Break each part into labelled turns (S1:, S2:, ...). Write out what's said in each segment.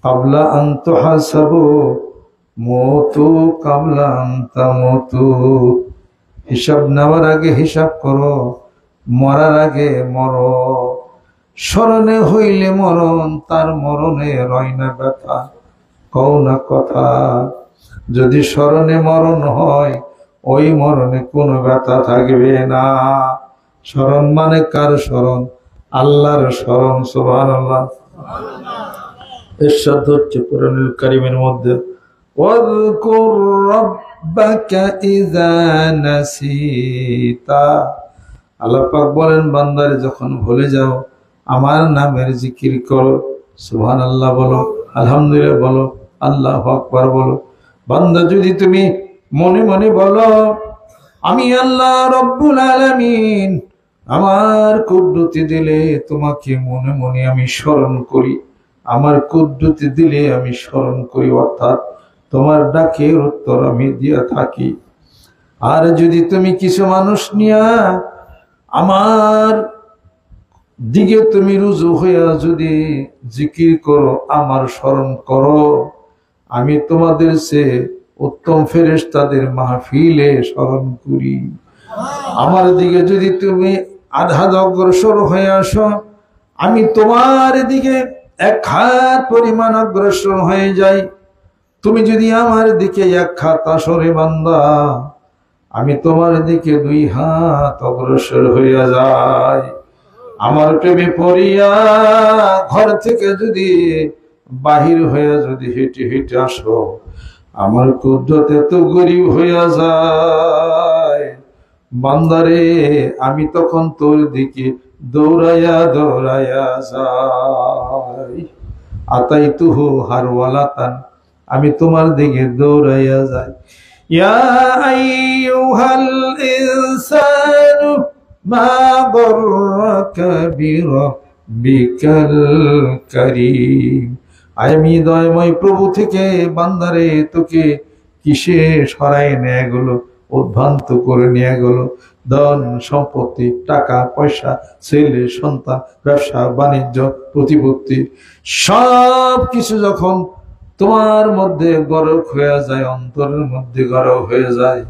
S1: কাবলা আন তুহাসাবু মুতু কাবলা আন তামুতু। হিসাব নেওয়ার আগে হিসাব করো, মরার আগে মরো। স্মরণে হইলে মরণ, তার মরণে রয় না ব্যথা। কও না কথা, যদি স্মরণে মরণ হয় ওই মরণে কোনো ব্যথা থাকবে না। স্মরণ মানে কার স্মরণ? আল্লাহর স্মরণ। সুবহানাল্লাহ। ইরশাদ হচ্ছে কোরআনুল কারীমের মধ্যে, ওয়াযকুর রাব্বাকা ইযা নাসিতা। আল্লাহ পাক বলেন, বান্দারে যখন ভুলে যাও আমার নামের জিকির করো। সুবহানাল্লাহ বলো, আলহামদুলিল্লাহ বলো, আল্লাহু আকবার বলো। বান্দা যদি তুমি মনে মনে বলো আমি আল্লাহ রব্বুল আলামিন, আমার কুদরতি দিলে তোমাকে মনে মনে আমি স্মরণ করি, আমার কুদরতি দিলে আমি স্মরণ করি, অর্থাৎ তোমার ডাকের উত্তর আমি দিয়া থাকি। আর যদি তুমি কিছু মানুষ নিয়া আমার দিকে তুমি রুজু হইয়া যদি জিকির করো, আমার স্মরণ করো, আমি তোমাদের সে উত্তম ফেরেশতাদের মাহফিলে স্মরণ করি। আমার দিকে যদি তুমি আধা অগ্রসর হয়ে আসো, আমি তোমার দিকে এক হাত পরিমাণ অগ্রসর হয়ে যাই। তুমি যদি আমার দিকে এক হাত আসো রে বান্দা, আমি তোমার দিকে 2 হাত অগ্রসর হইয়া যাই। আমার প্রেমে পড়িয়া ঘর থেকে যদি বাহির হইয়া যদি হেঁটে হেঁটে আসো, আমার কুদরতে তো গরিব হইয়া যায়। বান্দারে আমি তখন তোর দিকে দৌড়াইয়া দৌড়াইয়া যাই। আতাইতুহু হারওয়ালাতান, আমি তোমার দিকে দৌড়াইয়া যাই। ইয়া আইয়ুহাল ইনসানু মা গররাকা বিরাব্বিকাল কারীম। আমি দয়াময় প্রভু থেকে বান্দারে তোকে কিসে সরাই নিয়ে গেল, উদ্ভ্রান্ত করে নিয়ে গেল। ধন সম্পত্তি, টাকা পয়সা, ছেলে সন্তান, ব্যবসা বাণিজ্য, প্রতিপত্তি, সব কিছু যখন তোমার মধ্যে গরক হয়ে যায়, অন্তরের মধ্যে গরক হয়ে যায়,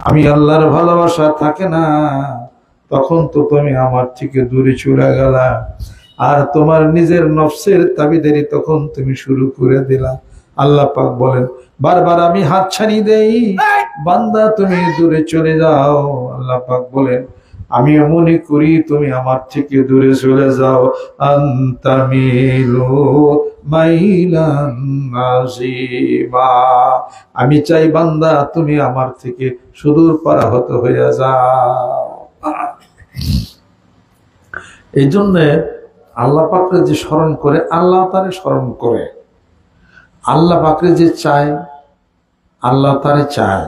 S1: আমি আল্লাহর ভালোবাসা থাকে না, তখন তো তুমি আমার থেকে দূরে চলে গেলা। আর তোমার নিজের নফসের তাবিদারি তখন তুমি শুরু করে দিলা। আল্লাহ পাক বলেন, বারবার আমি হাত ছাড়ি দেই, বান্দা তুমি দূরে চলে যাও। আল্লাহ পাক বলেন, আমি মনে করি তুমি আমার থেকে দূরে চলে যাও। আনতামিলু মাইলান নাজিমা, আমি চাই বান্দা তুমি আমার থেকে সুদূর পারাহত হয়ে যাও। এই জন্য আল্লাহ পাকরে যে স্মরণ করে, আল্লাহ তারে স্মরণ করে। আল্লাহ পাকরে যে চায়, আল্লাহ তারে চায়।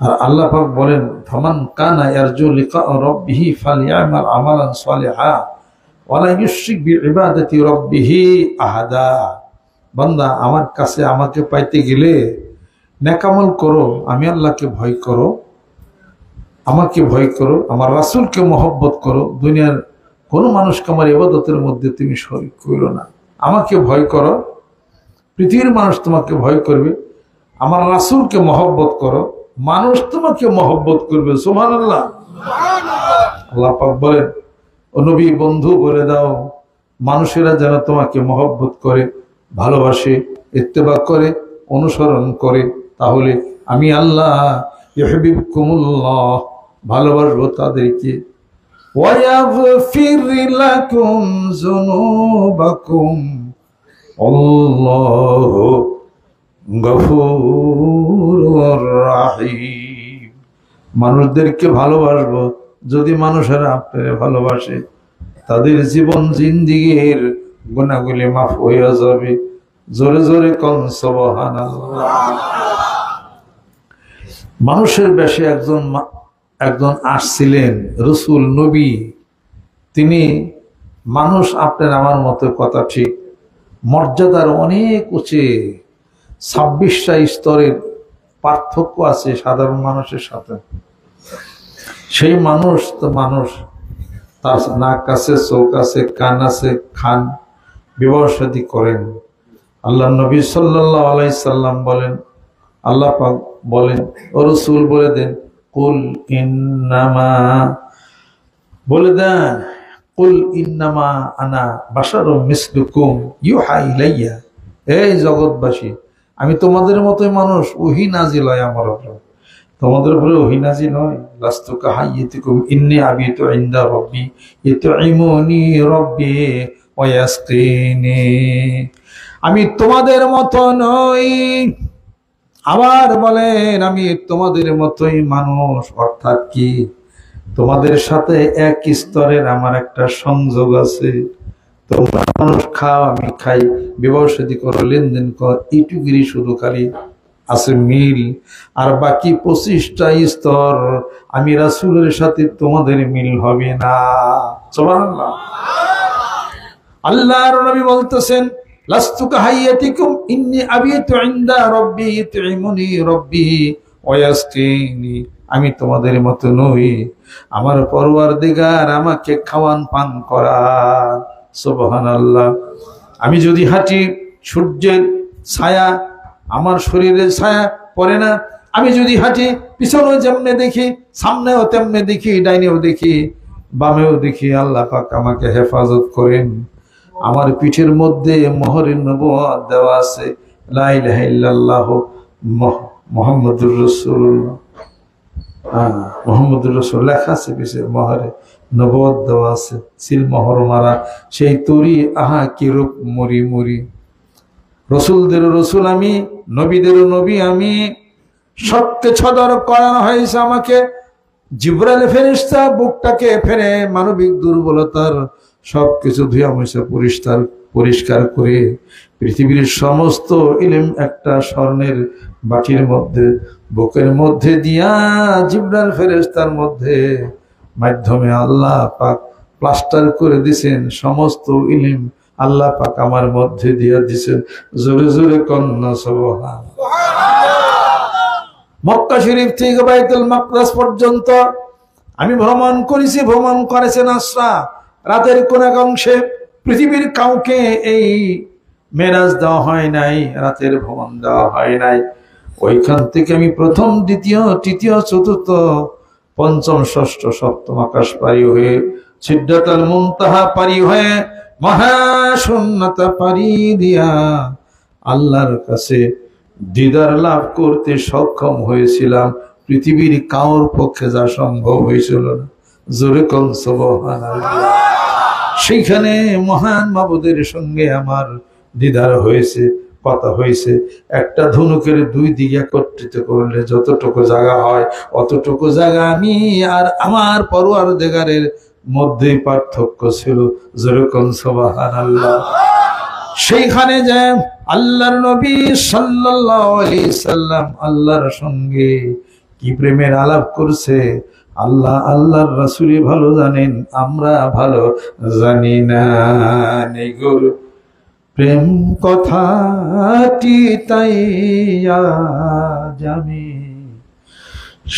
S1: আর আল্লাহ পাক বলেন, ফামান কানা ইয়ারজু লিকা রাব্বিহি ফালইআমাল আমালান সালিহা ওয়া লা ইউশরিক বিইবাদাতি রাব্বিহি আহাদা। বান্দা আমার কাছে আমাকে পাইতে গেলে নেকামল করো, আমি আল্লাহকে ভয় করো, আমাকে ভয় করো, আমার রাসূলকে মহব্বত করো। দুনিয়ার কোনো মানুষকে আমার ইবাদতের মধ্যে তুমি শরীক করো না। আমাকে ভয় করো, পৃথিবীর মানুষ তোমাকে ভয় করবে। আমার রাসূলকে মহব্বত করো, মানুষ তোমাকে মহব্বত করবে। সুবহানাল্লাহ। আল্লাহ পাক বলেন, ও নবী বন্ধু বলে দাও, মানুষেরা যেন তোমাকে মহব্বত করে, ভালোবাসে, ইত্তেবা করে, অনুসরণ করে, তাহলে আমি আল্লাহ ইউহিব্বুকুমুল্লাহ, ভালোবাসবো তাদেরকে। وَيَغْفِرْ لَكُمْ ذُنُوبَكُمْ اللَّهُ গফুরুর রাহিম। মানুষদেরকে ভালোবাসবো, যদি মানুষেরা আপনাকে ভালোবাসে, তাদের জীবন জিন্দেগীর গুনাহগুলি মাফ হয়ে যাবে। জোরে জোরে কোন সুবহানাল্লাহ। মানুষের বেশে একজন আসছিলেন রসুল নবী। তিনি মানুষ আপনার আমার মতো, কথা ঠিক, মর্যাদার অনেক উঁচে, 26টা স্তরের পার্থক্য আছে সাধারণ মানুষের সাথে। সেই মানুষ তো মানুষ, তার নাক আছে, চোখ আছে, কান আছে, খান, বিবাহ শাদী করেন, আল্লাহ নবী সাল্লাল্লাহু আলাইহি সাল্লাম বলেন, আল্লাহ পাক বলেন ও রাসূল বলে দেন, কুল ইন্নামা, বলে দেন কুল ইন্নামা আনা বাশারুম মিসলুকুম ইউহা ইলাইয়া, এই জগৎবাসী আমি তোমাদের মতোই মানুষ, ওহী নাজিল হয় আমার উপর, তোমাদের উপরে ওহী নাজিল হয়। লাস্তু কাহাইয়্যিতুকুম ইন্নী আবিতু ইনদা রাব্বি ইউতঈমুনি রাব্বি ওয়া ইয়াসকিনি, আমি তোমাদের মতো নই। আবার বলেন আমি তোমাদের মতোই মানুষ, অর্থাৎ কি তোমাদের সাথে এক স্তরের আমার একটা সংযোগ আছে। তোমরা মানুষ খাও, আমি খাই, বিবাহ শাদী করো, লেনদেন কর, এইটুকুরই শুধু খালি আছে মিল। আর বাকি 25টা স্তর আমি রাসূলের সাথে তোমাদের মিল হবে না। সুবহানাল্লাহ। আল্লাহর নবী বলতেছেন, লাস্তু কাহাইয়াতিকুম ইন্নী আবিতু ইনদা রাব্বি ইউতঈমুনি রাব্বি ওয়া ইয়াসকিনি, আমি তোমাদের মতো নই, আমার পরওয়ারদিগার আমাকে খাওয়ান পান করান। সুবহানাল্লাহ। আমি যদি হাঁটি, সূর্যের ছায়া আমার শরীরের ছায়া পড়ে না, আমি যদি হাঁটি পিছনেও যেমনে দেখি, সামনেও তেমনে দেখি, ডাইনেও দেখি, বামেও দেখি, আল্লাহ পাক আমাকে হেফাজত করেন। আমার পিঠের মধ্যে মোহরে নবুয়ত দেওয়া আছে, লা ইলাহা ইল্লাল্লাহু মুহাম্মাদুর রাসূলুল্লাহ, মুহাম্মাদুর রাসূল লেখা আছে, পিছে মোহরে নবুয়ত দেওয়া আছে, সিল মোহর মারা সেই তরি, আহা কি রূপ মরি মরি। রসুলদেরও রসুল আমি, নবীদেরও নবী আমি, সত্যে ছদর করানো হয়েছে আমাকে। জিবরাইল ফেরেশতা বুকটাকে ফেরে মানবিক দুর্বলতার সবকিছু ধুয়ে মুছে পরিষ্কার করে পৃথিবীর সমস্ত ইলম একটা স্বর্ণের বাটির মধ্যে বুকের মধ্যে দিয়া জিবরাইল ফেরেশতার মধ্যে মাধ্যমে আল্লাহ পাক প্লাস্টার করে দিয়েছেন। সমস্ত ইলম আল্লাহ পাক আমার মধ্যে দিয়া দিয়েছেন। জোরে জোরে কন্যা সুবহানাল্লাহ। মক্কা শরীফ থেকে বাইতুল মাকদাস পর্যন্ত আমি ভ্রমণ করেছি, ভ্রমণ করেছেন আসরা রাতের কোন এক অংশে। পৃথিবীর কাউকে এই মেরাজ দেওয়া হয় নাই, রাতের ভ্রমণ দেওয়া হয় নাই। ওইখান থেকে আমি প্রথম, দ্বিতীয়, তৃতীয়, চতুর্থ, পঞ্চম, ষষ্ঠ, সপ্তম আকাশ পারি হয়ে, সিদরাতুল মুনতাহা পারি হয়ে, মহাশূন্যতা পারি দিয়া আল্লাহর কাছে দিদার লাভ করতে সক্ষম হয়েছিলাম। পৃথিবীর কাউর পক্ষে যা সম্ভব হয়েছিল না। জোরে কোন সুবহানাল্লাহ। সেইখানে মহান মাবুদের সঙ্গে আমার দিদার হয়েছে, কথা হয়েছে। একটা ধনুকের দুই দিকে একত্রিত করলে যতটুকু জায়গা হয় অতটুকু জায়গা আমি আর আমার পরওয়ারদিগারের মধ্যে পার্থক্য ছিল। জোরে কোন সুবহানাল্লাহ। সেইখানে যে আল্লাহর নবী সাল্লাল্লাহু আলাইহি সাল্লাম আল্লাহর সঙ্গে কি প্রেমের আলাপ করছে, আল্লাহ আল্লাহর রাসূলই ভালো জানেন, আমরা ভালো জানি না। নিগুর প্রেম কথাটি তাই আজ আমি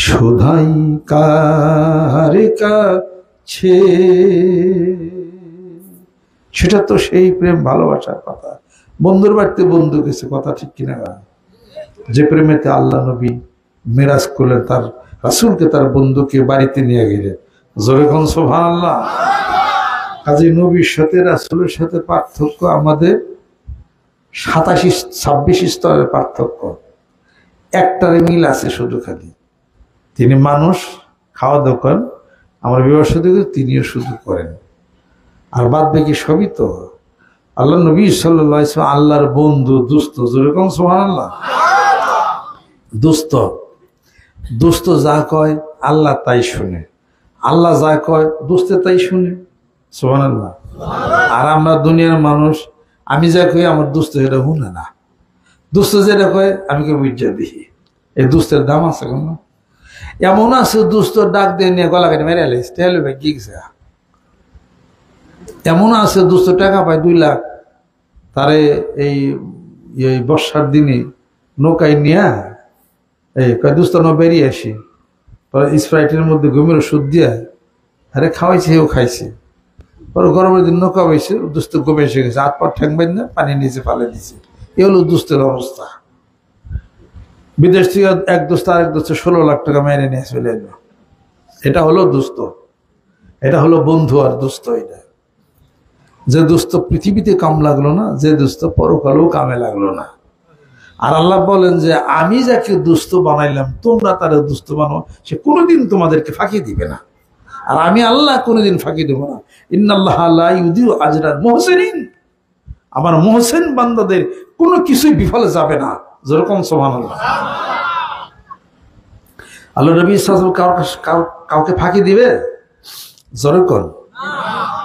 S1: শুধাই কার কাছে, সেটা তো সেই প্রেম ভালোবাসার কথা। বন্ধুর বাড়িতে বন্ধু গেছে, কথা ঠিক কিনা? যে প্রেমেতে আল্লাহ নবী মেরাজ করলেন, তার রাসূলকে তার বন্ধুকে বাড়িতে নিয়ে গেলেন। জোরে কোন সুবহানাল্লাহ। কাজী নবীর সাথে রাসূলের সাথে পার্থক্য আমাদের 27-26 স্তরের পার্থক্য। একটার মিল আছে শুধু, খালি তিনি মানুষ, খাওয়া দাওয়া করেন, আমরা বিবাহ শাদী করি, তিনিও শুধু করেন। আর বাদ বাকি সবই তো আল্লাহ নবী সাল্লাল্লাহু আলাইহি ওয়াসাল্লাম আল্লাহর বন্ধু, দোস্ত। জোরে কোন সুবহানাল্লাহ। দোস্ত, দোস্ত যা কয় আল্লাহ তাই শুনে, আল্লাহ যা কয় দোস্তে তাই শুনে। সুবহানাল্লাহ। আর আমরা দুনিয়ার মানুষ, আমি যা কই আমার দোস্ত এটা শুনে না, দোস্ত যেটা কয় আমি কে বুঝা দিই। এই দোস্তের দাম আছে কোন? এমন আছে দোস্ত ডাক দিয়ে নিয়ে গলা কেটে মেরে আলিস তাহলে ভাই কি গেছে। এমন আছে দোস্ত টাকা পায় 2 লাখ, তারে এই বর্ষার দিনে নৌকায় নিয়ে এই কয় দোস্ত ন বেরিয়ে আসি, পরে স্প্রাইটের মধ্যে ঘুমের ওষুধ দিয়ে আরে খাওয়াইছে, এও খাইছে। পরে গরমের দিন নৌকা বইছে, দোস্ত ঘুমে এসে গেছে, হাত পা ঠ্যাং বেঁধে পানি নিচে ফালে দিছে। এ হলো দুস্থের অবস্থা। বিদেশ থেকে এক দোস্ত আরেক দোস্ত 16 লাখ টাকা মেরে নিয়ে চলে এলো, এটা হলো দুস্থ, এটা হলো বন্ধু আর দুস্থ। এটা যে দুস্থ পৃথিবীতে কাম লাগলো না, যে দুস্থ পরকালেও কামে লাগলো না। আর আল্লাহ বলেন যে আমি যাকে দুস্থ বানাইলাম তোমরা তারা দুস্থ বানাও, সে কোনোদিন তোমাদেরকে ফাঁকি দিবে না, আর আমি আল্লাহ কোনোদিন ফাঁকি দেবো না। ইন্নাল্লাহ লা ইউদিউ আজরাল মুহসিনিন, আমার মুহসিন বান্দাদের কোনো কিছুই বিফলে যাবে না। যেরকম সুবহানাল্লাহ। আল্লাহ নবী সাল্লাল্লাহু আলাইহি ওয়াসাল্লাম কাউকে ফাঁকি দিবে? যেরকম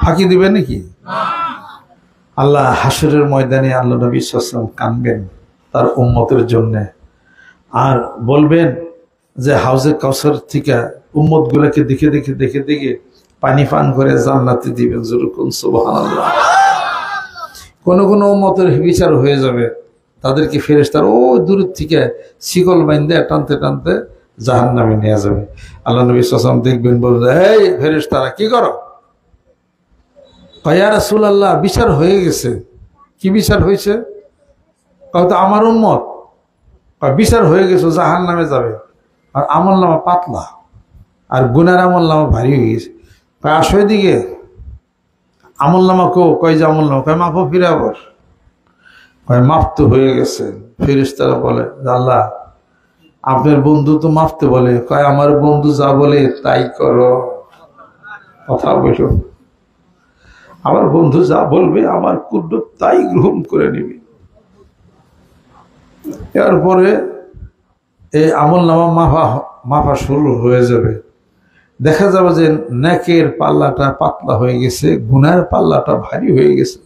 S1: ফাঁকি দিবে নাকি? আল্লাহ হাসরের ময়দানে আল্লাহ নবী সাল্লাল্লাহু আলাইহি ওয়াসাল্লাম কাঁদবেন তার উম্মতের জন্য, আর বলবেন যে হাউজে কাউসার থেকে উম্মত গুলাকে দেখে দেখে দেখে দেখে পানি পান করে জান্নাতে দিবেন। যেরকম সুবহানাল্লাহ। কোন কোন উম্মতের বিচার হয়ে যাবে, তাদেরকে ফেরেশতারা ও দূর থেকে শিকল বাইন্ধে টানতে টানতে জাহান্নামে নিয়ে যাবে। আল্লাহ নবী সাল্লাল্লাহু আলাইহি ওয়াসাল্লাম দেখবেন, বলবে এই ফেরেশতারা কি করো? ইয়া রাসূলুল্লাহ বিচার হয়ে গেছে। কি বিচার হয়েছে? তো আমার উম্মত বিচার হয়ে গেছে, জাহান্নামে যাবে, আর আমলনামা পাতলা আর গুনার আমলনামা ভারী হয়ে গেছে। আসো এদিকে, আমলনামা কয় যে আমলনামা, কয় মাফ ফিরে আবার, কয় মাফ তো হয়ে গেছে। ফেরেশতারা বলে আল্লাহ আপনার বন্ধু তো মাফতে বলে, কয় আমার বন্ধু যা বলে তাই করো। কথা বলো, আমার বন্ধু যা বলবে আমার কুদরত তাই গ্রহণ করে নিবে। এরপরে এই আমলনামা মাফা শুরু হয়ে যাবে। দেখা যাবে যে নেকের পাল্লাটা পাতলা হয়ে গেছে, গুনার পাল্লাটা ভারী হয়ে গেছে।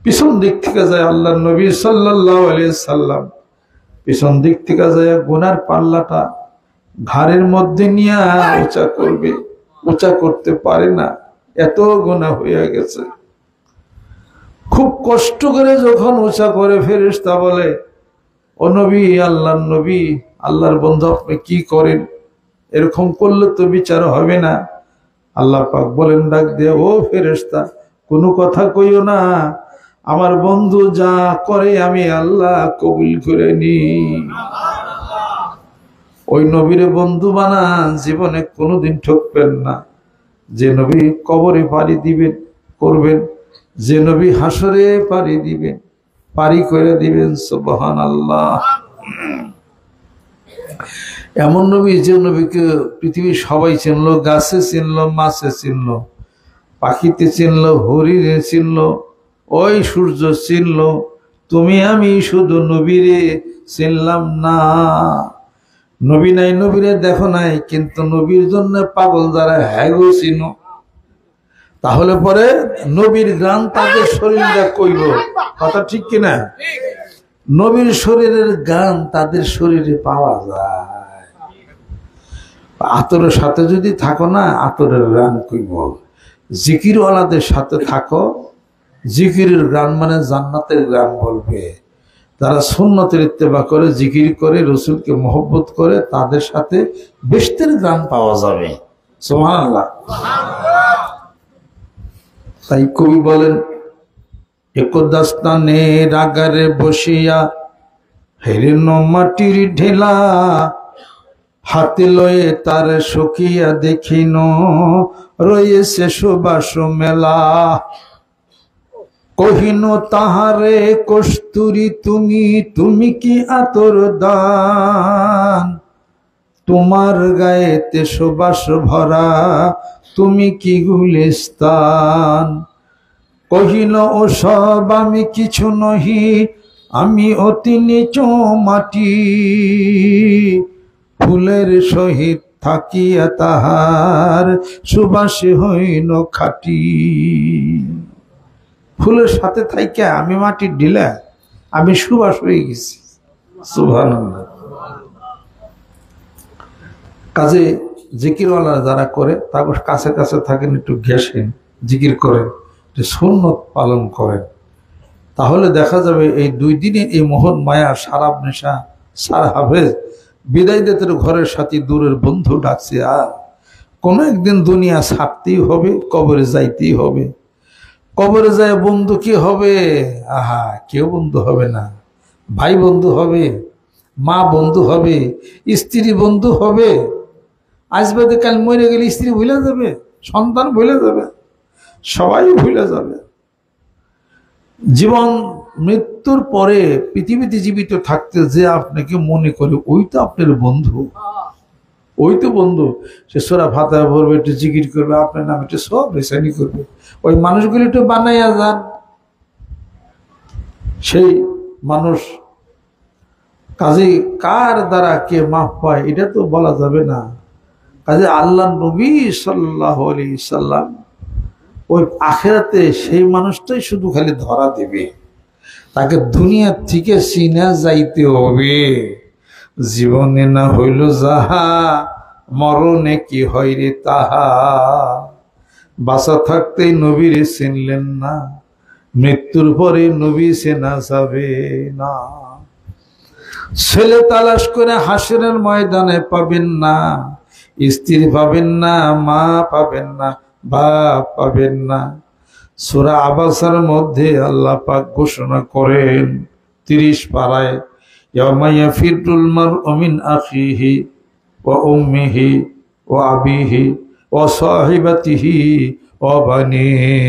S1: পিছন দিক থেকে যায় আল্লাহ নবী সাল্লাল্লাহু আলাইহি সাল্লাম, পিছন দিক থেকে যায় গুনার পাল্লাটা ঘাড়ের মধ্যে নিয়ে উঁচা করবে, উঁচা করতে পারে না, এত গুনাহ হয়ে গেছে। খুব কষ্ট করে যখন উঁচা করে, ফেরেশতা বলে ও নবী, আল্লাহর নবী, আল্লাহর বন্ধু আপনি কি করেন? এরকম করলে তো বিচার হবে না। আল্লাহ পাক বলেন ডাক দিয়ে, ও ফেরেশতা কোনো কথা কইও না, আমার বন্ধু যা করে আমি আল্লাহ কবুল করে নি। ওই নবীরে বন্ধু বানান, জীবনে কোনোদিন ঠকবেন না। যে নবী কবরে পাড়ি দিবেন করবেন, যে নবী হাসরে পাড়ি দিবেন পারি করে দিবেন। সুবহানাল্লাহ। এমন নবী যে নবীকে পৃথিবীর সবাই চিনলো, গাছে চিনলো, মাছে চিনলো, পাখিতে চিনলো, হরিণে চিনলো, ওই সূর্য চিনলো, তুমি আমি শুধু নবীরে চিনলাম না। নবী নাই, নবীরে দেখো নাই, কিন্তু নবীর জন্য পাগল যারা হ্যাগো চিনো। তাহলে পরে নবীর গান তাদের শরীরটা কইব, কথা ঠিক কিনা? নবীর শরীরের গান তাদের শরীরে পাওয়া যায়। আতরের সাথে যদি থাকো না, আতরের গান কইব। জিকিরওয়ালাদের সাথে থাকো, জিকিরের গান মানে জান্নাতের গান বলবে। যারা সুন্নতের ইত্তেবা করে, জিকির করে, রসুলকে মহব্বত করে, তাদের সাথে বেহেশতের গান পাওয়া যাবে। সুবহানাল্লাহ। তাই কবি বলেন, একদাস্তানে রাগারে বসিয়া হেরিন মাটির ঢেলা, হাতে লয়ে তার সখিয়া দেখিন রয়েছে সুবাস মেলা। কহিন তাহারে কস্তুরী তুমি, তুমি কি আতর দান, তোমার গায়েতে সুবাস ভরা, তুমি কি গুলিস্তান। কহিল ও সব আমি কিছু নহি, আমি অতি নিচ মাটি, ফুলের সহিত থাকিয়া তাহার সুবাসে হইল খাটি। ফুলের সাথে থাইকা আমি মাটির ঢিলা, আমি সুবাস হয়ে গেছি। সুবহানাল্লাহ। কাজে জিকিরওয়ালা যারা করে তারপর কাছে কাছে থাকেন, একটু ঘেঁষেন, জিকির করেন, সুন্নত পালন করেন, তাহলে দেখা যাবে এই 2 দিনে এই মোহন মায়া, সারাব নেশা, সার হাফেজ বিদায় দিতে ঘরের সাথী দূরের বন্ধু ডাকছে, আর কোনো একদিন দুনিয়া ছাড়তেই হবে, কবরে যাইতেই হবে। কবরে যায় বন্ধু কি হবে? আহা, কেউ বন্ধু হবে না। ভাই বন্ধু হবে, মা বন্ধু হবে, স্ত্রী বন্ধু হবে। আজ বাদে কাল মরে গেলে স্ত্রী ভুলে যাবে, সন্তান ভুলে যাবে, সবাই ভুলে যাবে। জীবন মৃত্যুর পরে পৃথিবীতে জীবিত থাকতে যে আপনাকে মনে করে ওই তো আপনার বন্ধু, ওই তো বন্ধু। সে সূরা ফাতিহা পড়বে, একটু জিকির করবে, আপনার নাম একটু সব রেসানি করবে। ওই মানুষগুলি একটু বানাইয়া যান, সেই মানুষ। কাজে কার দ্বারা কে মাফ পায় এটা তো বলা যাবে না। কাজে আল্লাহ নবী সাল্লাল্লাহু আলাইহি সাল্লাম ওই আখিরাতে সেই মানুষটাই শুধু খালি ধরা দেবে, তাকে দুনিয়া থেকে চিনা যাইতে হবে। জীবনে না হইল যাহা, মরণে কি হয় রে তাহা। বাঁচা থাকতেই নবীরে চিনলেন না, মৃত্যুর পরে নবী চেনা যাবে না। ছেলে তালাশ করে হাসরের ময়দানে পাবেন না, স্ত্রী পাবেন না, মা পাবেন না, বাপ পাবেন না। সূরা আবাসার মধ্যে আল্লাহ পাক ঘোষণা করেন 30 পারায়, ইয়াউমা ইয়াফিরুল মারউ মিন আখিহি ওয়া উম্মিহি ওয়া আবিহি ওয়া সাহিবাতিহি ওয়া বানিহি।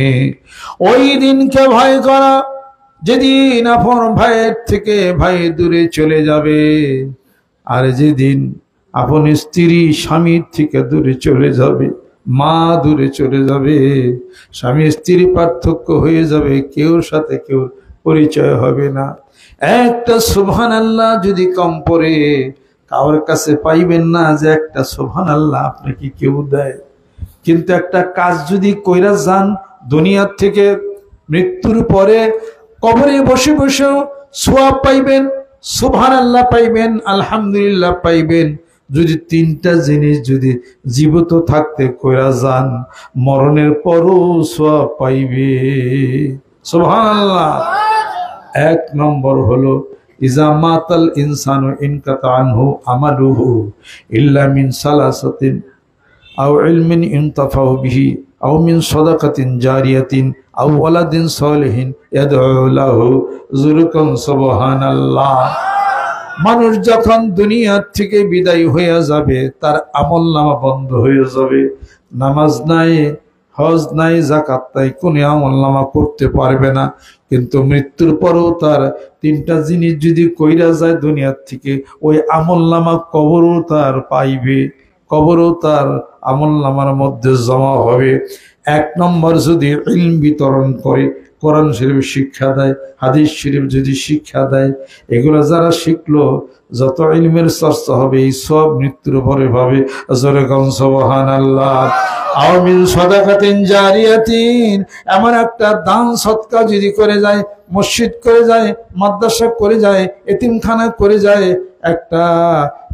S1: ওই দিনকে ভয় করা যেদিন আপন ভাইয়ের থেকে ভাই দূরে চলে যাবে, আর যেদিন আপন স্ত্রী স্বামীর থেকে দূরে চলে যাবে, মা দূরে চলে যাবে, স্বামী স্ত্রী পার্থক্য হয়ে যাবে, কেউর সাথে কেউ পরিচয় হবে না। একটা সুবহানাল্লাহ যদি কম পড়ে কারোর কাছে পাইবেন না যে একটা সুবহানাল্লাহ আপনাকে কেউ দেয়। কিন্তু একটা কাজ যদি কইরা যান দুনিয়ার থেকে, মৃত্যুর পরে কবরে বসে বসেও সওয়াব পাইবেন, সুবহানাল্লাহ পাইবেন, আলহামদুলিল্লাহ পাইবেন। যদি তিনটা জিনিস যদি জীবিত থাকতে কইরা যান, মরণের পরও সওয়াব পাইবে। সুবহানাল্লাহ। 1 নম্বর হলো ইজা মাতাল ইনসানু ইনকাতা আনহু আমালুহু ইল্লা মিন সালাসাতিন আও ইলমিন ইনতাফাউ বিহি আও মিন সাদাকাতিন জারিয়াতিন আও ওয়ালাদিন সালিহিন ইয়াদউ লাহু। যুরকুন সুবহানাল্লাহ। মানুষ যখন দুনিয়া থেকে বিদায় হয়ে যাবে তার আমলনামা বন্ধ হয়ে যাবে। নামাজ নাই, হজ নাই, যাকাত নাই, কোনো আমলনামা করতে পারবে না। কিন্তু মৃত্যুর পরেও তার তিনটা জিনিস যদি কইরা যায় দুনিয়ার থেকে, ওই আমলনামা কবরও তার পাইবে, কবরও তার আমলনামার মধ্যে জমা হবে। 1 নম্বর যদি ইলম বিতরণ করে, কোরআন শরীফ শিক্ষা দেয়, হাদিস শরীফ যদি শিক্ষা দেয়, এগুলো যারা শিখলো যত ইলমের চর্চা হবে এই সব মৃত্যুর পরে পাবে। জোরে কোন সুবহানাল্লাহ। আও মিন সাদাকাতিন জারিয়াতিন, এমন একটা দান সদকা যদি করে যায়, মসজিদ করে যায়, মাদ্রাসা করে যায়, এতিমখানা করে যায়, একটা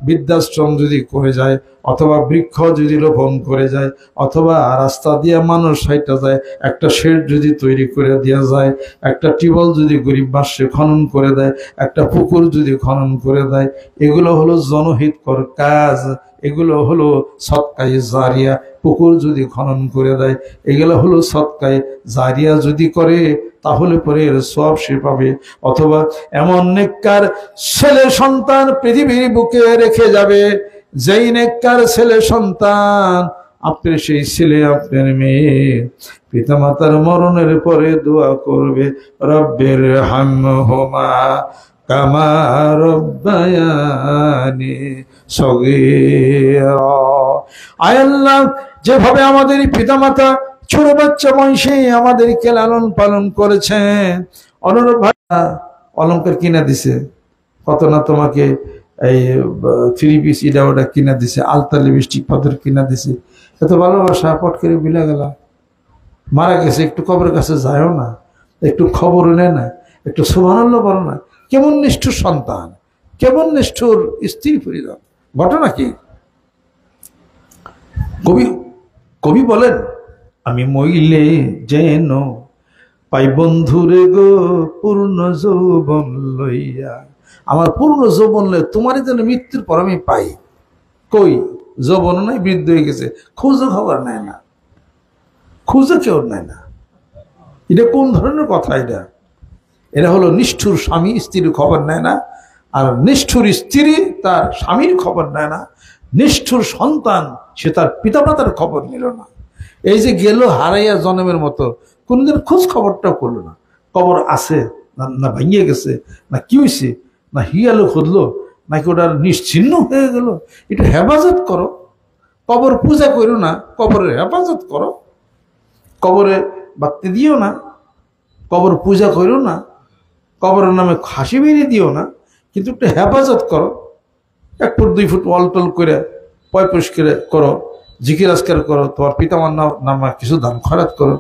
S1: বৃদ্ধাশ্রম যদি করে যায়, অথবা বৃক্ষ যদি রোপণ করে যায়, অথবা রাস্তা দিয়ে মানুষ হাইটা যায়, একটা শেড যদি তৈরি করে দেওয়া যায়, একটা টিউবওয়েল যদি গরিব বাসে খনন করে দেয়, একটা পুকুর যদি খনন করে দেয়, এগুলো হলো জনহিতকর কাজ, এগুলো হলো সদকায়ে জারিয়া। পুকুর যদি খনন করে দেয়, এগুলো হলো সদকায়ে জারিয়া যদি করে, তাহলে পরে এর সওয়াব সে পাবে। অথবা এমন নেককার ছেলে সন্তান পৃথিবীর বুকে রেখে যাবে, যেই নেককার ছেলে সন্তান, আপনার সেই ছেলে আপনার মেয়ে পিতামাতার মরণের পরে দোয়া করবে, রব্বির হামহুমা কামা রব্বায়ানি সগীরা। আয় আল্লাহ, যেভাবে আমাদের পিতামাতা ছোট বাচ্চা বয়সে আমাদেরকে লালন পালন করেছেন, অনুরূপ অলংকার কিনা দিছে, কত না তোমাকে এই 3 পিস ইডা ওটা কিনা দিছে, আলতা লিপস্টিক পাথর কিনা দিছে, এত ভালোবাসা পট করে বিলা গেলা, মারা গেছে, একটু কবরের কাছে যায়ও না, একটু খবর নেয় না, একটু সুবহানাল্লাহ বলো না। কেমন নিষ্ঠুর সন্তান, কেমন নিষ্ঠুর স্ত্রী পরিবার। ঘটনা কি? কবি বলেন, আমি মইলে যেন পাই বন্ধুরে গো পূর্ণ যৌবন লইয়া, আমার পূর্ণ যৌবন লইয়া তোমারই যেন মৃত্যুর পর আমি পাই। কই যৌবন নাই, বৃদ্ধ হয়ে গেছে, খোঁজও খবর নেয় না, খুঁজে কেউ নেয় না। এটা কোন ধরনের কথা? এটা এরা হলো নিষ্ঠুর স্বামী স্ত্রীর খবর নেয় না, আর নিষ্ঠুর স্ত্রী তার স্বামীর খবর নেয় না, নিষ্ঠুর সন্তান সে তার পিতামাতার খবর নিল না। এই যে গেল হারাইয়া জন্মের মতো, কোনদিন খোঁজ খবরটাও করলো না। কবর আছে না ভেঙে গেছে, না কি হয়েছে, না হিয়ালো খুঁজলো, নাকি ওটার নিশ্চিহ্ন হয়ে গেল। একটু হেফাজত করো, কবর পূজা করো না, কবরের হেফাজত করো। কবরে বাতি দিও না, কবর পূজা করো না, কবরের নামে হাসি বেরিয়ে দিও না, কিন্তু একটু হেফাজত করো। 1 ফুট 2 ফুট অল করে পয় পরিষ্কার করো, জিকির আজকার করো, তোমার পিতামার নামে কিছু দান খরচ করো।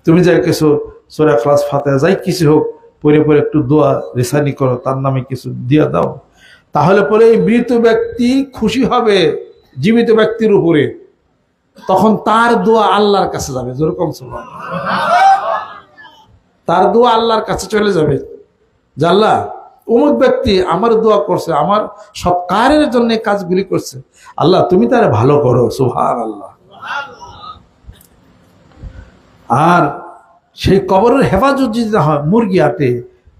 S1: তুমি যাই কিছু সূরা ইখলাস ফাতিহা যাই কিছু হোক পরে পরে একটু দোয়া রেসানি করো, তার নামে কিছু দিয়া দাও। তাহলে পরে এই মৃত ব্যক্তি খুশি হবে জীবিত ব্যক্তির উপরে, তখন তার দোয়া আল্লাহর কাছে যাবে। যেরকম তার দোয়া আল্লাহর কাছে চলে যাবে, যে আল্লাহ অমুক ব্যক্তি আমার দোয়া করছে, আমার সব কারের জন্য কাজগুলি করছে, আল্লাহ তুমি তার ভালো করো। সুবহানাল্লাহ। আর সেই কবরের হেফাজত যদি না হয়, মুরগি আটে,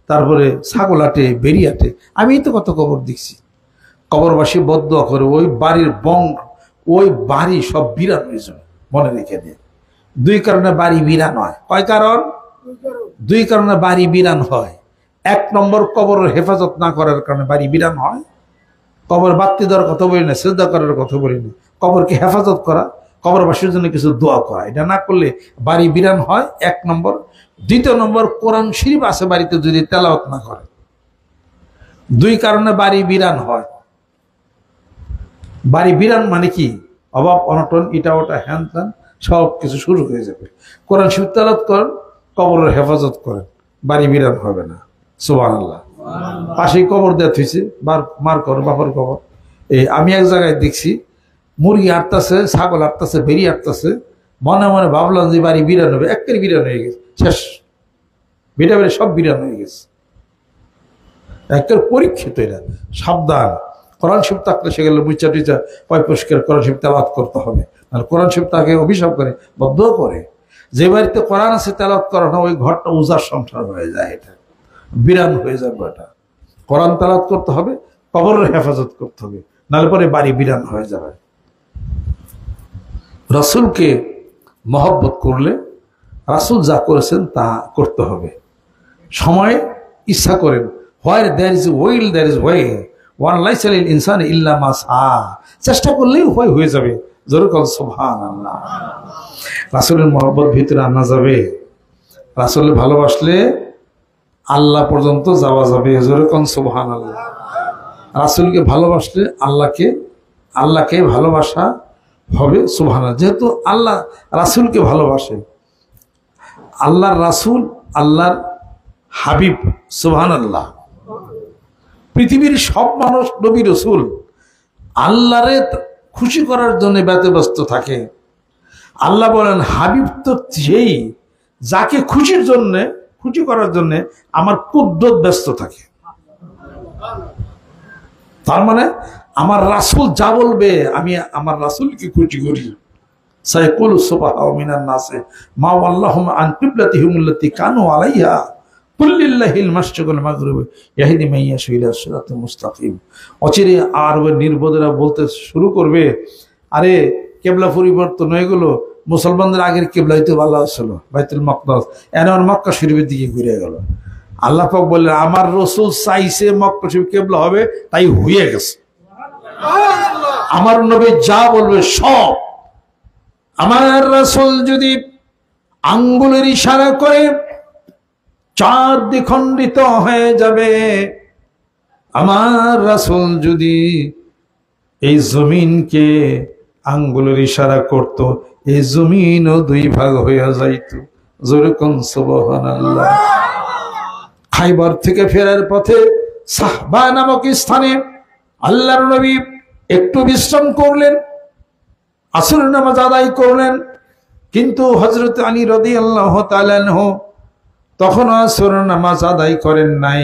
S1: তারপরে ছাগল আটে, বেরি আটে। আমি তো কত কবর দেখছি, কবরবাসী বদদোয়া করে ওই বাড়ির ওই বাড়ি সব বিরান হয়ে যাবে। মনে রেখে দিয়ে 2 কারণে বাড়ি বিরান হয়। কয় কারণ? 2 কারণে বাড়ি বিরান হয়। 1 নম্বর, কবরের হেফাজত না করার কারণে বাড়ি বিরান হয়। কবর বাতি দেওয়ার কথা বলি না, শ্রদ্ধা করার কথা বলি না, কবরকে হেফাজত করা, কবরবাসীর জন্য কিছু দোয়া করা, এটা না করলে বাড়ি বিরান হয়। 1 নম্বর। 2 নম্বর, কোরআন শরীফ আছে বাড়িতে যদি তেলাওয়াত না করে, 2 কারণে বাড়ি বিরান হয়। বাড়ি বিরান মানে কি? অভাব অনটন, ইটা ওটা হ্যান ত্যান সব কিছু শুরু হয়ে যাবে। কোরআন শরীফ তেলাওয়াত করেন, কবরের হেফাজত করেন, বাড়ি বিরান হবে না। সুবহানাল্লাহ। পাশেই কবর দেওয়া থইছে, মার কবর, বাবার কবর। আমি এক জায়গায় দেখছি মুরগি আটতাছে, ছাগল আটতাছে, বেরি আটতাছে। মনে মনে ভাবলাম যে বাড়ি বিরান হবে, একের বিরান হয়ে গেছে, শেষ। বেটা বেড়ে সব বিরান হয়ে গেছে, একের পরীক্ষিত। এরা সাবধান। কোরআন শরীফ থাকলে সেগুলো মুচা টুচা পয় পরিষ্কার কোরআন শরীফ তেলাওয়াত করতে হবে। আর কোরআন শরীফ তাকে অভিশাপ করে, বদ্ধ করে। যে বাড়িতে কোরআন আছে তেলাওয়াত করা না, ওই ঘরটা উজার সংসার হয়ে যায়, এটা বিরান হয়ে যাবে। এটা কোরআন তেলাওয়াত করতে হবে, কবরের হেফাজত করতে হবে, নাহলে পরে বাড়ি বিরান হয়ে যাবে। রাসূলকে মহব্বত করলে রাসূল যা করেছেন তা করতে হবে। সময় ইচ্ছা করেন, where there is will there is way, ওয়ান লাইসা লিল ইনসানি ইল্লা মা সা। চেষ্টা করলেই উপায় হয়ে যাবে। যেরকম সুবহানাল্লাহ। রাসূলের মহব্বত ভিতরে আনা যাবে। রাসূলের ভালোবাসলে আল্লাহ পর্যন্ত যাওয়া যাবে। যেরকম সুবহানাল্লাহ। রাসূলকে ভালোবাসলে আল্লাহকে ভালোবাসা হবে। সুবহানাল্লাহ। যেহেতু আল্লাহ রাসূলকে ভালোবাসে, আল্লাহর রাসূল আল্লাহর হাবিব। সুবহানাল্লাহ। পৃথিবীর সব মানুষ নবী রাসূল আল্লাহরে খুশি করার জন্য ব্যস্ত থাকে। আল্লাহ বলেন হাবিব তো সেই যাকে খুশি করার জন্য আমার কুদরত ব্যস্ত থাকে। তার মানে আমার রাসূল যা বলবে আমি আমার রাসূলকে খুশি করি। সাইকুল সুবহানাহু মিনান নাসে মা ওয়াল্লাহুম আন কিবলাতিহিম আল্লাতী কানু আলাইহা কুল্লিল্লাহিল মাশরিকুল মাগরিব ইয়াহদি মান ইয়াশা ইলা সিরাতিল মুস্তাকিম। অচিরে আরবের নির্বোধেরা বলতে শুরু করবে, আরে কিবলা পরিবর্তন হয়ে গেল, মুসলমানদের আগের কিবলা হইতে ভালো ছিল বাইতুল মাকদাস, এখন মক্কা শরীফের দিকে ঘুরে গেল। আল্লাহ পাক বললেন আমার রাসূল চাইছে মক্কা শরীফ কিবলা হবে, তাই হয়ে গেছে। আমার নবী যা বলবে সব। আমার রাসূল যদি আঙ্গুলের ইশারা করে চাঁদ দ্বিখণ্ডিত হয়ে যাবে। আমার রাসূল যদি এই জমিনকে আঙ্গুলের ইশারা করত, এই জমিনও 2 ভাগ হয়ে যাইত। যেরকম সুবহানাল্লাহ। খাইবার থেকে ফেরার পথে সাহবা নামক স্থানে আল্লাহর নবী একটু বিশ্রাম করলেন, আসর নামাজ আদায় করলেন। কিন্তু হযরত আলী রাদিয়াল্লাহু তাআলা আনহু তখন আসর নামাজ আদায় করেন নাই।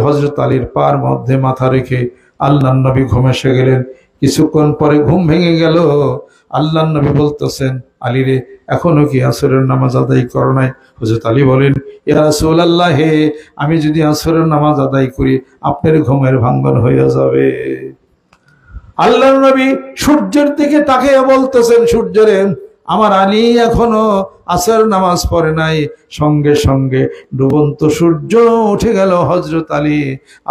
S1: হযরত আলীর পার মধ্যে মাথা রেখে আল্লাহর নবী ঘুমে এসে গেলেন। কিছুক্ষণ পরে ঘুম ভেঙে গেল। আল্লাহর নবী বলতেছেন, আলী রে এখনো কি আসরের নামাজ আদায় করো নাই? হযরত আলী বলেন, ইয়া রাসূলুল্লাহ, হে আমি যদি আসরের নামাজ আদায় করি আপনার ঘুমের ভাঙন হয়ে যাবে। আল্লাহর নবী সূর্যের দিকে তাকিয়ে বলতেছেন, সূর্যরে আমার আলী এখনো আসর নামাজ পড়ে নাই। সঙ্গে সঙ্গে ডুবন্ত সূর্য উঠে গেল। হযরত আলী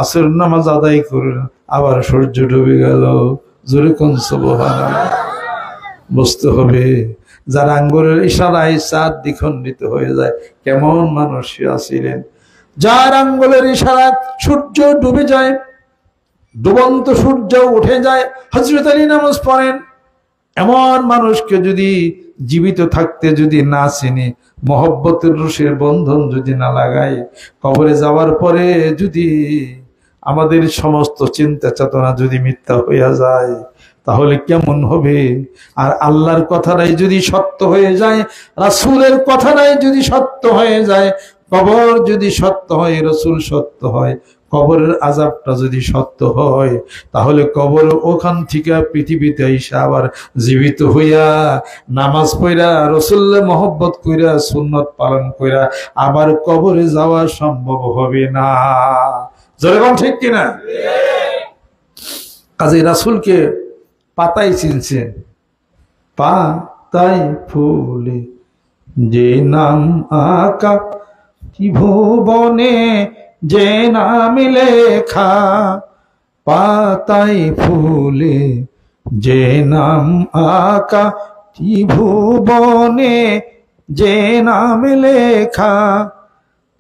S1: আসর নামাজ আদায় করলেন, আবার সূর্য ডুবে গেল। জোরে কোন সুবহানাল্লাহ। বুঝতে হবে, যার আঙ্গুলের ইশারায় চাঁদ দ্বিখণ্ডিত হয়ে যায়, কেমন মানুষ ছিলেন। যার আঙ্গুলের ইশারায় সূর্য ডুবে যায়, ডুবন্ত সূর্য উঠে যায়, হযরত আলী নামাজ পড়েন। এমন মানুষকে যদি জীবিত থাকতে যদি না চিনি, মহব্বতের রশির বন্ধন যদি না লাগাই, কবরে যাওয়ার পরে যদি আমাদের সমস্ত চিন্তা চেতনা যদি মিথ্যা হইয়া যায়, তাহলে কেমন হবে? আর আল্লাহর কথাটাই যদি সত্য হয়ে যায়, রাসূলের কথাটাই যদি সত্য হয়ে যায়, কবর যদি সত্য হয়, রাসূল সত্য হয়, কবরের আযাবটা যদি সত্য হয়, তাহলে কবর ওখান থেকে পৃথিবীতে এসে আবার জীবিত হইয়া নামাজ পড়া, রাসূলের মহব্বত কইরা, সুন্নত পালন কইরা আবার কবরে যাওয়া সম্ভব হবে না। যেরকম ঠিক কিনা? কাজে রাসূলকে পাতাই চিনছেন, পাতাই ফুলে যে নাম আঁকা, ত্রিভুবনে যে নাম লেখা, পাতাই ফুলে যে নাম আঁকা, ত্রিভুবনে যে নাম লেখা,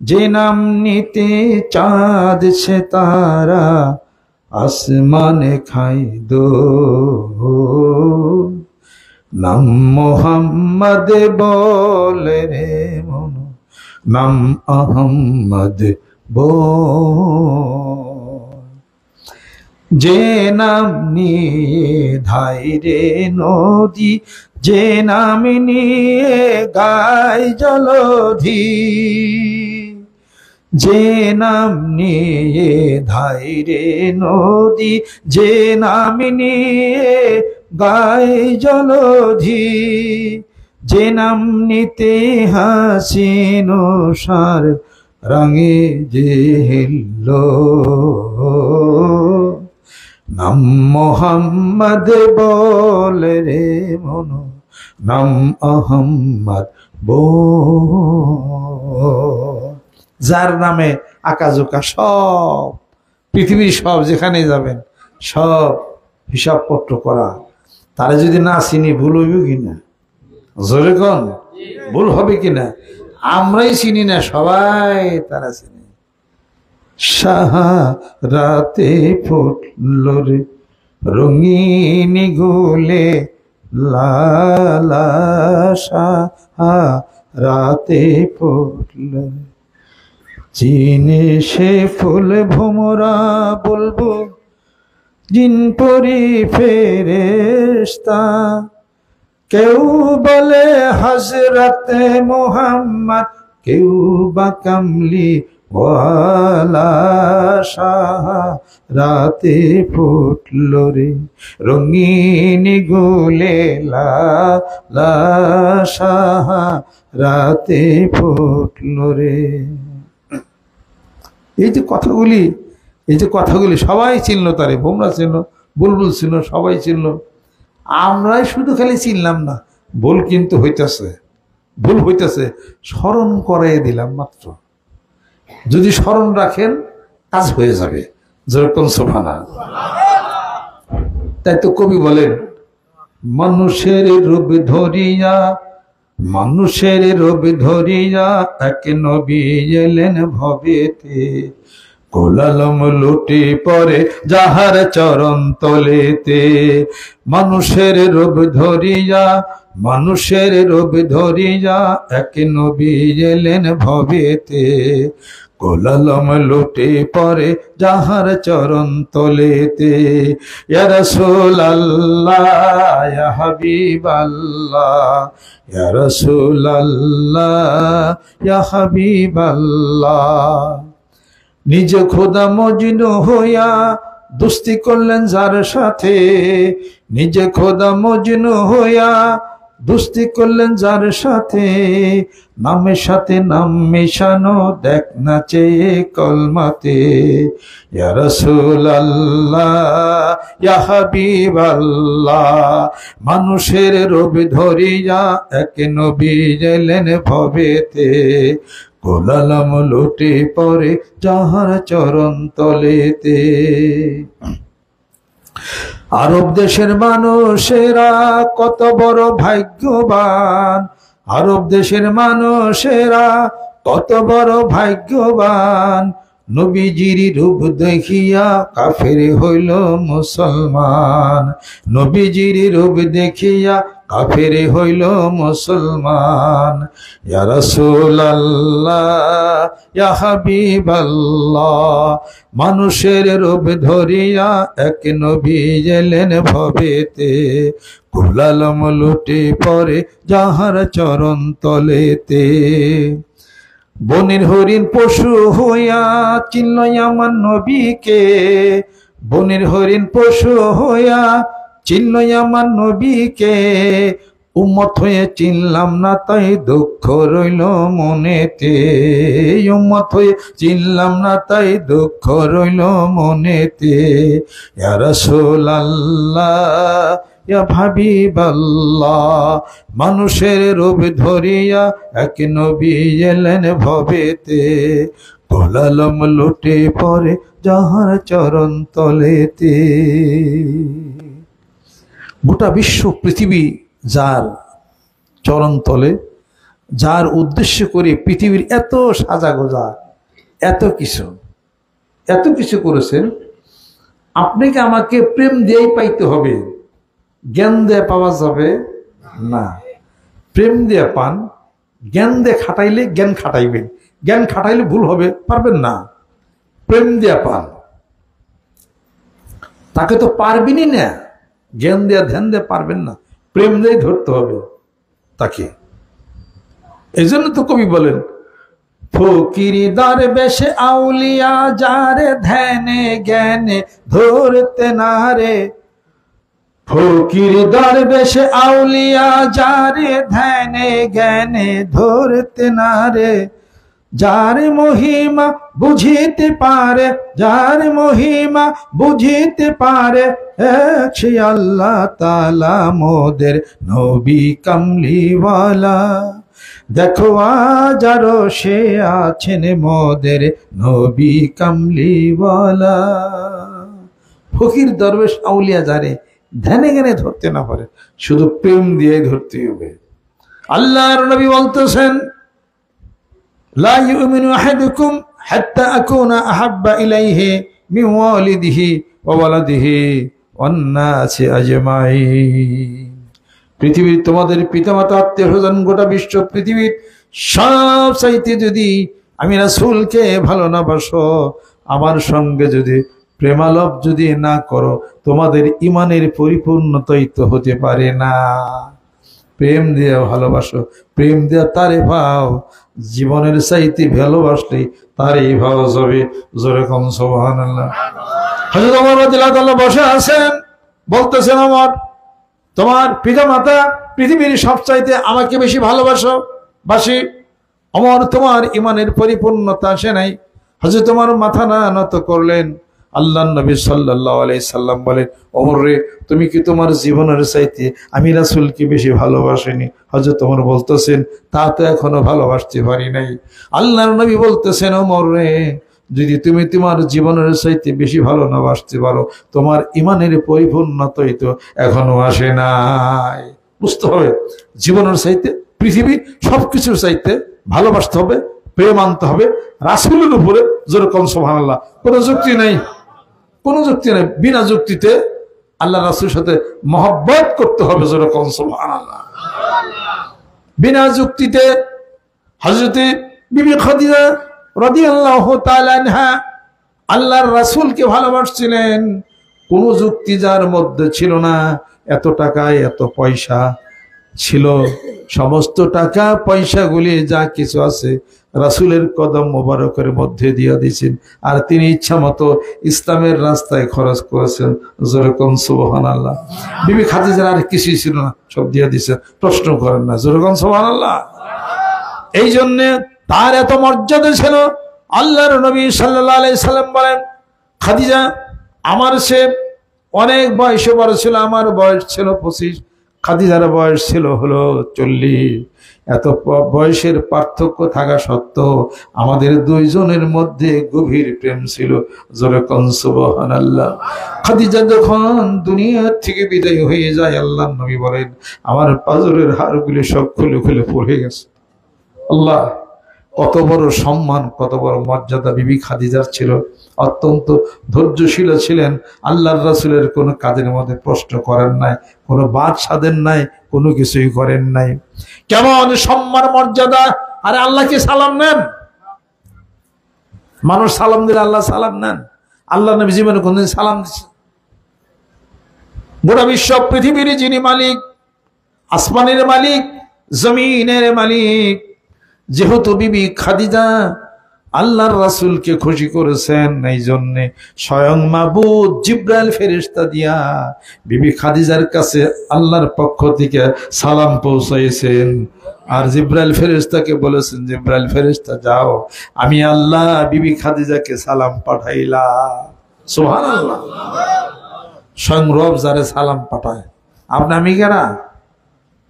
S1: যে নাম নিতে চাঁদ সে তারা আসমানে খাই দো, নাম মোহাম্মদ বলে রে মন, নাম আহম্মদ বল। যে নাম নিয়ে ধাই রে নদী, যে নাম নিয়ে গায় জলধি, যে নাম নিয়ে ধাই রে নদী, যে নাম নিয়ে গায় জলধি, যে নাম নিতে হাসিন সার রঙে যে হিল্লো, নাম মোহাম্মদ বলে রে মন, নাম আহম্মদ বল। যার নামে আকাজোকা সব পৃথিবীর সব যেখানে যাবেন সব হিসাবপত্র করা, তারা যদি না চিনি ভুল হইব কিনা? জোরে কোন, ভুল হবে কিনা? আমরাই চিনি না, সবাই তারা চিনি। সাহারাতে ফুটল রে রঙিন গুলে লালা, সাহারাতে ফুটল চিনে সে ফুল ভোমরা, বলবো জিন পরি ফেরেশতা, কেউ বলে হযরতে মুহাম্মদ, কেউ বা কামলি ওয়ালা, সাহারাতে ফুটল রে রঙিন গুলে লালা, সাহারাতে ফুটল রে। এই যে কথাগুলি সবাই চিনল, তারে ভোমরা চিনল, বুলবুল চিনল, সবাই চিনল। আমরাই শুধু খালি চিনলাম না, ভুল কিন্তু হইতেছে, ভুল হইতেছে, স্মরণ করাই দিলাম মাত্র। যদি স্মরণ রাখেন কাজ হয়ে যাবে। যেরকম সুবহানাল্লাহ। তাই তো কবি বলেন, মানুষের রূপ ধরিয়া, মানুষের রূপ ধরিয়া এক নবী এলেন ভবেতে, কোলালম লুটি পরে যাহার চরণ তলেতে। মানুষের রূপ ধরিয়া, মানুষের রূপ ধরিয়া এক নবী এলেন ভবেতে, কোলালম লুটি পরে যাহার চরণ তলেতে। ইয়া রাসূলুল্লাহ, ইয়া হাবিবাল্লাহ, ইয়া রাসূলুল্লাহ, ইয়া হাবিবাল্লাহ। নিজে খোদা মজনু হইয়া দোস্তি করলেন যার সাথে, নিজে খোদা মজনু হইয়া দুস্তি করলেন যার সাথে, নামের সাথে নাম মেশানো দেখ না চেয়ে কলমাতে। ইয়া রাসূলুল্লাহ ইয়া হাবিবাল্লাহ, মানুষের রূপ ধরিয়া এক নবী এলেন ভবেতে, গোলালাম লুটে পড়ে যাহার চরণ তলেতে। আরব দেশের মানুষেরা কত বড় ভাগ্যবান, আরব দেশের মানুষেরা কত বড় ভাগ্যবান, নবীজির রূপ দেখিয়া কাফের হইল মুসলমান, নবীজির রূপ দেখিয়া কাফের হইল মুসলমান। ইয়া রাসূলুল্লাহ ইয়া হাবিবাল্লাহ, মানুষের রূপ ধরিয়া এক নবী এলেন ভবেতে, কুলালম লুটে পড়ে যাহার চরণ তলেতে। বনের হরিণ পশু হইয়া চিনল আমার নবীকে, বনের হরিণ পশু হইয়া চিনল আমার নবীকে, উম্মত হয়ে চিনলাম না তাই দুঃখ রইল মনেতে, উম্মত হয়ে চিনলাম না তাই দুঃখ রইল মনেতে। ইয়া রাসূলুল্লাহ ইয়া হাবিবাল্লাহ, মানুষের রূপ ধরিয়া এক নবী এলেন ভবেতে, গোলালম লুটে পড়ে যাহার চরণ তলেতে। গোটা বিশ্ব পৃথিবী যার চরণ তলে, যার উদ্দেশ্য করে পৃথিবীর এত সাজা গোজা, এত কিছু করেছেন। আপনাকে আমাকে প্রেম দিয়েই পাইতে হবে, জ্ঞান দিয়ে পাওয়া যাবে না। প্রেম দিয়ে পান, জ্ঞান দিয়ে খাটাইলে জ্ঞান খাটাইবেন, জ্ঞান খাটাইলে ভুল হবে, পারবেন না। প্রেম দিয়ে পান, তাকে তো পারবেনই না, জ্ঞান দিয়ে ধ্যান দিয়ে পারবেন না, প্রেম দিয়ে ধরতে হবে তাকে। এই জন্য তো কবি বলেন, ফকিরি দরবেশে আউলিয়া যারে ধ্যানে জ্ঞানে ধরতে না রে, ফকির দরবেশে আউলিয়া যারে ধ্যানে জ্ঞানে ধরতে না রে, যার মহিমা বুঝিতে পারে, যার মহিমা বুঝিতে পারে, সে আল্লাহ তাআলা মোদের নবী কামলিওয়ালা। দেখো আজ আরো সে আছেন মোদের নবী কামলিওয়ালা। ফকির দরবেশ আউলিয়া যারে ধ্যানে জ্ঞানে ধরতে না পারে, শুধু প্রেম দিয়ে ধরতে হবে। আল্লাহর নবী বলতেছেন, লা ইউমিনু আহাদুকুম হাত্তা আকুনা আহাব্বা ইলাইহি মিন ওয়ালিদিহি ওয়া ওয়ালাদিহি ওয়ান নাসি আজমাইন। পৃথিবীর তোমাদের পিতামাতা আত্মীয় স্বজন গোটা বিশ্ব পৃথিবীর সব চাইতে যদি আমি রাসূলকে ভালো না বাসো, আমার সঙ্গে যদি প্রেমালাপ যদি না করো, তোমাদের ইমানের পরিপূর্ণতাই তো হতে পারে না। প্রেম দিয়ে ভালোবাসো, প্রেম দিয়ে তারে ভাও, জীবনের চাইতে ভালোবাসলে তারই ভাও যাবে। জোরে কম সুবহানাল্লাহ। হযরত ওমর রাদিয়াল্লাহু তাআলা বসে আছেন, বলতেছেন, ওমর তোমার পিতা মাতা পৃথিবীর সব চাইতে আমাকে বেশি বাসি। ওমর তোমার ইমানের পরিপূর্ণতা আসে নাই। হযরত ওমর মাথা না নত করলেন। আল্লাহর নবী সাল্লাল্লাহু আলাইহি সাল্লাম বলেন, ওমর রে, তুমি কি তোমার জীবনের চাইতে আমি রাসূলকে বেশি ভালোবাসিনি? হযরত ওমর বলতেছেন, তা তো এখনো ভালোবাসতে পারি নাই। আল্লাহর নবী বলতেছেন, ওমর রে, যদি তুমি তোমার জীবনের চাইতে বেশি ভালো না বাসতে পারো, তোমার ইমানের পরিপূর্ণতাই তো এখনো আসে নাই। বুঝতে হবে, জীবনের চাইতে পৃথিবী সবকিছুর চাইতে ভালোবাসতে হবে, প্রেম আনতে হবে রাসূলের উপরে। যেরকম সুবহানাল্লাহ, কোনো যুক্তি নেই, কোনো যুক্তি নেই। বিনা যুক্তিতে আল্লাহ রাসূলের সাথে মহব্বত করতে হবে। যেরকম সুবহানাল্লাহ, বিনা যুক্তিতে। হযরতে বিবি খাদিজা রাদিয়াল্লাহু তাআলা আনহা আল্লাহর রাসূলকে ভালোবাসছিলেন, কোনো যুক্তি যার মধ্যে ছিল না। এত টাকা, এত পয়সা, ছিল সমস্ত টাকা পয়সাগুলি যা কিছু আছে রাসূলের কদম মোবারকের মধ্যে দিয়ে দিয়েছেন, আর তিনি ইচ্ছা মতো ইসলামের রাস্তায় খরচ করেছেন। যেরকম সুবহানাল্লাহ। বিবি খাদিজার আর কিছুই ছিল না, সব দিয়ে দিয়েছেন। প্রশ্ন করেন না, যেরকম সুবহানাল্লাহ। এই জন্যে তার এত মর্যাদা ছিল। আল্লাহর নবী সাল্লাল্লাহু আলাইহি সাল্লাম বলেন, খাদিজা আমার সে অনেক বয়সে বড় ছিল, আমার বয়স ছিল 25, খাদিজার বয়স ছিল হলো 40। এত বয়সের পার্থক্য থাকা সত্ত্বেও আমাদের দুইজনের মধ্যে গভীর প্রেম ছিল। যেরকম সুবহানাল্লাহ। খাদিজা যখন দুনিয়া থেকে বিদায় হয়ে যায়, আল্লাহর নবী বলেন আমার পাজরের হাড়গুলি সব খুলে খুলে পড়ে গেছে। আল্লাহ, কত বড় সম্মান, কত বড় মর্যাদা বিবি খাদিজার ছিল। অত্যন্ত ধৈর্যশীল ছিলেন। আল্লাহর রাসূলের কোনো কাজের মধ্যে প্রশ্ন করেন নাই, কোনো বাদ সাধেন নাই, কোনো কিছুই করেন নাই। কেমন সম্মান মর্যাদা! আরে আল্লাহকে সালাম নেন। মানুষ সালাম দিলে আল্লাহ সালাম নেন। আল্লাহ নবী জীবনে কোনদিন সালাম দিচ্ছে? গোটা বিশ্ব পৃথিবীর যিনি মালিক, আসমানের মালিক, জমিনের মালিক, যেহেতু বিবি খাদিজা আল্লাহর রাসূলকে খুশি করেছেন, এই জন্য স্বয়ং মাবুদ জিবরাইল ফেরেশতা দিয়া বিবি খাদিজার কাছে আল্লাহর পক্ষ থেকে সালাম পৌঁছাইছেন। আর জিবরাইল ফেরেশতাকে বলেছেন, জিবরাইল ফেরেশতা যাও, আমি আল্লাহ বিবি খাদিজাকে সালাম পাঠাইলাম। সুবহানাল্লাহ। স্বয়ং রব যারে সালাম পাঠায়, আপনি আমি কেনা?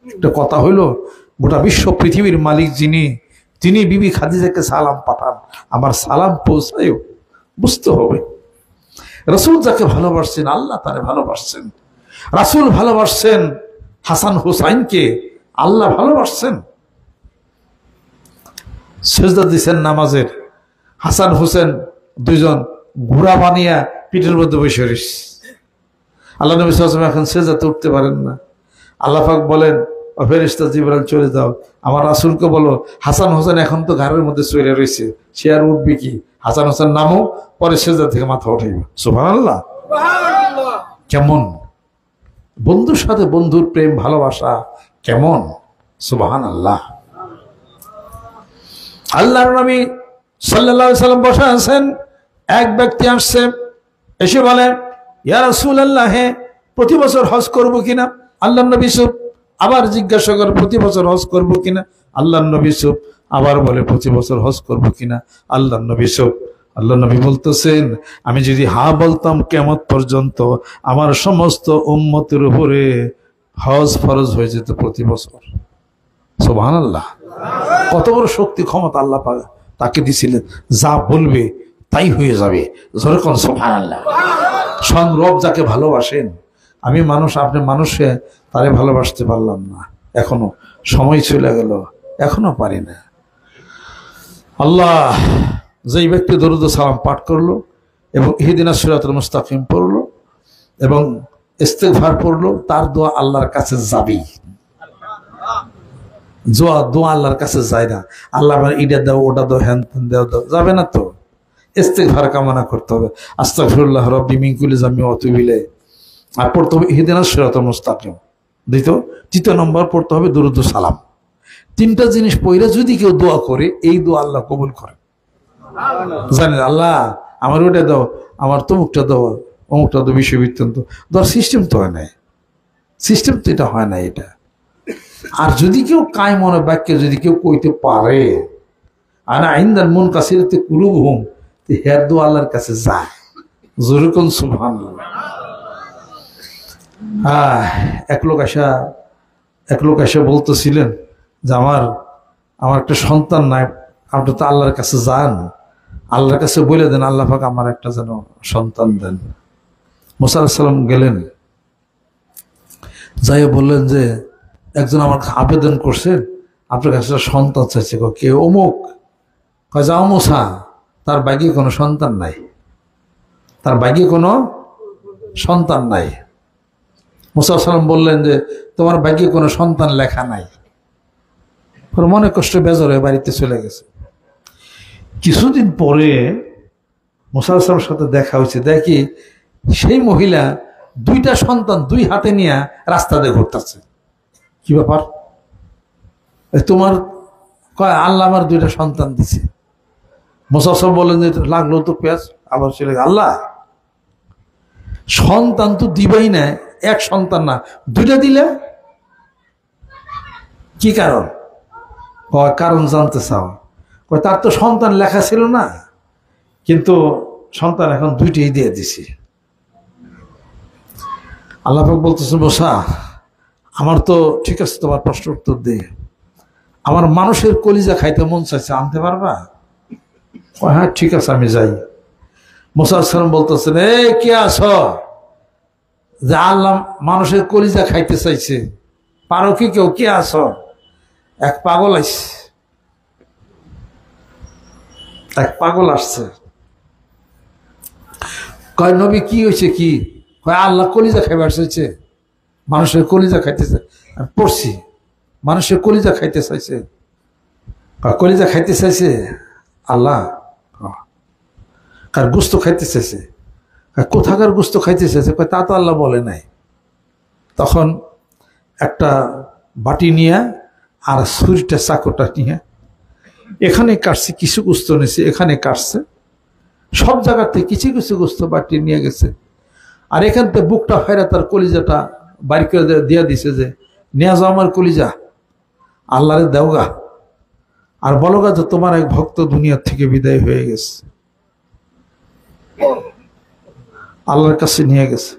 S1: একটা কথা হইল, গোটা বিশ্ব পৃথিবীর মালিক যিনি, তিনি বিবি খাদিজাকে সালাম পাঠান। আমার সালাম পৌঁছায়ও, বুঝতে হবে রাসূল যাকে ভালোবাসছেন আল্লাহ তারে ভালোবাসছেন। রাসূল ভালোবাসছেন হাসান হুসাইনকে, আল্লাহ ভালোবাসছেন। সেজদা দিচ্ছেন নামাজের, হাসান হুসেন দুইজন ঘোড়া বানিয়া পিঠের মধ্যে বসে রয়েছে। আল্লাহ নবী সাল্লাল্লাহু আলাইহি ওয়াসাল্লাম এখন সেজদাতে উঠতে পারেন না। আল্লাহ পাক বলেন, ফেরেশতা জিবরাইল চলে যাও, আমার রাসূলকে বলো হাসান হোসেন এখন তো ঘরের মধ্যে চলে রয়েছে, সে আর উঠবে কি? হাসান হোসেন নামো, পরে সেজদা থেকে মাথা উঠাইবে। সুবহানাল্লাহ। কেমন বন্ধুর সাথে বন্ধুর প্রেম ভালোবাসা, কেমন! সুবহানাল্লাহ। আল্লাহর নবী সাল্লাল্লাহু আলাইহি ওয়াসাল্লাম বসে আছেন, এক ব্যক্তি আসছে, এসে বলে ইয়া রাসূলুল্লাহ, প্রতি বছর হজ করব কিনা? আল্লাহর নবী চুপ। আবার জিজ্ঞাসা করে প্রতি বছর হজ করব কিনা? আল্লাহর নবী চুপ। আবার বলে প্রতি বছর হজ করব কিনা? আল্লাহর নবী চুপ। আল্লাহ নবী বলতেছেন, আমি যদি হ্যাঁ বলতাম কিয়ামত পর্যন্ত আমার সমস্ত উম্মতের উপরে হজ ফরজ হয়ে যেত প্রতি বছর। সুবহানাল্লাহ। কত বড় শক্তি ক্ষমতা আল্লাহ তাকে দিছিলেন, যা বলবে তাই হয়ে যাবে। যেরকম সুবহানাল্লাহ। স্বয়ং রব যাকে ভালোবাসেন, আমি মানুষ, আপনি মানুষে তারে ভালোবাসতে পারলাম না, এখনো সময় চলে গেল, এখনো পারি না। আল্লাহ যেই ব্যক্তি দরুদ সালাম পাঠ করলো এবং ইহদিনাস সিরাতাল মুস্তাকিম পড়লো এবং ইস্তিগফার পড়লো, তার দোয়া আল্লাহর কাছে যাবেই। দোয়া আল্লাহর কাছে যায় না, আল্লাহ ইটা দাও, ওটা দাও, হ্যান ত্যান দাও, যাবে না তো। ইস্তিগফার কামনা করতে হবে, আস্তাগফিরুল্লাহ রাব্বি মিন কুল্লি যামবি ওয়া আতুবু ইলাইহি। আর পড়তে হবে ইহদিনাস সিরাতাল মুস্তাকিম। তৃতীয় নম্বর পড়তে হবে দরুদ সালাম। তিনটা জিনিস পড়ে যদি কেউ দোয়া করে, এই দোয়া আল্লাহ কবুল করে। জানেন, আল্লাহ আমার ওটা দাও, আমার তমুকটা দাও, অমুকটা দাও, বিষয় বৃত্তান্ত দেওয়ার সিস্টেম তো হয় নাই, সিস্টেম তো এটা হয় না এটা। আর যদি কেউ কায় মনে বাক্যে যদি কেউ কইতে পারে, আনা ইনদাল মুনকাসিরাতি কুলুবুহুম, হের দোয়া আল্লাহর কাছে যায়। যেরকম সুবহানাল্লাহ। এক লোক আসা বলতেছিলেন যে আমার একটা সন্তান নাই, আপনি তো আল্লাহর কাছে যান, আল্লাহর কাছে বলে দেন আল্লাহ পাক আমার একটা যেন সন্তান দেন। মুসা আলাইহিস সালাম গেলেন, যাই বললেন যে একজন আমার আবেদন করছেন, আপনার কাছে সন্তান চাইছে, কে? অমুক। কয় যাও মুসা, তার ভাগ্যে কোনো সন্তান নাই, তার ভাগ্যে কোনো সন্তান নাই। মুসা আলাইহিস সালাম বললেন যে তোমার ভাগ্যে কোনো সন্তান লেখা নাই। মনে কষ্ট বেজার হয়ে বাড়িতে চলে গেছে। কিছুদিন পরে মুসা আলাইহিস সালামের সাথে দেখা হয়েছে, দেখি সেই মহিলা দুইটা সন্তান দুই হাতে নিয়ে রাস্তা দিয়ে ঘুরতেছে। কি ব্যাপার? তোমার কয় আল্লাহ আমার 2টা সন্তান দিছে। মুসা সাহেব বলেন যে লাগলো তো পেঁয়াজ, আবার ছেলে আল্লাহ সন্তান তো দিবাই না, এক সন্তান না 2টা দিলে কি কারণ? কারণ জানতে চাও? তার তো সন্তান লেখা ছিল না, কিন্তু সন্তান এখন 2টাই দিয়ে দিছি। আল্লাহ পাক বলতেছে মুসা আমার তো ঠিক আছে, তোমার প্রশ্ন উত্তর দিয়ে আমার মানুষের কলিজা খাইতে মন চাইছে, আনতে পারবা? হ্যাঁ ঠিক আছে আমি যাই। মুসা সালাম বলতেছেন এই কে আছো যে আল্লাহ মানুষের কলিজা খাইতে চাইছে, পারো কি কেউ? কে আছো? এক পাগল আসছে, এক পাগল আসছে। কয় নবী কি হয়েছে? কি কয় আল্লাহ কলিজা খাইবার চাইছে, মানুষের কলিজা খাইতেছে। পড়ছি মানুষের কলিজা খাইতে চাইছে। কলিজা খাইতে চাইছে আল্লাহ? কার গোস্ত খাইতে চাইছে? কোথাকার গোস্ত খাইতে চাইছে? তা তো আল্লাহ বলে নাই। তখন একটা বাটি নিয়ে আর ছুরিটা চাকুটা নিয়ে এখানে কাটছে, কিছু গোস্ত নিয়েছে, এখানে কাটছে, সব জায়গাতে কিছু কিছু গোস্ত বাটি নিয়ে গেছে। আর এখান থেকে বুকটা ফেরা তার কলিজাটা বাড়ি করে দিয়ে দিছে যে নিয়ে যাও আমার কলিজা, আল্লাহরে দেওগা, আর বলগা যে তোমার এক ভক্ত দুনিয়ার থেকে বিদায় হয়ে গেছে, আল্লাহর কাছে নিয়ে গেছে।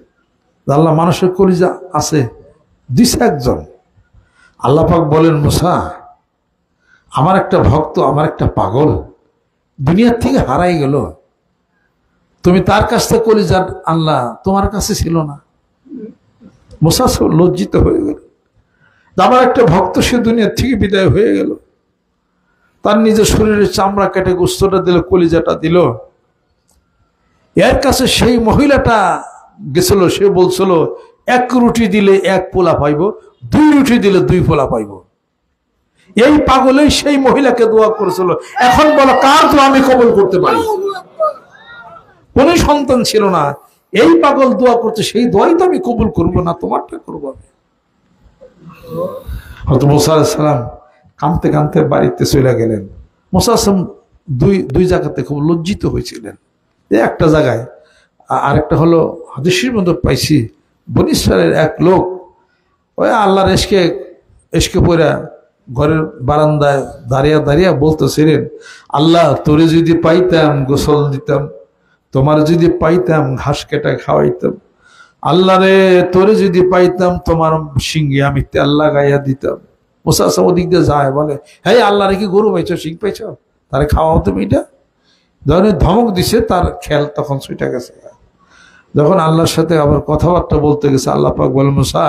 S1: আল্লাহ মানুষের কলিজা আছে দিছে একজন। আল্লাহ পাক বলেন মুসা আমার একটা ভক্ত, আমার একটা পাগল দুনিয়ার থেকে হারাই গেল, তুমি তার কাছ থেকে কলিজা আল্লাহ তোমার কাছে ছিল না। মুসা লজ্জিত হয়ে গেল, আমার একটা ভক্ত সে দুনিয়ার থেকে বিদায় হয়ে গেল, তার নিজের শরীরের চামড়া কেটে গোস্তটা দিল, কলিজাটা দিল। এর কাছে সেই মহিলাটা গেছিল, সে বলছিল 1 রুটি দিলে 1 পোলা পাইব, 2 রুটি দিলে 2 পোলা পাইব। এই পাগলেই সেই মহিলাকে দোয়া করেছিল। এখন বলো কার দোয়া আমি কবুল করতে পারি? কোন সন্তান ছিল না, এই পাগল দোয়া করতে, সেই দোয়াই তো আমি কবুল করবো না, তোমারটা করবো আমি। হয়তো মুসা আলাইহিস সালাম কাঁদতে কাঁদতে বাড়িতে চলে গেলেন। মুসা আলাইহিস সালাম দুই জায়গাতে খুব লজ্জিত হয়েছিলেন। একটা জায়গায়, আরেকটা হলো হাদিসের মধ্যে পাইছি, বনী ইসরাইলের এক লোক ওই আল্লাহর এসকে পড়া ঘরের বারান্দায় দাঁড়িয়ে দাঁড়িয়ে বলতেছিলেন আল্লাহ তোরে যদি পাইতাম গোসল দিতাম, তোমার যদি পাইতাম ঘাস কেটে খাওয়াইতাম, আল্লাহ রে তোরে যদি পাইতাম তোমার সিংহে আমি তেল লাগাইয়া দিতাম। মুসা আলাইহিস সালাম ওদিক দিয়ে যায়, বলে হ্যাঁ আল্লাহ রে কি গরু পাইছো, সিং পাইছো, তারে খাওয়াও তুমি। এটা যখন ধমক দিছে তার খেয়াল তখন ছুটে গেছে। যখন আল্লাহর সাথে আবার কথাবার্তা বলতে গেছে, আল্লাহ পাক বলে মুসা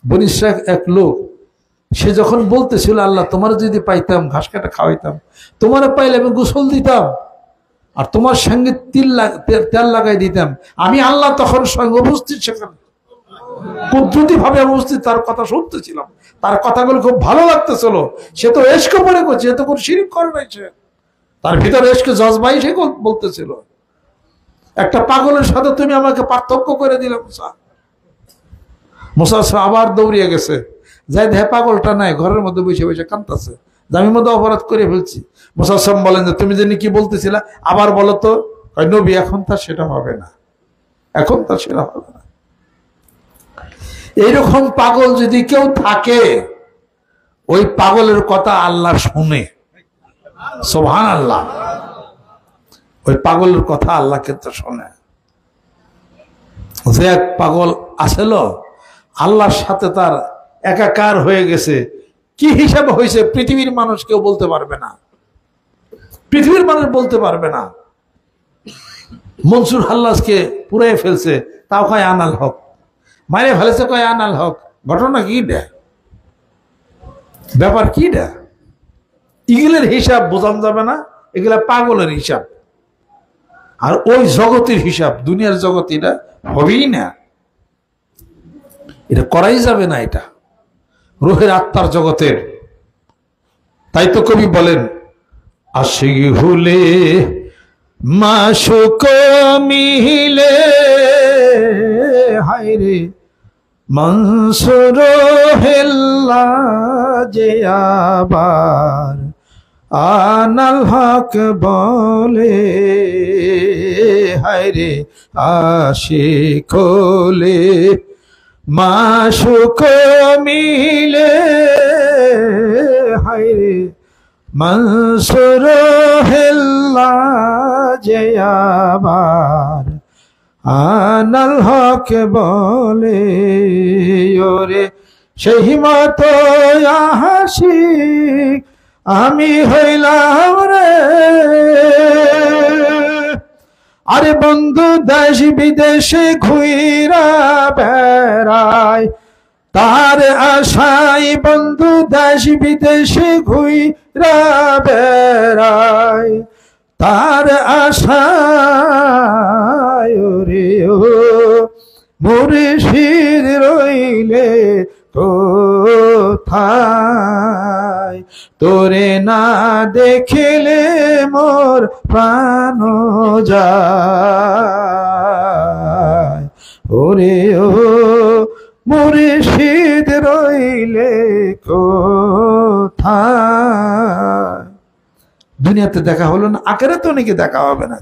S1: বনী ইসরাইল এক লোক, সে যখন বলতেছিল আল্লাহ তোমার যদি পাইতাম ঘাস কাটা খাওয়াইতাম, তোমার পাইলে আমি গোসল দিতাম আর তোমার সঙ্গে তেল লাগাই দিতাম, আমি আল্লাহ তখন সঙ্গে উপস্থিত, সেখানে কুদরতি ভাবে উপস্থিত, তার কথা শুনতেছিলাম, তার কথাগুলো খুব ভালো লাগতেছিল। সে তো এশক মনে করছে, এ তো কোনো শিরক করে নাই, তার ভিতরে এসকে জজবাই সে বলতেছিল। একটা পাগলের সাথে তুমি আমাকে পার্থক্য করে দিলে মুসা। মুসা আবার দৌড়িয়ে গেছে, যাই দেখে পাগলটা নাই, ঘরের মধ্যে বসে বসে কাঁদতেছে, আমি মধ্যে অপরাধ করে ফেলছি। মুসা বলেন যে তুমি জানি কি বলতেছিলা, আবার বলো তো। নবী এখন তার সেটা হবে না, এখন তার সেটা হবে না। এইরকম পাগল যদি কেউ থাকে, ওই পাগলের কথা আল্লাহ শুনে, সুবহানাল্লাহ, ওই পাগলের কথা আল্লাহ কিন্তু শোনে। যে এক পাগল আসল আল্লাহর সাথে তার একাকার হয়ে গেছে, কি হিসাবে হয়েছে পৃথিবীর মানুষ কেউ বলতে পারবে না, পৃথিবীর মানুষ বলতে পারবে না। মনসুর হাল্লাজকে পুরাই ফেলছে, তাও কয় আনাল হক, মারে ফেলেছে কয় আনাল হক। ঘটনা কি ডে, ব্যাপার কি ডে? এগুলোর হিসাব বোঝানো যাবে না, এগুলা পাগলের হিসাব। আর ওই জগতের হিসাব দুনিয়ার জগৎ এটা হবেই না, এটা করাই যাবে না, এটা রুহের আত্মার জগতের। তাই তো কবি বলেন আশিক হুলে মাশুক মিলে, হায়রে মনসুর হেল্লা যে আবার আনাল হক বলে, হায়রে আশিক হলে মাশুক মিলে, হায়রে মনসুর হেল্লা যে আবার আনাল হক বলে, ওরে সেই মতো আশিক আমি হইলাম রে। আরে বন্ধু দেশ বিদেশে ঘুইরা বেড়ায়, তার আশায় বন্ধু দেশ বিদেশে ঘুইরা বেড়ায়, তার আশায় রে ও মুর্শিদ রইলে কোথায়, তোরে না দেখিলে মোর প্রাণ যায়, ওরে ও মুর্শিদ রইলে কোথায়। দুনিয়াতে দেখা হলো না, আখেরাতে অনেকে দেখা হবে না।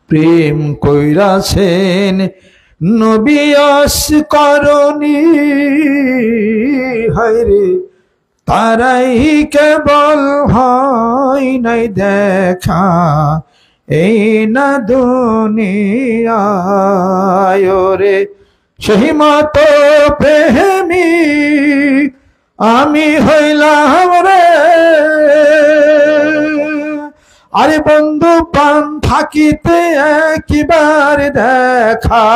S1: প্রেম কইরাছেন নবী করণী, হায়রে তারাই কেবল হয় নাই দেখা, এই না দুনিয়ায় রে সেই মতো প্রেমী আমি হইলাম রে। আরে বন্ধু পান থাকিতে একবার দেখা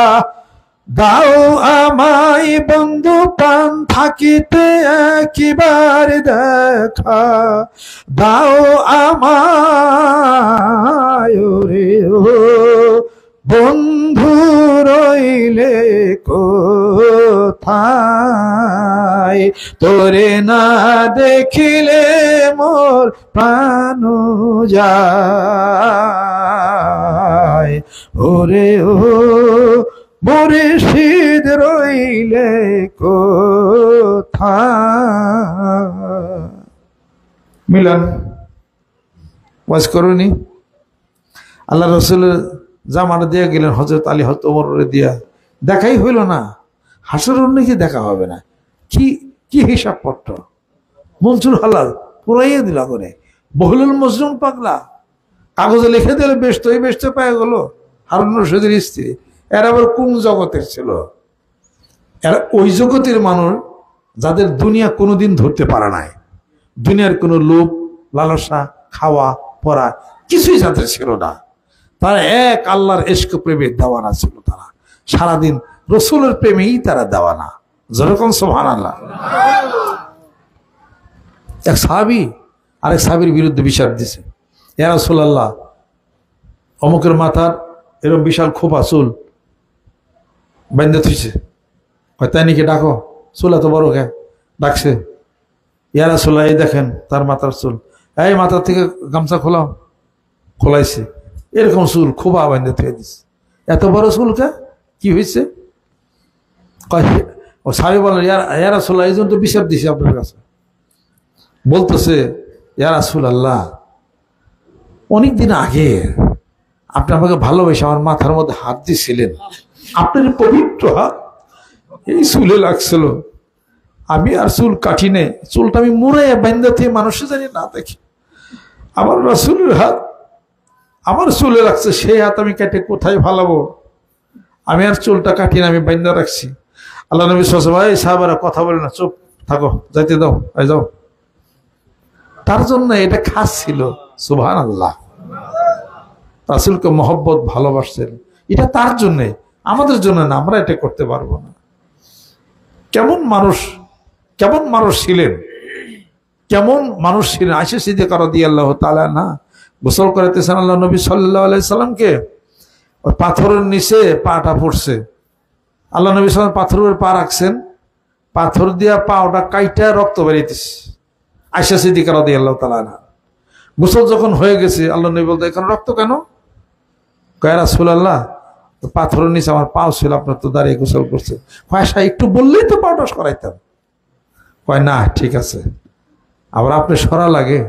S1: দাও আমায়, বন্ধু পান থাকিতে একবার দেখা দাও আমায় রে ও বন্ধু রইলে কোথায়, তোরে না দেখিলে মোর প্রাণ যায়, ওরে ও মুর্শিদ রইলে কোথায়। মিলন ওয়াজ করুনি, আল্লাহ রসুলের জামাটা দিয়ে গেলেন হযরত আলী হযরত ওমর দিয়া, দেখাই হইল না, হাসর অন্যকে দেখা হবে না। কি কি হিসাব পত্র মনসুর হালাল পুরাইয়ে দিলা করে, বহলুল মজনুন পাগলা কাগজে লিখে দিলে বেশ তো, এই বেশ তো পায়ে গেল হারুন রশিদের স্ত্রী। এরা আবার কোন জগতের ছিল? এরা ওই জগতের মানুষ যাদের দুনিয়া কোনোদিন ধরতে পারে নাই, দুনিয়ার কোনো লোভ লালসা খাওয়া পড়া কিছুই যাদের ছিল না। তারা এক আল্লাহর ইশক প্রেমে দেওয়ানা ছিল, তারা সারাদিন রসুলের প্রেমেই তারা দেওয়ানা। যেরকম সুবহানাল্লাহ। এক সাহাবী আরেক সাহাবীর বিরুদ্ধে বিচার দিছে, ইয়া রাসূলুল্লাহ অমুকের মাথার এরকম বিশাল খোপা চুল বান্ধে থুইছে, তাই নাকি ডাকো, চুল এত বড় কে? ডাকছে, ইয়া রাসূলুল্লাহ এই দেখেন তার মাথার চুল, এই মাথার থেকে গামছা খোলাও, খোলাইছে, এরকম চুল খোপা বান্ধে থুয়ে দিছে, এত বড় চুল কে, কি হয়েছে? ও সাহাবী বলেন, ইয়া রাসূলুল্লাহ এই জন্য তো বিচার দিছে আপনার কাছে। বলতেছে, ইয়া রাসূলুল্লাহ অনেকদিন আগে আপনি আমাকে ভালোবেসে আমার মাথার মধ্যে হাত দিয়েছিলেন, আপনার পবিত্র হাত এই চুলে লাগছিল, আমি আর চুল কাটি নে, চুলটা আমি মুড়াইয়া বান্ধা থেকে মানুষে জানি না দেখি, আমার রাসূলের হাত আমার চুলে লাগছে, সেই হাত আমি কেটে কোথায় ফালাবো? আমি আর চুলটা কাটি না, আমি বান্ধা রাখছি। আল্লাহ নবী সাল্লাল্লাহু আলাইহি ওয়াসাল্লাম, সাহাবারা কথা বলে না, চুপ থাকো, যাইতে দাও, যাও। তার জন্য এটা খাস ছিল। সুবহানাল্লাহ। রাসূলকে মহব্বত ভালোবাসছেন, এটা তার জন্য, আমাদের জন্য না, আমরা এটা করতে পারবো না। কেমন মানুষ ছিলেন, কেমন মানুষ ছিলেন। আয়েশা সিদ্দিকা রাদিয়াল্লাহু তাআলা না গোসল করাইতেছেন আল্লাহ নবী সাল্লাল্লাহু আলাইহি সাল্লামকে, ওই পাথরের নিচে পাটা পড়ছে, আল্লাহ নবী সাল্লাল্লাহু আলাইহি পাথরের পা রাখছেন, পাথর দিয়া পা ওটা কাইটা রক্ত বেরিয়েছে। আয়েশা সিদ্দিকা রাদিয়াল্লাহু তাআলা না গোসল যখন হয়ে গেছে, আল্লাহ নবী বলতে, এখানে রক্ত কেন? কয় রাসূলুল্লাহ পাথরের নিচে আমার পাও ছিল, আপনার তো দাঁড়িয়ে গোসল করছে। পয়সা একটু বললেই তো পা টস করাইতাম। কয় না ঠিক আছে। আবার আপনি সরা লাগে,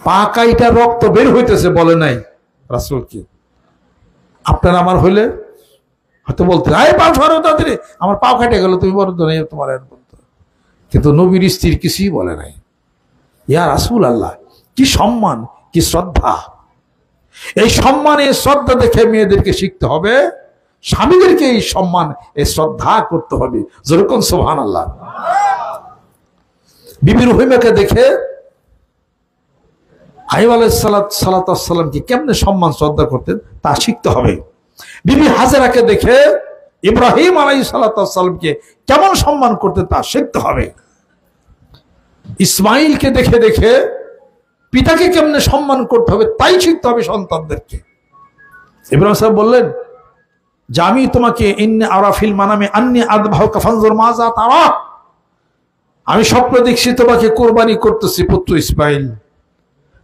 S1: পা কাইটা রক্ত বের হইতেছে, বলে নাই রাসূল কি? আপনার আমার হইলে হয়তো বলতে পা সরা তাড়াতাড়ি, আমার পা কেটে গেল, তুমি বলো তো নেই তোমার। কিন্তু নবীর স্ত্রীর কিছুই বলে নাই। ইয়া রাসূল আল্লাহ, কি সম্মান, কি শ্রদ্ধা! এই সম্মান, এই শ্রদ্ধা দেখে মেয়েদেরকে শিখতে হবে, স্বামীদেরকে এই সম্মান, এই শ্রদ্ধা করতে হবে। যেরকম সুবহানাল্লাহ। বিবি রহিমাকে দেখে আইয়ুব আলাইহিস সালাতু কেমনে সম্মান শ্রদ্ধা করতেন তা শিখতে হবে। বিবি হাজেরাকে দেখে ইব্রাহিম আলাইহিস সালাতু কেমন সম্মান করতেন তা শিখতে হবে। ইসমাইলকে দেখে দেখে পিতাকে কেমনে সম্মান করতে হবে তাই শিখতে হবে সন্তানদেরকে। ইব্রাহিম সাহেব বললেন যে আমি তোমাকে ইন্নী আরা ফিল মানামি আন্নী আযবাহুকা ফানজুর মাযা তারা, আমি স্বপ্ন দেখছি তোমাকে কোরবানি করতেছি পুত্র ইসমাইল,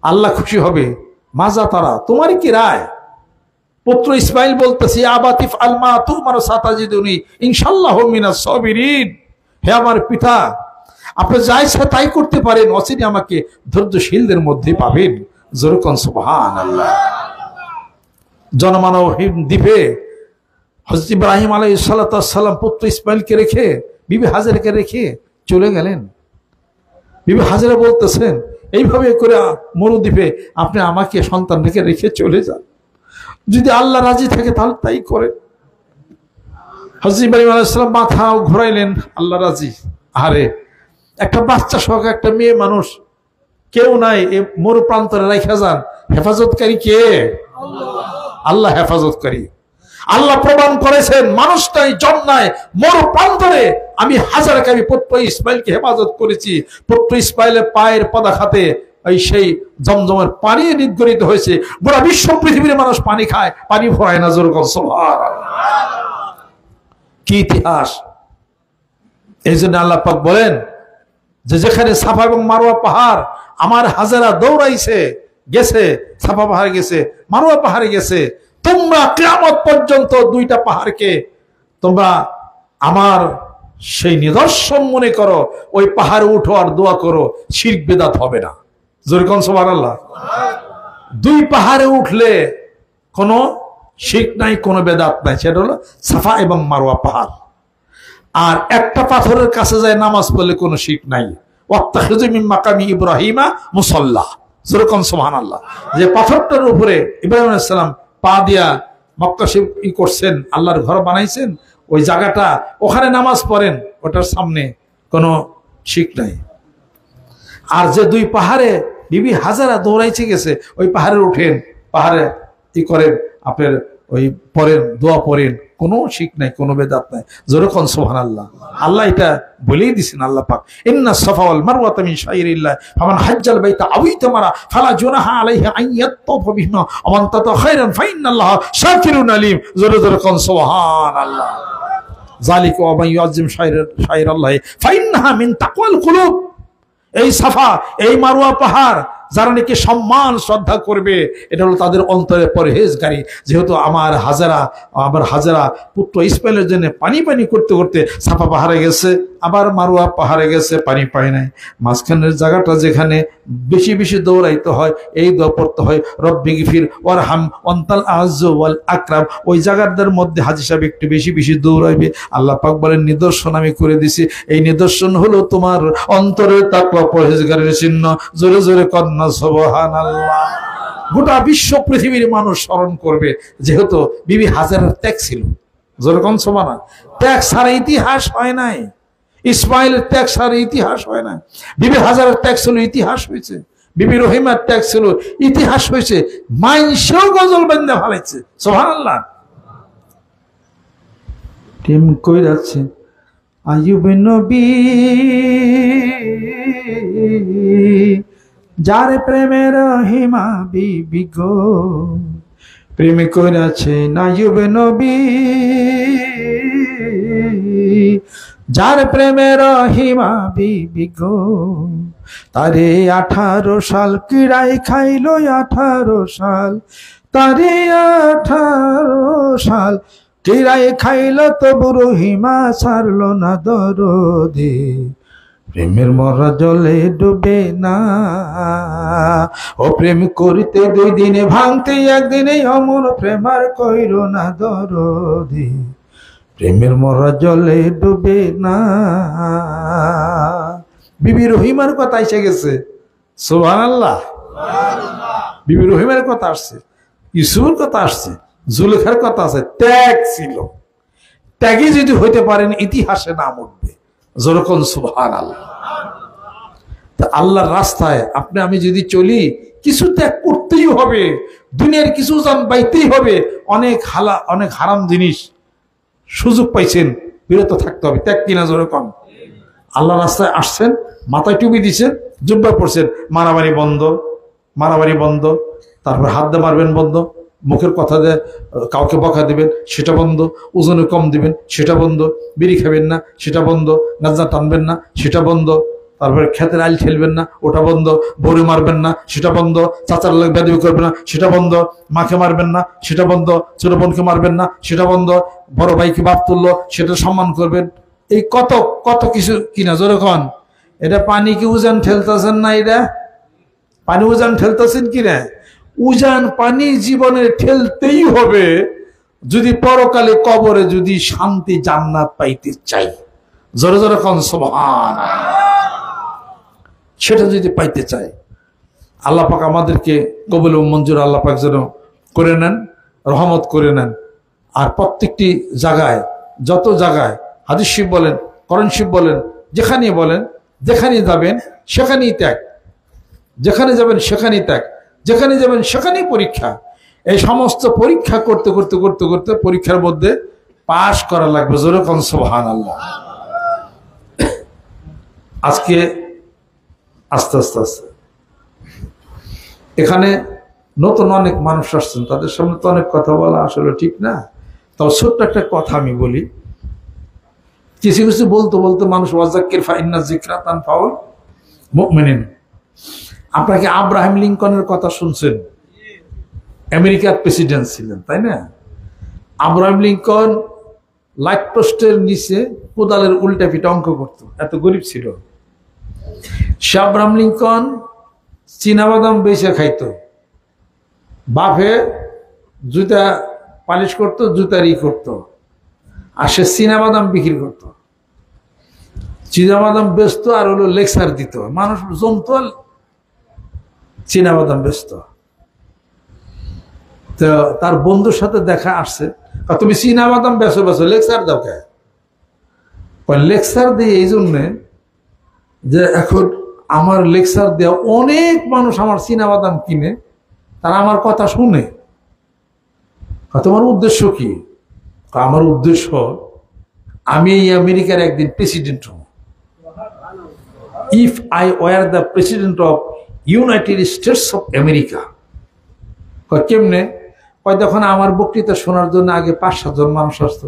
S1: আল্লাহ খুশি হবে। মাযা তারা, তোমারই কি রায়? পুত্র ইসমাইল বলতেছি আবাতিফ আলমা তুমার সাতাজিদুনি ইনশাআল্লাহু মিনাস সাবিরিন, হে আমার পিতা আপনি যা ইচ্ছা তাই করতে পারেন, অচিরে আমাকে ধৈর্যশীলদের মধ্যে পাবেন। যেরকম সুবহানাল্লাহ। জনমানবহীন দ্বীপে হযরত ইব্রাহিম আলাইহিস সালাম পুত্র ইসমাইলকে রেখে, বিবি হাজেরাকে রেখে চলে গেলেন। বিবি হাজেরা বলতেছেন এইভাবে করে মরুদ্বীপে আপনি আমাকে সন্তান রেখে চলে যান, যদি আল্লাহ রাজি থাকে তাহলে তাই করেন। হযরত ইব্রাহিম আলাইহিস সালাম মাথা ঘোরাইলেন, আল্লাহ রাজি। আরে একটা বাচ্চা সহ একটা মেয়ে মানুষ, কেউ নাই, মরু প্রান্তরে রাখা যান, হেফাজতকারী কে? আল্লাহ হেফাজতকারী। আল্লাহ প্রমাণ করেছেন মানুষ নাই, জন নাই, মরু প্রান্তরে আমি হাজারকে, আমি পুত্র ইসমাইলকে হেফাজত করেছি। পুত্র ইসমাইলের পায়ের পদাঘাতে সেই জমজমের পানি নির্গরিত হয়েছে। গোটা বিশ্ব পৃথিবীর মানুষ পানি খায়, পানি ভরায় না। জোর কি ইতিহাস! এই জন্য আল্লাহ পাক বলেন যে যেখানে সাফা এবং মারওয়া পাহাড়, আমার হাজেরা দৌড়াইছে গেছে, সাফা পাহাড়ে গেছে, মারওয়া পাহাড়ে গেছে, তোমরা কিয়ামত পর্যন্ত দুইটা পাহাড়কে তোমরা আমার সেই নিদর্শন মনে করো, ওই পাহাড়ে উঠো আর দোয়া করো, শিরক বিদআত হবে না। যেরকম সুবহানাল্লাহ। দুই পাহাড়ে উঠলে কোনো শিরক নাই, কোনো বেদাত নাই, সেটা হলো সাফা এবং মারওয়া পাহাড়। আর একটা পাথরের কাছে যায় নামাজ পড়লে কোনো শিরক নাই। ওয়াত্তাখিযু মিন মাকামি ইব্রাহিমা মুসাল্লা। যেরকম সুবহানাল্লাহ। যে পাথরটার উপরে ইব্রাহিম আলাইহিস সালাম পা দিয়া মক্কা শরীফ করছেন, আল্লাহর ঘর বানাইছেন, ওই জায়গাটা, ওখানে নামাজ পড়েন, ওটার সামনে কোনো শিরক নাই। আর যে দুই পাহাড়ে বিবি হাজেরা দৌড়াইছে গেছে, ওই পাহাড়ে উঠেন, পাহাড়ে করেন, আপনার ওই পড়েন, দোয়া পড়েন, কোনো শিরক নাই, কোনো বেদাত নাই। যেরকম সুবহানাল্লাহ। আল্লাহ এটা বলেই দিয়েছেন, আল্লাহ পাক ইন্না সাফা ওয়াল মারওয়াতা মিন শাইরিল্লাহ ফামান হাজ্জাল বাইতা আও ইতামারা ফালা জুনাহা আলাইহি আন ইয়াত্তাফা বিহিমা ওয়া মান তাতা খায়রান ফা ইন্নাল্লাহা শাকিরুন আলিম। যেরকম সুবহানাল্লাহ। যালিকা ওয়া মান ইউআজ্জিম শাইরাল্লাহ ফা ইন্নাহা মিন তাকওয়াল কুলুব। এই সাফা, এই মারওয়া পাহাড় যারা নাকি সম্মান শ্রদ্ধা করবে, এটা হলো তাদের অন্তরে পরহেজগারী। যেহেতু আমার হাজেরা পুত্র ইসমাইলের জন্য পানি করতে করতে সাফা পাহাড়ে গেছে, আবার মারওয়া পাহাড়ে গেছে, পানি পায় নাই। মাঝখানের জায়গাটা যেখানে বেশি বেশি দৌড়াইতে হয়, এই দোয়া পড়তে হয়, রব্বি গফির ওয়ারহাম ওয়ান্তাল আয্যু ওয়াল আকরাম। ওই জায়গাটার মধ্যে হাজী সাহেব একটু বেশি বেশি দৌড়াইবে। আল্লাহ পাক বলেন নিদর্শন আমি করে দিছি, এই নিদর্শন হলো তোমার অন্তরের তাকওয়া, পরহেজগারের চিহ্ন। জোরে জোরে কন্যা সুবহানাল্লাহ। গোটা বিশ্ব পৃথিবীর মানুষ স্মরণ করবে, যেহেতু বিবি হাজেরার ত্যাগ ছিল। যেরকম সুবহানাল্লাহ। ত্যাগ ছাড়া ইতিহাস হয় নাই, ইসমাইলের ত্যাগ ছাড়া ইতিহাস হয় না। বিবি হাজেরার ত্যাগ ছিল, ইতিহাস হয়েছে। বিবি রহিমার ত্যাগ ছিল, ইতিহাস হয়েছে। মাইনসেও গজল বান্ধা ফেলাইছে। সুবহানাল্লাহ। টিম কই যাচ্ছে আইয়ুব নবী, যার প্রেমের রহিমা বিবি গো, প্রেম করেছে আইয়ুব নবী, যার প্রেমে রহিমা বিবি গো। তারে 18 সাল কিরাই খাইলো, 18 সাল তারে 18 সাল কিরাই খাইল তবু রহিমা ছাড়লো না দরদি। প্রেমের মরা জলে ডুবে না, ও প্রেম করিতে 2 দিনে ভাঙতে 1 দিনে অমর প্রেমার কইর না দরদি। প্রেমের মরা জলে ডুবে না। বিবি রহিমার কথা এসে গেছে, সুবহানাল্লাহ। বিবি রহিমার কথা আসছে, ইউসুফের কথা আসছে, জুলেখার কথা আছে। ত্যাগ ছিল, ত্যাগী যদি হইতে পারেন ইতিহাসে নাম উঠবে। যেরকম সুবহানাল্লাহ। তা আল্লাহর রাস্তায় আপনি আমি যদি চলি, কিছু ত্যাগ করতেই হবে, দুনিয়ার কিছু জান পাইতেই হবে। অনেক হারাম জিনিস সুযোগ পাইছেন, বিরত থাকতে হবে। ত্যাগ কিনা যেরকম আল্লাহ রাস্তায় আসছেন, মাথায় টুপি দিচ্ছেন, জুব্বা পড়ছেন, মারামারি বন্ধ, মারামারি বন্ধ। তারপর হাত দিয়ে মারবেন বন্ধ, মুখের কথা দিয়ে কাউকে বকা দিবেন সেটা বন্ধ, ওজনে কম দিবেন সেটা বন্ধ, বিড়ি খাবেন না সেটা বন্ধ, গাঁজা টানবেন না সেটা বন্ধ, তারপরে ক্ষেতের আইল খেলবেন না ওটা বন্ধ, বড়ি মারবেন না সেটা বন্ধ, চাচার লোক বেদবি করবেন না সেটা বন্ধ, মাকে মারবেন না সেটা বন্ধ, ছোট বোনকে মারবেন না সেটা বন্ধ, বড় ভাইকে বাপ তুললো সেটা সম্মান করবেন। এই কত কত কিছু কিনা যেরকম। এটা পানি কি উজান ঠেলতেছেন না? এটা পানি উজান ঠেলতেছেন কিনা? উজান পানি জীবনে ঠেলতেই হবে যদি পরকালে কবরে যদি শান্তি জান্নাত পাইতে চাই। জোরে জোরে কোন সুবহানাল্লাহ। সেটা যদি পাইতে চাই, আল্লাহ পাক আমাদেরকে কবুল ও মঞ্জুর আল্লাহ পাক যেন করে নেন, রহমত করে নেন। আর প্রত্যেকটি জায়গায়, যত জায়গায় হাদিস শরীফ বলেন, কোরআন শরীফ বলেন, যেখানেই বলেন, যেখানে যাবেন সেখানেই ত্যাগ, যেখানে যাবেন সেখানেই ত্যাগ, যেখানে যাবেন সেখানেই পরীক্ষা। এই সমস্ত পরীক্ষা করতে করতে করতে করতে পরীক্ষার মধ্যে পাশ করা লাগবে। জোরে কোন সুবহানাল্লাহ। আজকে আস্তে আস্তে আস্তে এখানে নতুন অনেক মানুষ আসছেন, তাদের সামনে তো অনেক কথা বলা আসলে ঠিক না। তবে ছোট্ট একটা কথা আমি বলি, কিছু কিছু বলতে বলতে মানুষ ওয়াজাক্কির ফাইন্না যিকরা তানফাউল মুমিনিন। আপনাকে আব্রাহাম লিঙ্কনের কথা শুনছেন? আমেরিকার প্রেসিডেন্ট ছিলেন, তাই না? আব্রাহাম লিঙ্কন লাইট পোস্টের নিচে কোদালের উল্টা পিঠে অঙ্ক করতো, এত গরিব ছিল। সে আব্রাহাম লিঙ্কন চীনাবাদাম বেচে খাইতো, বাপে জুতা পালিশ করতো, জুতারি করতো, আর সে চীনাবাদাম বিক্রি করতো। চীনাবাদাম বেচতো আর হলো লেকচার দিত, মানুষ জমতো, চীনাবাদাম বেচতো। তো তার বন্ধুর সাথে দেখা আসছে, তুমি চীনাবাদাম বেচো বেচো, লেকচার দাও কে? লেকচার দিয়ে এই জন্যে যে এখন আমার লেকচার দেওয়া অনেক মানুষ আমার চীনাবাদাম কিনে, তারা আমার কথা শুনে। তোমার উদ্দেশ্য কি? আমার উদ্দেশ্য আমি এই আমেরিকার একদিন প্রেসিডেন্ট হব। If I were the president of United states of America. কেমনে? যখন আমার বক্তৃতা শোনার জন্য আগে 5-7 জন মানুষ আসতো,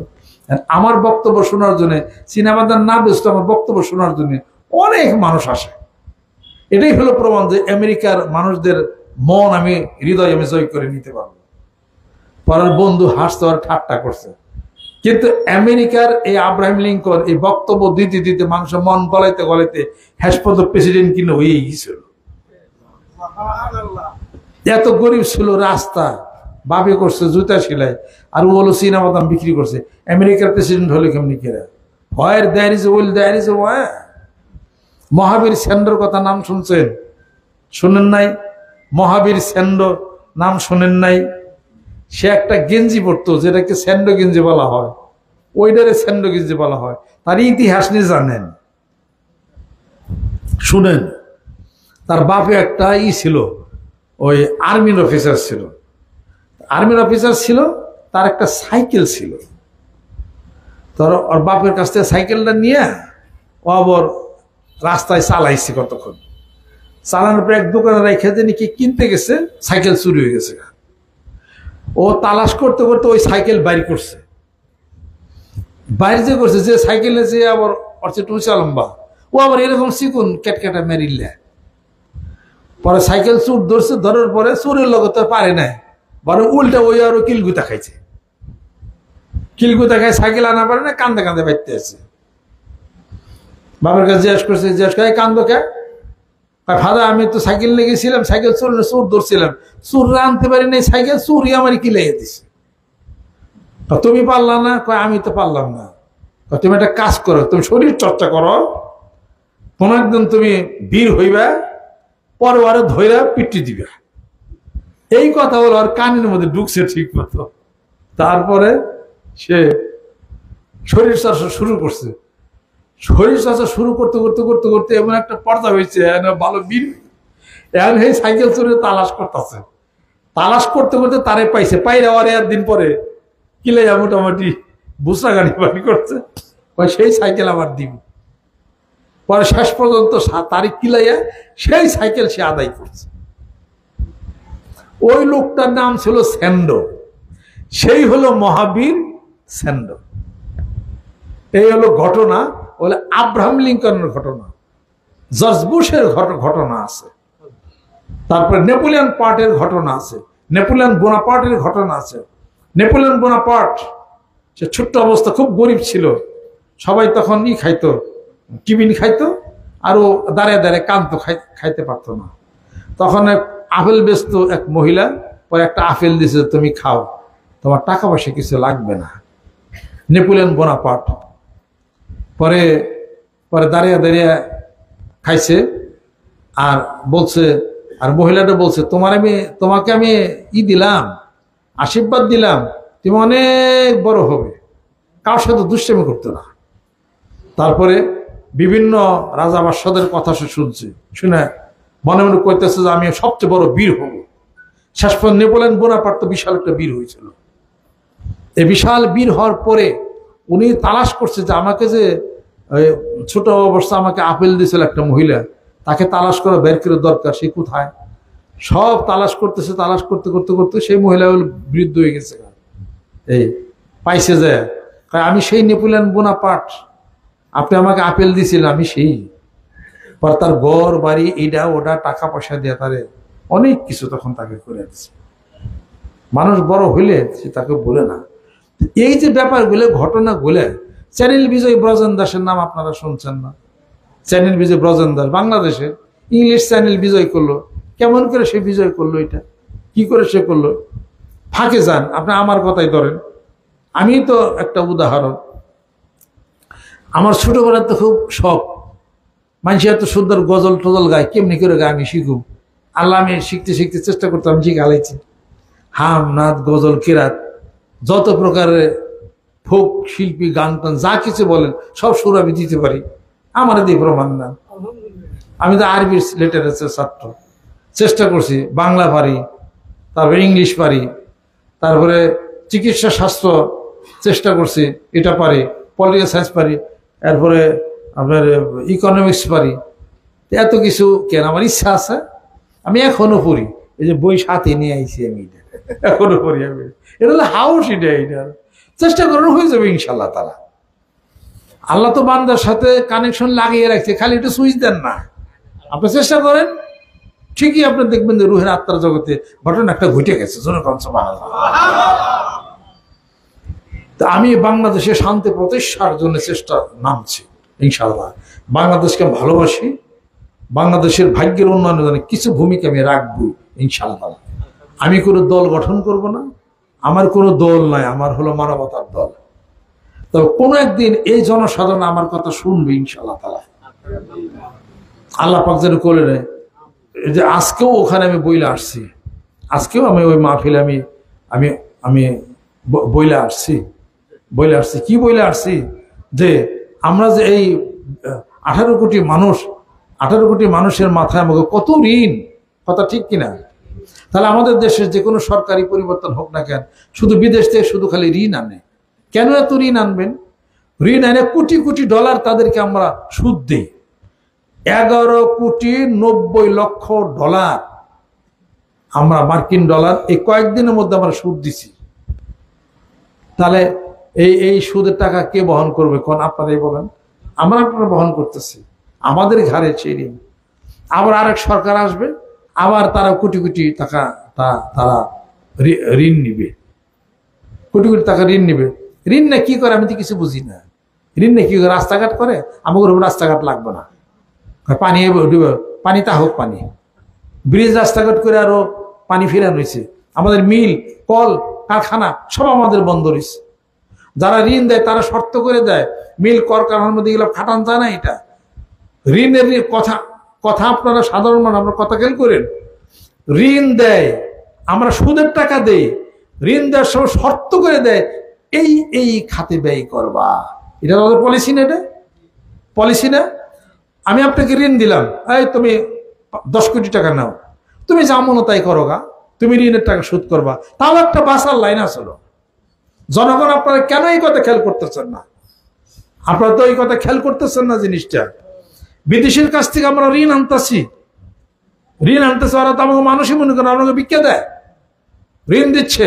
S1: আমার বক্তব্য শোনার জন্য চীনাবাদাম না বেচতো, আমার বক্তব্য শোনার জন্য অনেক মানুষ আসে। এটাই হলো প্রমাণ যে আমেরিকার মানুষদের মন আমি, হৃদয় আমি জয় করে নিতে পারবো। পরের বন্ধু হাসতে আর ঠাট্টা করছে, কিন্তু আমেরিকার এই আব্রাহাম লিঙ্কন এই বক্তব্য দিতে দিতে মানুষের মন গলাইতে গলাইতে হেসপদ প্রেসিডেন্ট কিনে হয়েই গেছিল। এত গরিব ছিল, রাস্তা বাপে করছে জুতা সেলাই, আর ও হলো চীনাবাদাম বিক্রি করছে। আমেরিকার প্রেসিডেন্ট হলে কেমনি কেরা হয়? There is will there is way. Mahavir স্যান্ডোর কথা নাম শুনছেন? শুনেন নাই? মহাবীর স্যান্ডো নাম শোনেন নাই? সে একটা গেঞ্জি পরতো যেটাকে স্যান্ডো গেঞ্জি বলা হয়, ওইটারে স্যান্ডো গেঞ্জি বলা হয়। তার ইতিহাস নিয়ে জানেন? শুনেন, তার বাপে একটা ছিল, ওই আর্মির অফিসার ছিল। আর্মির অফিসার ছিল, তার একটা সাইকেল ছিল। তোর ওর বাপের কাছ থেকে সাইকেলটা নিয়ে ও আবার রাস্তায় চালাইছে কতক্ষণ। চালানোর পর এক দোকানে রেখে দিয়ে কি কিনতে গেছে, সাইকেল চুরি হয়ে গেছে। ও তালাশ করতে করতে ওই সাইকেল বাইর করছে। বাইরে যে করছে, যে সাইকেলে যে আবার অর্চে উঁচা লম্বা, ও আবার এরকম চিকুন কেটকেটা মেরিলে। পরে সাইকেল চুর ধরছে, ধরার পরে চোরের লোক তো পারে নাই, বরং উল্টা ওই আরো কিলগুতা খাইছে, কিলগুতা খাই সাইকেল আনা পারে না, কান্দে কান্দে বাইতে আছে। বাবার কাছে জিজ্ঞেস করে কান্দো কে? ফাদা আমি তো সাইকেল নিয়ে গেছিলাম, সাইকেল চোর ধরছিলাম, চোর আনতে পারি নাই, সাইকেল চুরি আমার কি লেগে দিছে। তুমি পারলা না? আমি তো পারলাম না। তুমি একটা কাজ করো, তুমি শরীর চর্চা করো, কোন একদিন তুমি বীর হইবা, পরে আরো ধৈরা পিটি দিবা। এই কথা বলো আর কানের মধ্যে ঢুকছে ঠিক মতো। তারপরে সে শরীর চর্চা শুরু করছে। শরীর চর্চা শুরু করতে করতে করতে করতে এমন একটা পর্দা হয়েছে, ভালো বীর। এখন এই সাইকেল চড়ে তালাশ করতেছে, তালাশ করতে করতে তারে পাইছে, পাইরে আর একদিন পরে কিলাইয়া মোটামুটি বুসরা গাড়ি বাড়ি করছে, সেই সাইকেল আবার দিব। পরে শেষ পর্যন্ত তারিখ কিলাইয়া সেই সাইকেল সে আদায় করছে। ওই লোকটার নাম ছিল স্যান্ডো, সেই হলো মহাবীর স্যান্ডো। এই হলো ঘটনা, বলে আব্রাহাম লিঙ্কনের ঘটনা, জর্জ বুশের ঘটনা আছে, তারপরে নেপোলিয়ন পার্টের ঘটনা আছে, নেপোলিয়ন বোনাপার্টের ঘটনা আছে। নেপোলিয়ন বোনাপার্ট সে ছোট্ট অবস্থা, খুব গরিব ছিল, সবাই তখন খাইতো, টিফিন খাইতো, আরো দাঁড়িয়ে দাঁড়িয়ে কাঁদতো, খাইতে পারতো না। তখন এক আপেল বেচতো এক মহিলা, পরে একটা আপেল দিছে, তুমি খাও, তোমার টাকা পয়সা কিছু লাগবে না। নেপোলিয়ন বোনাপার্ট পরে পরে দাঁড়িয়ে দাঁড়িয়ে খাইছে, আর বলছে, আর মহিলাটা বলছে, তোমাকে আমি দিলাম, আশীর্বাদ দিলাম, তুমি অনেক বড় হবে, কারোর সাথে দুষ্টামি করতো না। তারপরে বিভিন্ন রাজা বাদশাদের কথা সে শুনছে, শুনে মনে মনে কইতেছে যে আমি সবচেয়ে বড় বীর হব। শেষ পর্যন্ত নেপোলিয়ন বোনাপার্ট তো বিশাল একটা বীর হয়েছিল। এই বিশাল বীর হওয়ার পরে উনি তালাশ করছে যে আমাকে যে ছোট অবস্থা আমাকে আপেল দিয়েছিল একটা মহিলা, তাকে তালাশ করা বের করে দরকার, সে কোথায়। সব তালাশ করতেছে, তালাশ করতে করতে করতে সেই মহিলা বৃদ্ধ হয়ে গেছে। এই পাইছে যে আমি সেই নেপোলিয়ন বোনাপার্ট, আপনি আমাকে আপেল দিয়েছিলেন, আমি সেই। পর তার ঘর বাড়ি এইটা ওটা টাকা পয়সা দিয়ে তারে অনেক কিছু তখন তাকে করে দিচ্ছে। মানুষ বড় হইলে সে তাকে বলে না। এই যে ব্যাপারগুলো, ঘটনাগুলো, চ্যানেল বিজয় ব্রজেন দাসের নাম আপনারা শুনছেন না? চ্যানেল বিজয় ব্রজেন দাস বাংলাদেশের ইংলিশ চ্যানেল বিজয় করলো। কেমন করে সে বিজয় করলো? এটা কি করে সে করলো? ফাঁকে যান, আপনি আমার কথাই ধরেন, আমি তো একটা উদাহরণ। আমার ছোটবেলার তো খুব শখ, মানুষ এত সুন্দর গজল টজল গায়, কেমনি করে গায় আমি শিখুম। আল্লাহ আমি শিখতে শিখতে চেষ্টা করতাম, শিখে আলাইছি। হাম, নাথ, গজল, কিরাত, যত প্রকারের ফোক শিল্পী, গান টান যা কিছু বলেন সব সুর আমি দিতে পারি। আমার দিয়ে প্রমাণ না। আমি তো আরবি লিটারেচার ছাত্র, চেষ্টা করছি, বাংলা পারি, তারপরে ইংলিশ পারি, তারপরে চিকিৎসা শাস্ত্র চেষ্টা করছি, এটা পারি, পলিটিক্যাল সায়েন্স পারি, এরপরে আপনার ইকোনমিক্স পারি। এত কিছু কেন, আমার ইচ্ছা আছে, আমি এখনো পড়ি। এই যে বই সাথে নিয়ে আইছি আমি, এখনো পড়ি আমি। এটা হলো হাউস, এটা চেষ্টা করানো হয়ে যাবে ইনশাল্লাহ তাআলা। আল্লাহ তো বান্দার সাথে কানেকশন লাগিয়ে রাখছে, খালি একটু সুইচ দেন না। আপনি চেষ্টা করেন, ঠিকই আপনি দেখবেন যে রুহের আত্মার জগতে ঘটনা একটা ঘটে গেছে। তা আমি বাংলাদেশে শান্তি প্রতিষ্ঠার জন্য চেষ্টা নামছি ইনশাল্লাহ। বাংলাদেশকে ভালোবাসি, বাংলাদেশের ভাগ্যের উন্নয়নের জন্য কিছু ভূমিকা আমি রাখবো ইনশাল্লাহ। আমি কোনো দল গঠন করব না, আমার কোনো দল নাই, আমার হলো মানবতার দল। তবে কোনো একদিন এই জনসাধারণ আমার কথা শুনবে ইনশাল্লাহ তাআলা। আল্লাহ পাক যেন করে নেয়। যে আজকেও ওখানে আমি বইলে আসছি, আজকেও আমি ওই মাহফিলে আমি আমি আমি বইলে আসছি। কি বইলে আসছি? যে আমরা যে এই 18 কোটি মানুষের মাথায় আমাকে কত ঋণ, কথা ঠিক কিনা? তাহলে আমাদের দেশের যে কোনো সরকারি পরিবর্তন হোক না কেন, শুধু বিদেশ থেকে শুধু খালি ঋণ আনে। কেন এত ঋণ আনবেন? ঋণ এনে কোটি কোটি ডলার তাদেরকে আমরা সুদ দিই। 11,90,00,000,000 আমরা মার্কিন ডলার এই কয়েকদিনের মধ্যে আমরা সুদ দিছি। তাহলে এই সুদের টাকা কে বহন করবে? কোন আপনারাই বলেন। আপনারা বহন করতেছি, আমাদের ঘাড়ে সেই ঋণ। আবার আরেক সরকার আসবে, আবার তারা কোটি কোটি টাকা তারা ঋণ নিবে, কোটি কোটি টাকা ঋণ নিবে। ঋণ না কি করে আমি তো কিছু বুঝি না। ঋণ না কি করে? রাস্তাঘাট করে, আমাকে রাস্তাঘাট লাগবে না, পানি পানি তা হোক, পানি ব্রিজ রাস্তাঘাট করে আরো পানি ফেরানো হয়েছে। আমাদের মিল, কল, কারখানা সব আমাদের বন্ধ রয়েছে। যারা ঋণ দেয় তারা শর্ত করে দেয়, মিল কল কারখানার মধ্যে গেলে খাটান যায় না। এটা ঋণের কথা কথা আপনারা সাধারণ মানুষ আপনার কথা খেয়াল করেন। ঋণ দেয়, আমরা সুদের টাকা দেই, ঋণ দেওয়ার সময় শর্ত করে দেয় এই এই খাতে ব্যয় করবা। এটা আমাদের পলিসি না, এটা পলিসি না। আমি আপনাকে ঋণ দিলাম, এই তুমি 10 কোটি টাকা নাও, তুমি যা মনে তাই করো গা, তুমি ঋণের টাকা শোধ করবা। তাও একটা বাসার লাইন আসলো। জনগণ আপনারা কেন এই কথা খেয়াল করতেছেন না? আপনারা তো এই কথা খেয়াল করতেছেন না জিনিসটা। বিদেশের কাছ থেকে আমরা ঋণ আনতেছি, ওরা তো আমাকে মানুষই মনে করেন আমাকে ভিক্ষা দেয়, ঋণ দিচ্ছে।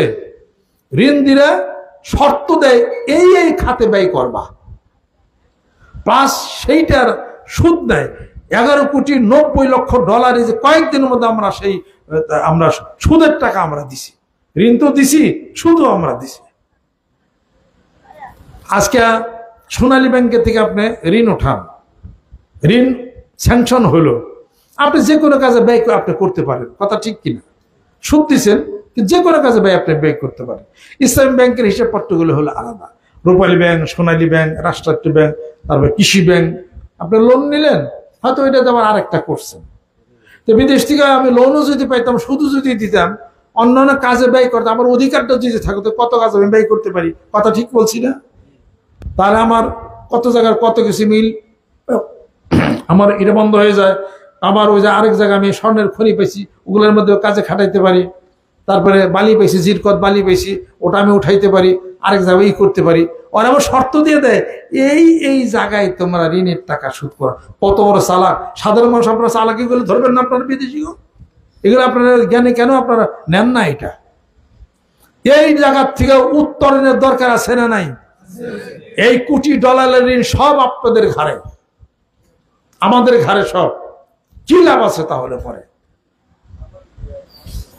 S1: ঋণ দিলে শর্ত দেয় এই এই খাতে ব্যয় করবা, প্লাস সেইটার সুদ নেয় 11,90,00,000 যে কয়েকদিনের মধ্যে আমরা সুদের টাকা আমরা দিছি। ঋণ তো দিছি, সুদও আমরা দিছি। আজকে সোনালী ব্যাংকের থেকে আপনি ঋণ উঠান, ঋণ স্যাংশন হলো, আপনি যে কোনো কাজে ব্যয় আপনি করতে পারেন, কথা ঠিক কিনা? সুদ দিচ্ছেন, যে কোনো কাজে ব্যয় আপনি ব্যয় করতে পারেন। ইসলামী ব্যাংকের হিসাবপত্রগুলো হলো আলাদা, রূপালী ব্যাংক, সোনালী ব্যাংক, রাষ্ট্রায়ত্ত ব্যাংক, তারপর কৃষি ব্যাংক। আপনি লোন নিলেন, হয়তো ওইটাতে আবার আরেকটা করছেন। তো বিদেশ থেকে আমি লোনও যদি পাইতাম, সুদও যদি দিতাম, অন্যান্য কাজে ব্যয় করতাম, আমার অধিকারটা যদি থাকতো, কত কাজ আমি ব্যয় করতে পারি, কথা ঠিক বলছি না? তাহলে আমার কত জায়গার কত কিছু মিল আমার এটা বন্ধ হয়ে যায়। আবার ওই যে আরেক জায়গায় আমি স্বর্ণের খনি পাইছি, ওগুলোর মধ্যে কাজে খাটাইতে পারি। তারপরে বালি পাইছি, জিরকত বালি পাইছি, ওটা আমি উঠাইতে পারি, আরেক জায়গায় করতে পারি। ওরা আমার শর্ত দিয়ে দেয় এই এই জায়গায় তোমরা ঋণের টাকা শোধ করো। কত বড় চালাক সাধারণ মানুষ! আপনারা চালাকি গুলো ধরবেন না আপনারা বিদেশিও? এগুলো আপনারা জ্ঞানে কেন আপনারা নেন না? এটা এই জায়গার থেকে উত্তরণের দরকার আছে না নাই? এই কোটি ডলারের ঋণ সব আপনাদের ঘাড়ে, আমাদের ঘাড়ে সব। কি লাভ আছে তাহলে পরে?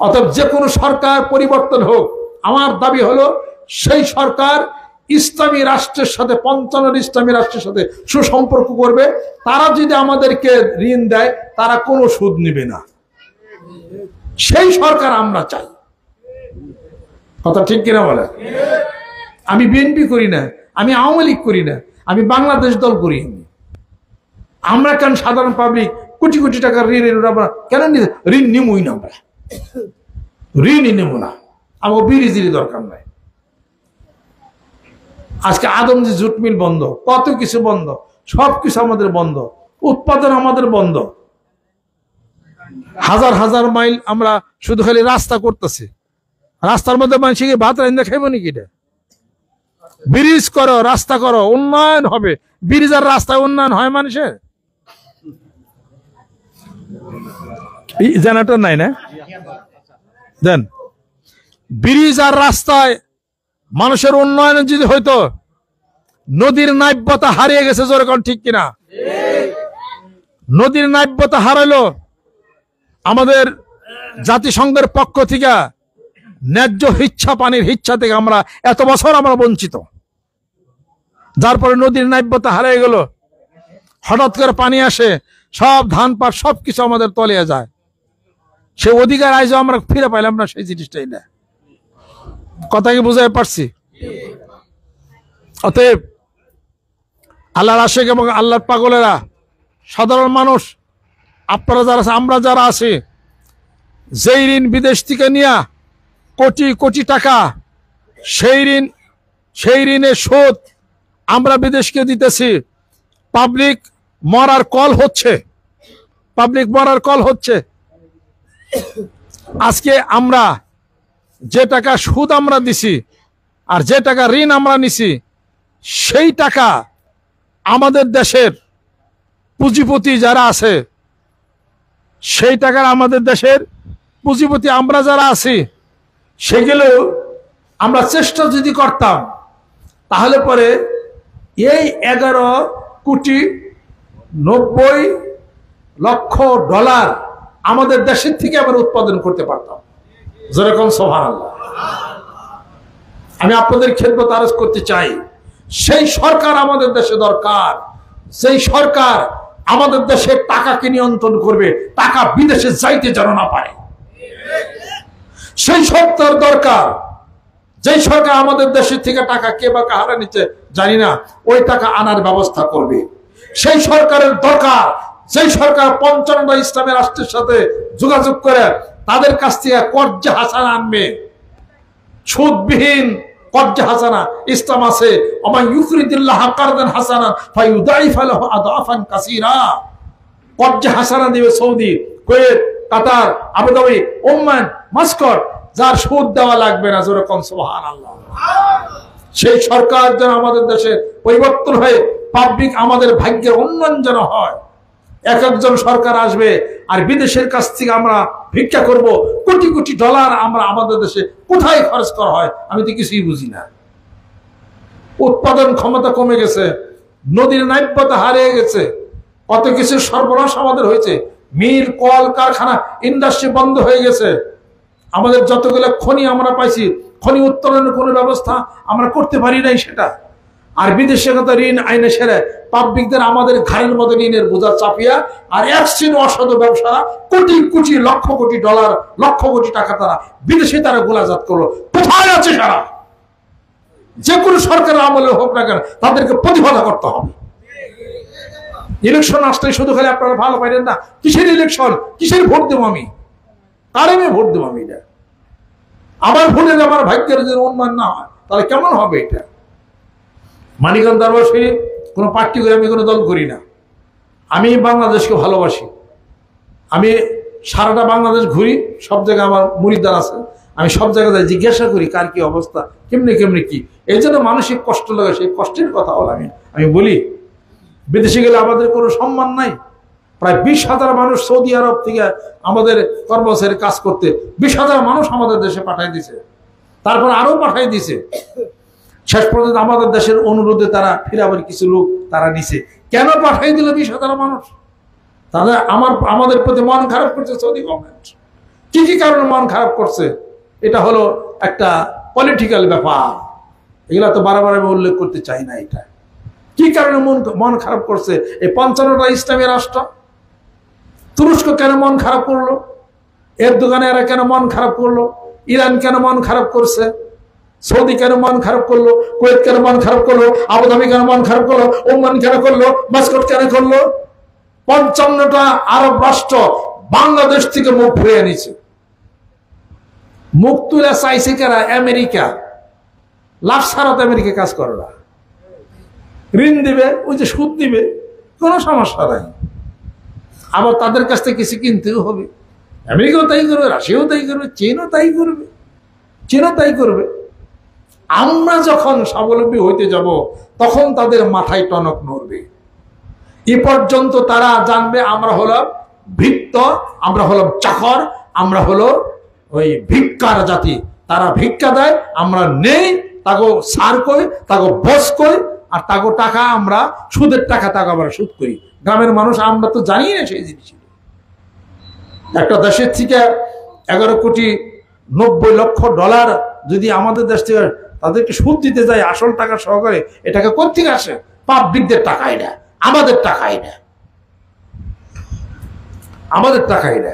S1: অতএব যে কোনো সরকার পরিবর্তন হোক, আমার দাবি হলো সেই সরকার ইসলামী রাষ্ট্রের সাথে, 55 ইসলামী রাষ্ট্রের সাথে সুসম্পর্ক করবে। তারা যদি আমাদেরকে ঋণ দেয়, তারা কোনো সুদ নেবে না। সেই সরকার আমরা চাই, কথা ঠিক কিনা বলে? আমি বিএনপি করি না, আমি আওয়ামী লীগ করি না, আমি বাংলাদেশ দল করি। আমরা কেন সাধারণ পাবলিক কোটি কোটি টাকার ঋণের কেন ঋণ নিমই না? আমরা ঋণই নেব না, আমাকে বিরিজির দরকার নাই। আজকে আদমজি জুট মিল বন্ধ, কত কিছু বন্ধ, সবকিছু আমাদের বন্ধ, উৎপাদন আমাদের বন্ধ। হাজার হাজার মাইল আমরা শুধু খালি রাস্তা করতেছি, রাস্তার মধ্যে মানুষকে ভাত রান্না খাইব নাকি? ব্রিজ করো, রাস্তা করো, উন্নয়ন হবে। ব্রিজ আর রাস্তায় উন্নয়ন হয় মানুষের? জেনারেটর নাই না? দেন ব্রিজ আর রাস্তায় মানুষের উন্নয়ন যদি হইতো, নদীর নাব্যতা হারিয়ে গেছে, জোরে কোন ঠিক কিনা? নদীর নাব্যতা হারাইলো। আমাদের জাতিসংঘের পক্ষ থেকে ন্যায্য হিচ্ছা, পানির হিচ্ছা থেকে আমরা এত বছর আমরা বঞ্চিত, যার পরে নদীর নাব্যতা হারিয়ে গেল। হঠাৎ করে পানি আসে, সব ধান পাট সবকিছু আমাদের তলিয়ে যায়। সে অধিকার আজ আমরা ফিরে পাইলাম না, সেই জিনিসটাই না। কথা কি বুঝাই পারছি? অতএব আল্লাহর আশিক এবং আল্লাহর পাগলেরা, সাধারণ মানুষ, আপনারা যারা আছে, আমরা যারা আছি, যেই ঋণ বিদেশ থেকে নিয়ে কোটি কোটি টাকা, সেই ঋণের শোধ আমরা বিদেশকে দিতেছি। পাবলিক মরার কল হচ্ছে, পাবলিক মরার কল হচ্ছে। আজকে আমরা যে টাকা সুদ আমরা দিছি আর যে টাকা ঋণ আমরা নিছি, সেই টাকা আমাদের দেশের পুঁজিপতি যারা আছে, সেই টাকার আমাদের দেশের পুঁজিপতি আমরা যারা আছি, সেগুলো আমরা চেষ্টা যদি করতাম, তাহলে পরে এই 11,90,00,000 আমাদের দেশের থেকে আমরা উৎপাদন করতে পারতাম। যেরকম সুবহানাল্লাহ। আমি আপনাদের খেদমত আরজ করতে চাই, সেই সরকার আমাদের দেশে দরকার, সেই সরকার আমাদের দেশে টাকাকে নিয়ন্ত্রণ করবে, টাকা বিদেশে যাইতে যেন না পারে। সেই সরকার দরকার, যেই সরকার আমাদের দেশের থেকে টাকা কে বা কাহারা নিচ্ছে জানি না, ওই টাকা আনার ব্যবস্থা করবে। সেই সরকারের দরকার, সেই সরকার ৫৫টা ইসলামী রাষ্ট্রের সাথে যোগাযোগ করে তাদের কাছ থেকে কর্জে হাসানা আনবে, সুদবিহীন কর্জে হাসানা। ইসলাম আছে ওমা ইউকরিদিল্লাহ কারদান হাসানান ফায়ুদাইফা লাহু আদাফান কাসীরা। কর্জে হাসানা দিবে সৌদি, কুয়েত, কাতার, আবুধাবি, ওমান, মাস্কট, যার সুদ দেওয়া লাগবে না। যেরকম সুবহানাল্লাহ। সেই সরকার যেন আমাদের দেশে পরিবর্তন হয়ে পাবলিক আমাদের ভাগ্যের উন্নয়ন যেন হয়। এক একজন সরকার আসবে আর বিদেশের কাছ থেকে আমরা ভিক্ষা করব, কোটি কোটি ডলার আমরা আমাদের দেশে কোথায় খরচ করা হয় আমি তো কিছুই বুঝি না। উৎপাদন ক্ষমতা কমে গেছে, নদীর নাব্যতা হারিয়ে গেছে, কত কিছু সর্বনাশ আমাদের হয়েছে, মিল, কল কারখানা, ইন্ডাস্ট্রি বন্ধ হয়ে গেছে। আমাদের যতগুলো খনি আমরা পাইছি, খনি উত্তোলনের কোনো ব্যবস্থা আমরা করতে পারি নাই সেটা। আর বিদেশে কত ঋণ আইনে সেরে পাবলিকদের আমাদের ঘাড়ের মধ্যে ঋণের বোঝা চাপিয়া, আর এক শ্রেণী অসাধু ব্যবসা কোটি কোটি লক্ষ কোটি ডলার, লক্ষ কোটি টাকা তারা বিদেশে তারা গোলাজাত করলো। কোথায় আছে সারা? যে কোনো সরকারের আমলে হোক না কেন তাদেরকে প্রতিহত করতে হবে। ইলেকশন আসলে শুধু খালি আপনারা ভালো পাইলেন না, কিসের ইলেকশন, কিসের ভোট দেবো আমি, কারে আমি ভোট দেবো আমি? এটা আমার ভোটের আমার ভাগ্যের যদি উন্নয়ন না হয় তাহলে কেমন হবে এটা? মানিকগঞ্জ দরবার শরীফ কোনো পার্টি করে আমি কোনো দল করি না। আমি বাংলাদেশকে ভালোবাসি, আমি সারাটা বাংলাদেশ ঘুরি, সব জায়গায় আমার মুরিদদার আছে, আমি সব জায়গায় জিজ্ঞাসা করি কার কি অবস্থা, কেমনি কেমনি কি। এই জন্য মানসিক কষ্ট লাগে, সেই কষ্টের কথা হল আমি বলি। বিদেশে গেলে আমাদের কোনো সম্মান নাই। প্রায় ২০,০০০ মানুষ সৌদি আরব থেকে আমাদের কর্মচারী কাজ করতে ২০,০০০ মানুষ আমাদের দেশে পাঠাই দিছে, তারপর আরো পাঠাই দিছে। শেষ পর্যন্ত আমাদের দেশের অনুরোধে তারা ফিরাবার কিছু লোক তারা নিছে। কেন পাঠাই দিল ২০,০০০ মানুষ? তাদের আমাদের প্রতি মন খারাপ করছে সৌদি গভর্নমেন্ট। কি কি কারণে মন খারাপ করছে? এটা হলো একটা পলিটিক্যাল ব্যাপার, এগুলা তো বারবার আমি উল্লেখ করতে চাই না। এটা কি কারণে মন খারাপ করছে? এই ৫৫টা ইসলামী রাষ্ট্র। তুরস্ক কেন মন খারাপ করলো? এরদোগানে এরা কেন মন খারাপ করলো? ইরান কেন মন খারাপ করছে? সৌদি কেন মন খারাপ করলো? কুয়েত কেন মন খারাপ করলো? আবুধাবি কেন মন খারাপ করলো? ওমান কেন করলো? মাস্কট কেন করলো? ৫৫টা আরব রাষ্ট্র বাংলাদেশ থেকে মুখ ফিরিয়ে নিছে। মুখ তুলে চাইছে কারা? আমেরিকা। লাভ ছাড়াতে আমেরিকা কাজ করে না, ঋণ দিবে, ওই যে সুদ দিবে, কোনো সমস্যা নাই। আবার তাদের কাছ থেকে কিছু কিনতেও হবে। আমেরিকাও তাই করবে, রাশিয়াও তাই করবে, চীনও তাই করবে, চীনও তাই করবে। আমরা যখন স্বাবলম্বী হইতে যাব তখন তাদের মাথায় টনক নড়বে। এ পর্যন্ত তারা জানবে আমরা হলাম ভৃত্য, আমরা হলাম চাকর, আমরা হলো ওই ভিক্ষার জাতি। তারা ভিক্ষা দেয়, আমরা নেই, তাকে সার কই, তাকে বস কই, আর তাকে টাকা আমরা সুদের টাকা আমরা সুদ করি। গ্রামের মানুষ আমরা তো জানি না সেই জিনিস। একটা দেশের থেকে ১১,৯০,০০,০০০ যদি আমাদের দেশ থেকে তাদেরকে সুদ দিতে যায় আসল টাকা সহকারে, এটাকে কোত্থেকে আসে? পাবলিকদের টাকাই না, আমাদের টাকাই না, আমাদের টাকাই না।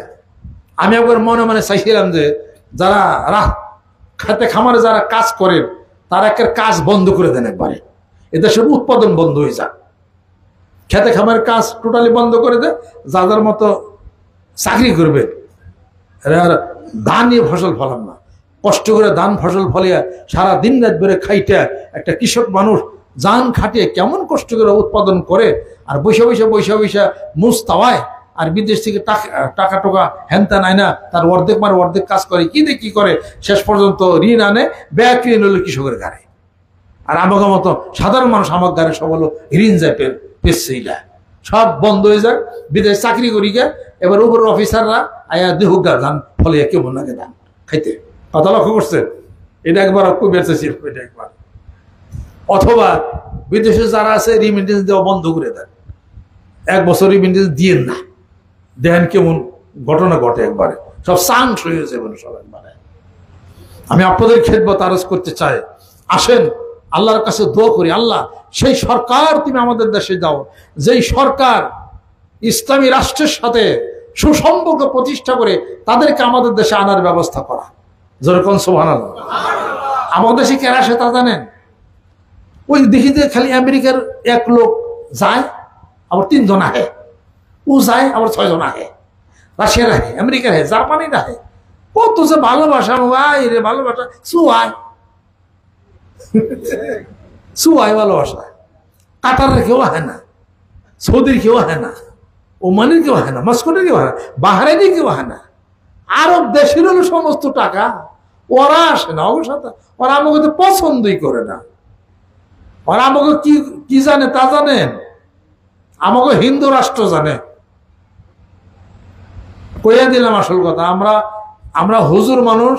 S1: আমি একবার মনে মনে চাইছিলাম যে যারা খেতে খামারে যারা কাজ করেন তারা একটা কাজ বন্ধ করে দেন, একবারে এদেশের উৎপাদন বন্ধ হয়ে যায়। খেতে খামারের কাজ টোটালি বন্ধ করে দেয়, যাদের মতো চাকরি করবে। ধান নিয়ে ফসল ফলান না, কষ্ট করে ধান ফসল ফলিয়া সারা দিন রাত বেড়ে খাইতে একটা কৃষক মানুষ জান খাটিয়ে কেমন কষ্ট করে উৎপাদন করে, আর বৈশা বৈশা মুজ তাওয়ায়, আর বিদেশ থেকে টাকা টোকা হ্যানতা নাই না, তার অর্ধেক অর্ধেক কাজ করে, কি করে শেষ পর্যন্ত ঋণ আনে, ব্যাগ ঋণ হলো কৃষকের গাড়ি। আর আমাকে মতো সাধারণ মানুষ আমার গাড়ি সব হলো ঋণ যায় পেচ্ছে, সব বন্ধ হয়ে যায়। বিদেশ চাকরি করি গে, এবার উপরের অফিসাররা আয়া দেহুগা ধান ফলে কেমন লাগে ধান খাইতে। কথা লক্ষ্য করছেন? এটা একবার খুব বেঁচেছিল, এটা একবার। অথবা বিদেশে যারা আছে রিমিটেন্স দেওয়া বন্ধ করে দেন, 1 বছর রিমিটেন্স দিয়েন না, দেখেন কেমন ঘটনা ঘটে। একবারে সব চান্স হয়ে যাবে সব একবারে। আমি আপনাদের খেদমত আরজ করতে চাই, আসেন আল্লাহর কাছে দোয়া করি, আল্লাহ সেই সরকার তুমি আমাদের দেশে দাও, যেই সরকার ইসলামী রাষ্ট্রের সাথে সুসম্পর্ক প্রতিষ্ঠা করে তাদেরকে আমাদের দেশে আনার ব্যবস্থা করা। যেরকম সুবহানাল্লাহ। আমাদের দেশে কেন আসে তা জানেন? ওই দেখি যে খালি আমেরিকার এক লোক যায়, আবার 3 জন আহে, ও যায় আবার 6 জন আহে, রাশিয়ার আহে, আমেরিকার আহে, জার্মানির আহে। কত যে ভালোবাসা রে ভালোবাসা, সুয়াই ভালোবাসা। কাতারের কেউ আহে না, সৌদির কেউ আহে না, ওমানের কেউ আহে না, মস্কোটের কেউ আহে না, বাহরাইনের কেউ আহে না। আরব দেশের হলো সমস্ত টাকা, ওরা আসে না। ওর সাথে ওরা আমাকে তো পছন্দই করে না। ওরা আমাকে কি কি জানে তা জানেন? আমাকে হিন্দু রাষ্ট্র জানে। কইয়া দিলাম আসল কথা, আমরা হুজুর মানুষ,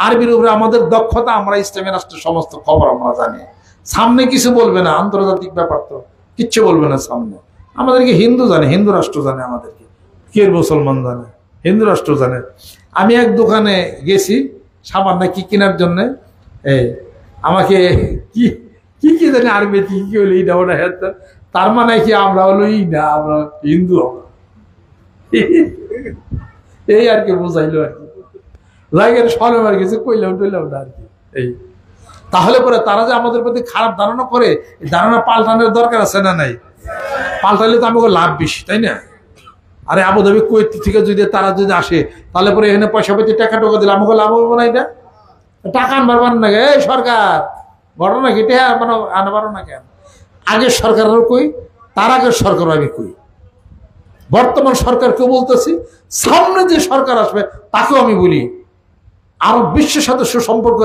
S1: আরবির উপরে আমাদের দক্ষতা, আমরা ইসলামী রাষ্ট্রের সমস্ত খবর আমরা জানি। সামনে কিছু বলবে না, আন্তর্জাতিক ব্যাপার তো কিচ্ছু বলবে না সামনে। আমাদেরকে হিন্দু জানে, হিন্দু রাষ্ট্র জানে আমাদেরকে। কে মুসলমান জানে, হিন্দু রাষ্ট্র জানে। আমি এক দোকানে গেছি সামান্য কি কেনার জন্য, আমাকে কি কি কি জানি আরবি কি কি হলো এইটা ওটা হ্যাঁ, তার মানে কি আমরা হলো না, আমরা হিন্দু, আমরা এই আর কি বোঝাইলো আর কি। জায়গায় সলে মার গেছে, কইলাম টইলাম না আর কি। এই তাহলে পরে তারা যে আমাদের প্রতি খারাপ ধারণা করে, এই ধারণা পাল্টানোর দরকার আছে না নাই? পাল্টালে তো আমাকে লাভ বেশি, তাই না? আরে আবুধাবি কুয়েত থেকে যদি তারা যদি আসে, তাহলে পরে এখানে পয়সা পেতে টাকা টোকা দিলে আমাকে লাভ হবে না? এটা টাকা আনবার পারেন না এই সরকার, ঘটনা কি টেহা আনতে পারো না কেন? আগের সরকারের কই, তার আগের সরকার আমি কই, বর্তমান সরকারকে বলতেছি, সামনে যে সরকার আসবে তাকেও আমি বলি, আরব বিশ্বের সাথে সুসম্পর্ক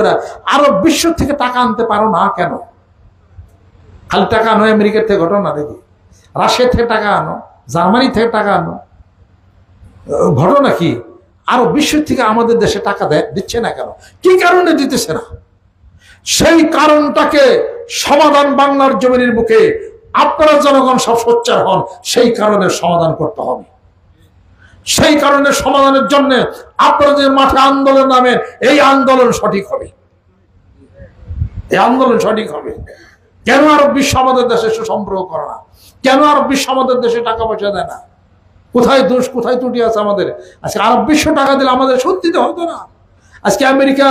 S1: আরব বিশ্ব থেকে টাকা আনতে পারো না কেন? খালি টাকা আনো আমেরিকার থেকে, ঘটনা দেখি রাশিয়া থেকে টাকা আনো, জার্মানি থেকে টাকা আনো, ঘটনা কি? আরব বিশ্ব থেকে আমাদের দেশে টাকা দিচ্ছে না কেন? কি কারণে দিতেছে না? সেই কারণটাকে সমাধান বাংলার জমিনের বুকে আপনারা জনগণ সব সোচ্চার হন, সেই কারণের সমাধান করতে হবে। সেই কারণের সমাধানের জন্য আপনারা যে মাঠে আন্দোলন নামেন, এই আন্দোলন সঠিক হবে, এই আন্দোলন সঠিক হবে। কেন আরব বিশ্ব আমাদের দেশে সুসম্পর্ক করে না? কেন আরব বিশ্ব আমাদের দেশে টাকা পয়সা দেয় না? কোথায় দোষ, কোথায় ত্রুটি আছে আমাদের? আজকে আরব বিশ্ব টাকা দিলে আমাদের সুদ দিতে হতো না। আজকে আমেরিকা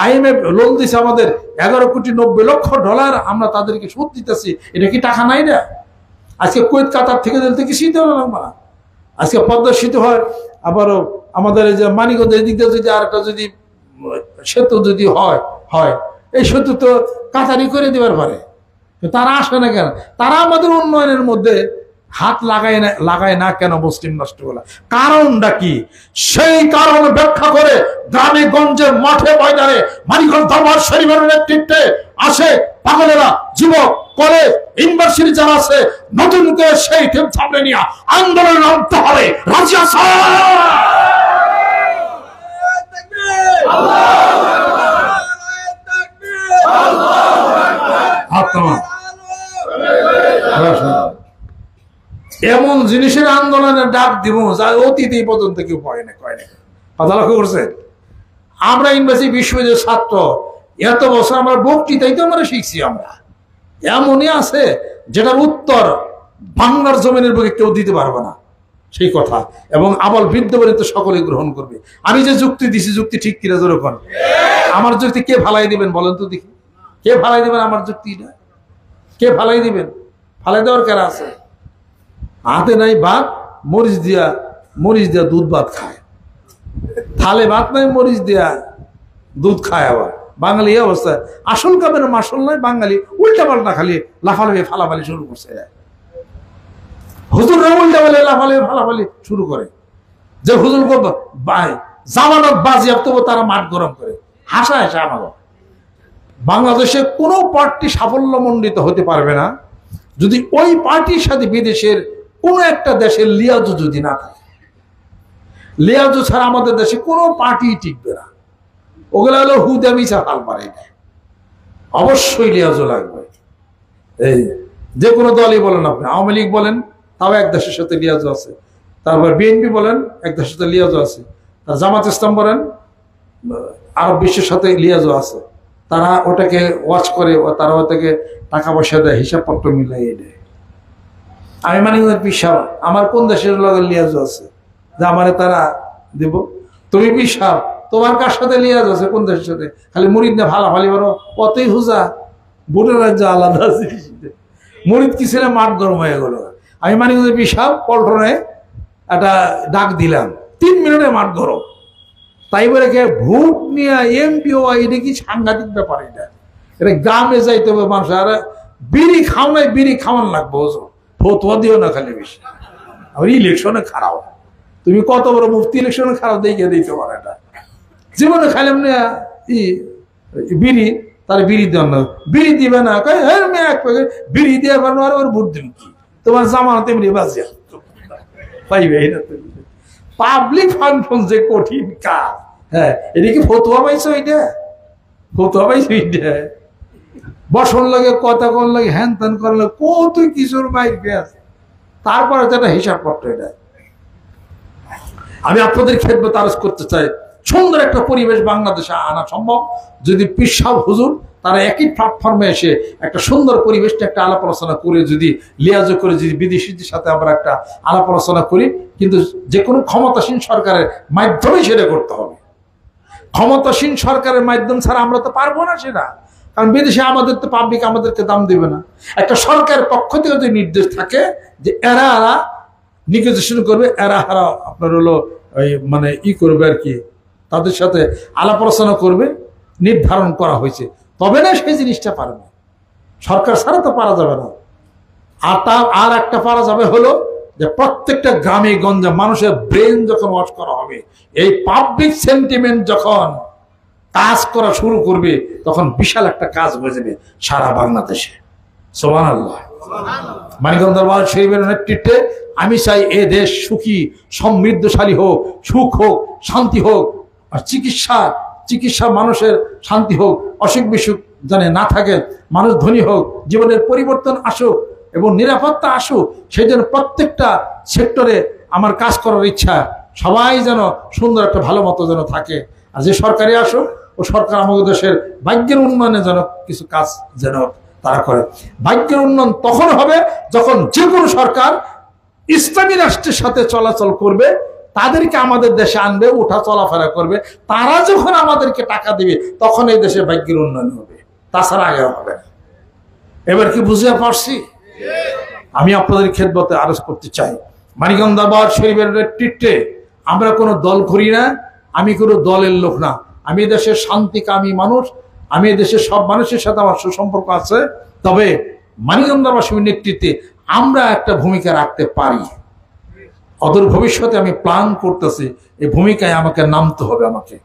S1: IMF লোন দিছে আমাদের $11,90,00,000, আমরা তাদেরকে সুদ দিতেছি। এটা কি টাকা নাই না? আজকে কুয়েত কাতার থেকে দিলে থেকে শীত হলো না। আজকে পদ্মা সেতু হয়, আবারও আমাদের এই যে মানিকগঞ্জের দিক দিয়ে যদি আর একটা যদি সেতু যদি হয়, এই সেতু তো কাতারি করে দেবার পারে। তারা আসে না কেন? তারা আমাদের উন্নয়নের মধ্যে হাত লাগায় না কেন? মুসলিম রাষ্ট্রগুলা কারণটা কি? সেই কারণ ব্যাখ্যা করে গ্রামে গঞ্জে মাঠে ময়দানে মানিকগঞ্জ দরবার শরীফের নেতৃত্বে আসে পাগলেরা, যুবক, কলেজ, ইউনিভার্সিটি যারা আছে, নতুন করে সেই টিম সামনে নিয়ে আন্দোলন নামতে হবে। রাজি আছে? এমন জিনিসের আন্দোলনের ডাক দিব যা অতীত এই পর্যন্ত কেউ কয় না। কথা লক্ষ্য করছেন? আমরা ইউনিভার্সিটি বিশ্ববিদ্যালয়ের ছাত্র, এত বছর আমরা বক্তৃতাই তো আমরা শিখছি। আমরা এমনই আছে যেটার উত্তর বাংলার জমিনের বুকে কেউ দিতে পারবে না, সেই কথা। এবং আবল বৃদ্ধ বলে সকলে গ্রহণ করবে। আমি যে যুক্তি দিছি, যুক্তি ঠিক কিনা যেরকম, আমার যুক্তি কে ফালাই দিবেন বলেন তো দেখি? কে ফালাই দিবেন আমার যুক্তিটা? কে ফালাই দিবেন? ফালাই দেওয়ার কারা আছে? হাতে নাই ভাত, মরিচ দিয়া দুধ ভাত খায়। থালে ভাত নাই, মরিচ দিয়া দুধ খায়। আবার বাঙালি অবস্থা, আসল কামের মাসল নাই, বাঙালি উল্টা পাল্টা খালি লাফালাফি ফালাফালি শুরু করছে। হুজুররা উল্টা পালে লাফালাফি ফালাফালি শুরু করে। যে হুজুর জামানত বাজিয়াপ্ত তারা মাঠ গরম করে হাসা আমাকে। বাংলাদেশে কোনো পার্টি সাফল্যমণ্ডিত হতে পারবে না যদি ওই পার্টির সাথে বিদেশের কোন একটা দেশের লিয়াজু যদি না থাকে। লিয়াজু ছাড়া আমাদের দেশে কোনো পার্টি টিকবে না। ওগুলা হলো হুদামি হাল পারে, অবশ্যই লিয়াজু লাগবে। এই যে কোনো দলই বলেন, আপনি আওয়ামী লীগ বলেন, তাও এক দেশের সাথে লিয়াজু আছে। তারপর বিএনপি বলেন, এক দেশের সাথে লিয়াজু আছে। আর জামাত ইসলাম বলেন, আরব বিশ্বের সাথে লিয়াজও আছে, তারা ওটাকে ওয়াচ করে, তারা ওটাকে টাকা পয়সা দেয়, হিসাবপত্র মিলাইয়ে দেয়। আমি মানিকগঞ্জের পিসাব, আমার কোন দেশের লগে লিয়াজও আছে যে আমারে তারা দেব? তুমি পিসাব, তোমার কার সাথে লিয়াজ আছে? কোন দেশের সাথে? খালি মুরিদ না ভালা ভালি বড় অতই হুজা, ভোটের রাজ্য আলাদা আছে। মুরিদ কি ছিল, মাঠ গরম হয়ে গেল। আমি মানিকগঞ্জের পিসাব পল্টনে একটা ডাক দিলাম, 3 মিনিটে মাঠ গরম। তাই বলে কে ভোট নিয়ে এমপি হওয়া, এটা কি সাংঘাতিক ব্যাপার? এটা গ্রামে যাইতে হবে মানুষ। আর বিড়ি খাও নাই, বিড়ি খাওয়ান লাগবো, ফতুয়া দিও না খালি বেশি। আর ইলেকশনে খারাপ, তুমি কত বড় মুফতি, ইলেকশনে খারাপ দেখে দিতে পারে। এটা জীবনে খাইলাম না বিড়ি, তার বিড়ি দেওয়ার না, বিড়ি দিবে না, বিড়ি দিয়ে পারো আর ওর ভোট দিন কি? তোমার জামানত এমনি বাজিয়া পাইবে না। পাবলিক ফাংশন যে কঠিন কাজ। হ্যাঁ, এটা কি ফতুয়া পাইছো? এটা ফতুয়া পাইছো? এটা বসন লাগে, কথা কোন লাগে, হ্যান ত্যান করার লাগে, কত কিছুর বাইর পেঁয়াজ। তারপরে তো একটা হিসাব পত্র। এটা আমি আপনাদের খেদমতে আরজ করতে চাই, সুন্দর একটা পরিবেশ বাংলাদেশে আনা সম্ভব যদি পীর সাহেব হুজুর তারা একই প্ল্যাটফর্মে এসে একটা সুন্দর পরিবেশটা একটা আলাপ আলোচনা করে, যদি লিয়াজো করে, যদি বিদেশিদের সাথে আমরা একটা আলাপ আলোচনা করি। কিন্তু যে কোনো ক্ষমতাসীন সরকারের মাধ্যমে সেটা করতে হবে। ক্ষমতাসীন সরকারের মাধ্যম ছাড়া আমরা তো পারবো না সেটা, কারণ বিদেশে আমাদের তো পাবলিক আমাদেরকে দাম দেবে না। একটা সরকারের পক্ষ থেকে যদি নির্দেশ থাকে যে এরা নিগোসিয়েশন করবে, এরা আপনার হলো ওই মানে করবে আর কি, তাদের সাথে আলাপ আলোচনা করবে, নির্ধারণ করা হয়েছে, তবে না সেই জিনিসটা পারবে। সরকার ছাড়া তো পারা যাবে না। আর একটা পারা যাবে হলো যে প্রত্যেকটা গ্রামে গঞ্জে মানুষের ব্রেন যখন ওয়াশ করা হবে, এই পাবলিক সেন্টিমেন্ট যখন কাজ করা শুরু করবে, তখন বিশাল একটা কাজ হয়ে যাবে সারা বাংলাদেশে। সুবহানাল্লাহ। মানিকগঞ্জ দরবার শরীফের নেতৃত্বে আমি চাই এ দেশ সুখী সমৃদ্ধশালী হোক, সুখ হোক, শান্তি হোক, আর চিকিৎসা মানুষের শান্তি হোক, অসুখ বিসুখ জানে না থাকে, মানুষ ধনী হোক, জীবনের পরিবর্তন আসুক এবং নিরাপত্তা আসুক। সেই জন্য প্রত্যেকটা সেক্টরে আমার কাজ করার ইচ্ছা, সবাই যেন সুন্দর একটা ভালো মতো যেন থাকে। আর যে সরকারি আসুক, ও সরকার আমাদের দেশের ভাগ্যের উন্নয়নে যেন কিছু কাজ যেন তারা করে। ভাগ্যের উন্নয়ন তখন হবে যখন যে কোনো সরকার ইসলামী রাষ্ট্রের সাথে চলাচল করবে, তাদেরকে আমাদের দেশে আনবে, উঠা চলাফেরা করবে, তারা যখন আমাদেরকে টাকা দিবে, তখন এই দেশে ভাগ্যের উন্নয়ন হবে, তাছাড়া আগে হবে না। এবার কি বুঝতে পারছি? আমি আপনাদের খেদমতে আরজ করতে চাই, মানিকগঞ্জ দরবার শরীফের নেতৃত্বে আমরা কোনো দল করি না, আমি কোনো দলের লোক না, আমি দেশের শান্তিকামী মানুষ, আমি দেশের সব মানুষের সাথে আমার সুসম্পর্ক আছে। তবে মানিকগঞ্জ দরবার শরীফের নেতৃত্বে আমরা একটা ভূমিকা রাখতে পারি। অদূর ভবিষ্যতে আমি প্ল্যান করতেছি, এই ভূমিকায় আমাকে নামতে হবে আমাকে।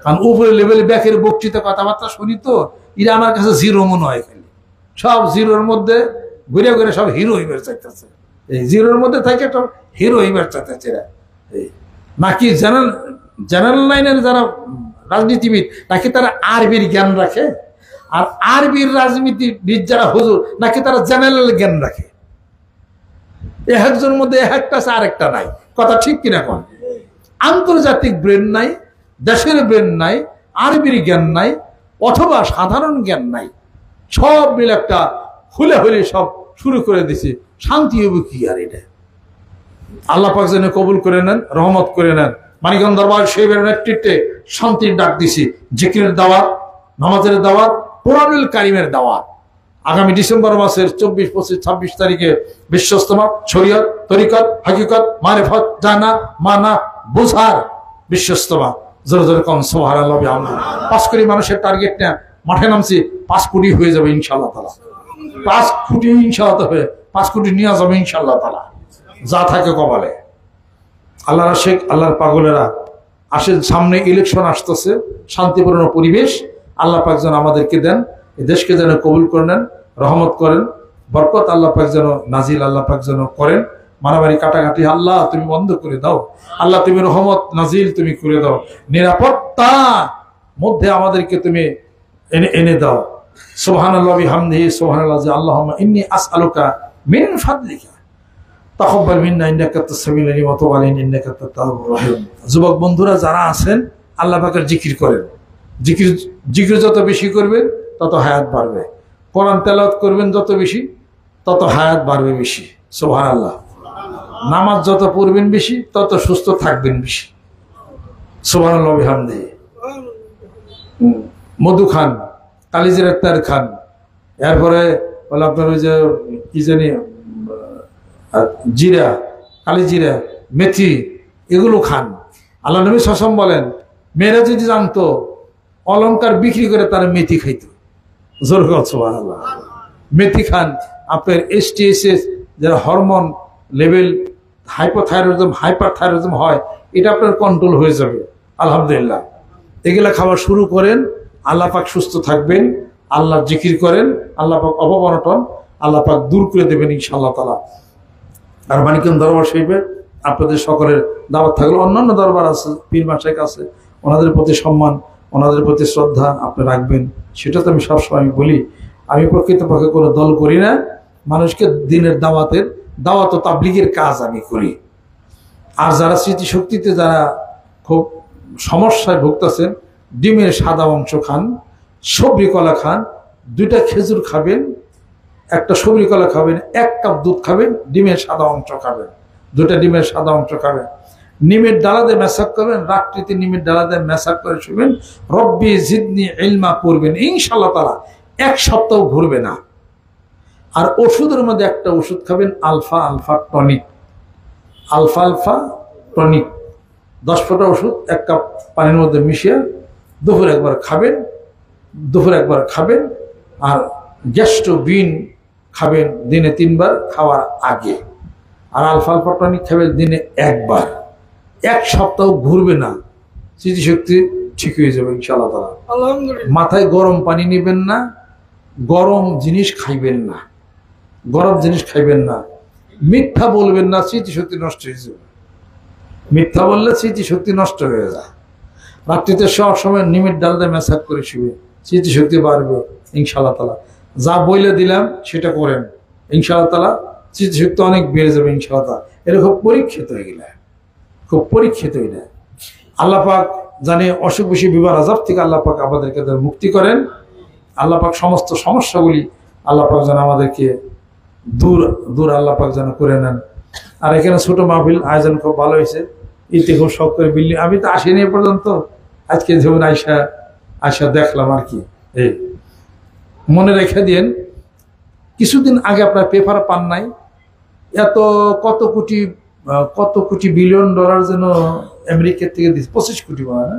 S1: কারণ উপরে লেভেলে ব্যাকের বক্তৃতা কথাবার্তা শুনি তো, এরা আমার কাছে জিরো মনে হয়, খালি সব জিরোর মধ্যে ঘুরে ঘুরে সব হিরো হইবার চাইতেছে। এই জিরোর মধ্যে থাকে সব হিরো হইবার চাইতেছে এরা। নাকি জেনারেল লাইনের যারা রাজনীতিবিদ, নাকি তারা আরবির জ্ঞান রাখে, আর আরবির রাজনীতিবিদ যারা হুজুর, নাকি তারা জেনারেল জ্ঞান রাখে। একজনের মধ্যে একটা আছে, আরেকটা নাই। কথা ঠিক কিনা কোন? আন্তর্জাতিক ব্রেন নাই, দেশের ব্রেন নাই, আরবির জ্ঞান নাই, অথবা সাধারণ জ্ঞান নাই, সব মিলে একটা হুলে হুলে সব শুরু করে দিছে। শান্তি হবে কি? আর এটা আল্লাহ পাক যেন কবুল করে নেন, রহমত করে নেন। মানিকগঞ্জ দরবার শরীফের নেতৃত্বে শান্তির ডাক দিছি, জিকিরের দাওয়াত, নামাজের দাওয়াত, কোরআনুল কারীমের দাওয়াত। আগামী ডিসেম্বর মাসের 24, 25, 26 তারিখে বিশ্বস্তমা শরীয়ত, তরিকত, হাকিকত, মারিফত, জানা, মানা, বুঝার বিশ্বস্তমা। জোরে জোরে কম সুবহানাল্লাহ বিহামদিহি। 5 কোটি মানুষের টার্গেট না, মাঠে নামছি, 5 কোটি হয়ে যাবে ইনশাআল্লাহ তাআলা। 5 কোটি ইনশাআল্লাহ হবে, 5 কোটি নিয়ে যাবে ইনশাআল্লাহ তাআলা, যা থাকে কপালে। আল্লাহর আশিক, আল্লাহর পাগলেরা আসেন, সামনে ইলেকশন আসতেছে, শান্তিপূর্ণ পরিবেশ আল্লাহ পাক যেন আমাদেরকে দেন, এই দেশকে যেন কবুল করে নেন, রহমত করেন, বরকত আল্লাহ পাক যেন নাজিল আল্লাহ পাক যেন করেন। মারামারি কাটাকাটি আল্লাহ তুমি বন্ধ করে দাও, আল্লাহ তুমি রহমত নাজিল তুমি করে দাও, নিরাপত্তা মধ্যে আমাদেরকে তুমি এনে দাও। সুবহানাল্লাহি বিহামদিহি, সুবহানাল্লাহ। আল্লাহুম্মা ইন্নী আসআলুকা মিন ফাদলিকা তাকাব্বাল মিন্না ইন্নাকা আনতাস সামিউল আলিম ওয়া তুব আলাইনা ইন্নাকা আনতাত তাওয়াবুর রহিম। যুবক বন্ধুরা যারা আছেন, আল্লাহ পাকের জিকির করেন। জিকির জিকির যত বেশি করবেন তত হায়াত বাড়বে। কোরআন তেলাওয়াত করবেন যত বেশি তত হায়াত বাড়বে বেশি। সুবহানাল্লাহ। নামাজ যত পড়বেন বেশি তত সুস্থ থাকবেন বেশি। সুবহানাল্লাহ বিহামদিহি। মধু খান, কালিজিরা তেল খান, এরপরে বলে আপনার ওই যে কি জানি জিরা, কালিজিরা, মেথি, এগুলো খান। আল্লাহ নবী সাল্লাল্লাহু আলাইহি ওয়াসাল্লাম বলেন, মেয়েরা যদি জানতো অলংকার বিক্রি করে তারা মেথি খাইতো। জোর করে সুবহানাল্লাহ। মেথি খান। আপনার STSS যারা hormone level hypothyroidism hyper thyroidism হয়, এটা আপনার কন্ট্রোল হয়ে যাবে আলহামদুলিল্লাহ। এগুলা খাওয়া শুরু করেন, আল্লাহ পাক সুস্থ থাকবেন। আল্লাহ জিকির করেন, আল্লাহ পাক অবনটন আল্লাহ পাক দূর করে দেবেন ইনশাআল্লাহ তাআলা। আর মানিকগঞ্জ দরবার শরীফে আপনাদের সকলের দাওয়াত থাকলো। অন্যান্য দরবার আছে, পীর মাশায়েখ আছে, ওনাদের প্রতি সম্মান, ওনাদের প্রতি শ্রদ্ধা আপনি রাখবেন। সেটা তো আমি সবসময় বলি। আমি প্রকৃতপক্ষে কোনো দল করি না, মানুষকে দিনের দাওয়াত ও তাবলীগের কাজ আমি করি। আর যারা স্মৃতিশক্তিতে যারা খুব সমস্যায় ভুগতেছেন, ডিমের সাদা অংশ খান, সবরি কলা খান, 2টা খেজুর খাবেন, একটা সবরি কলা খাবেন, 1 কাপ দুধ খাবেন, ডিমের সাদা অংশ খাবেন, 2টা ডিমের সাদা অংশ খাবেন। নিমের ডালা দিয়ে মেসাক করবেন, রাত্রিতে নিমের ডালা দিয়ে মেসাক করে শুবেন, রব্বি জিদনি ইলমা পড়বেন। ইনশাআল্লাহ তাআলা 1 সপ্তাহ ঘুরবে না। আর ওষুধের মধ্যে একটা ওষুধ খাবেন, আলফা টনিক। আলফা টনিক 10 ফোঁটা ওষুধ 1 কাপ পানির মধ্যে মিশিয়ে দুপুরে একবার খাবেন। আর গ্যাস্ট্রোবিন খাবেন দিনে 3 বার খাওয়ার আগে। আর আলফা টনিক খাবেন দিনে 1 বার। 1 সপ্তাহ ঘুরবে না, স্মৃতিশক্তি ঠিক হয়ে যাবে ইনশাআল্লাহ তাআলা। আলহামদুলিল্লাহ। মাথায় গরম পানি নেবেন না, গরম জিনিস খাইবেন না, মিথ্যা বলবেন না, স্মৃতিশক্তি নষ্ট হয়ে যাবে। মিথ্যা বললে স্মৃতিশক্তি নষ্ট হয়ে যায়। রাত্রিতে সব সময় নিমের ডালতে মেসাজ করে শুবে, স্মৃতিশক্তি বাড়বে ইনশাআল্লাহ তাআলা। যা বইলে দিলাম সেটা করেন, ইনশাআল্লাহ তাআলা স্মৃতিশক্তি অনেক বেড়ে যাবে ইনশাআল্লাহ তাআলা। এটা খুব পরীক্ষিত হয়ে গেলে, খুব পরীক্ষিত হয়ে যায়। আল্লাহ পাক জানে অসুখ বিসুখ বিবার আযাব থেকে আল্লাহ পাক আমাদেরকে মুক্তি করেন। আল্লাহ পাক সমস্ত সমস্যাগুলি আল্লাহ পাক যেন আমাদেরকে দূর আল্লাহ পাক যেন করে নেন। আর এখানে ছোট মাহফিল আয়োজন খুব ভালো হয়েছে, ইতি খুব শখ করে বিল্ডিং। আমি তো আসিনি এ পর্যন্ত, আজকে যেমন আয়সা দেখলাম আর কি। এই মনে রেখে দিন, কিছুদিন আগে আপনার পেপার পান নাই, কত কোটি বিলিয়ন ডলার যেন আমেরিকা থেকে দিচ্ছে, 25 কোটি বলা না,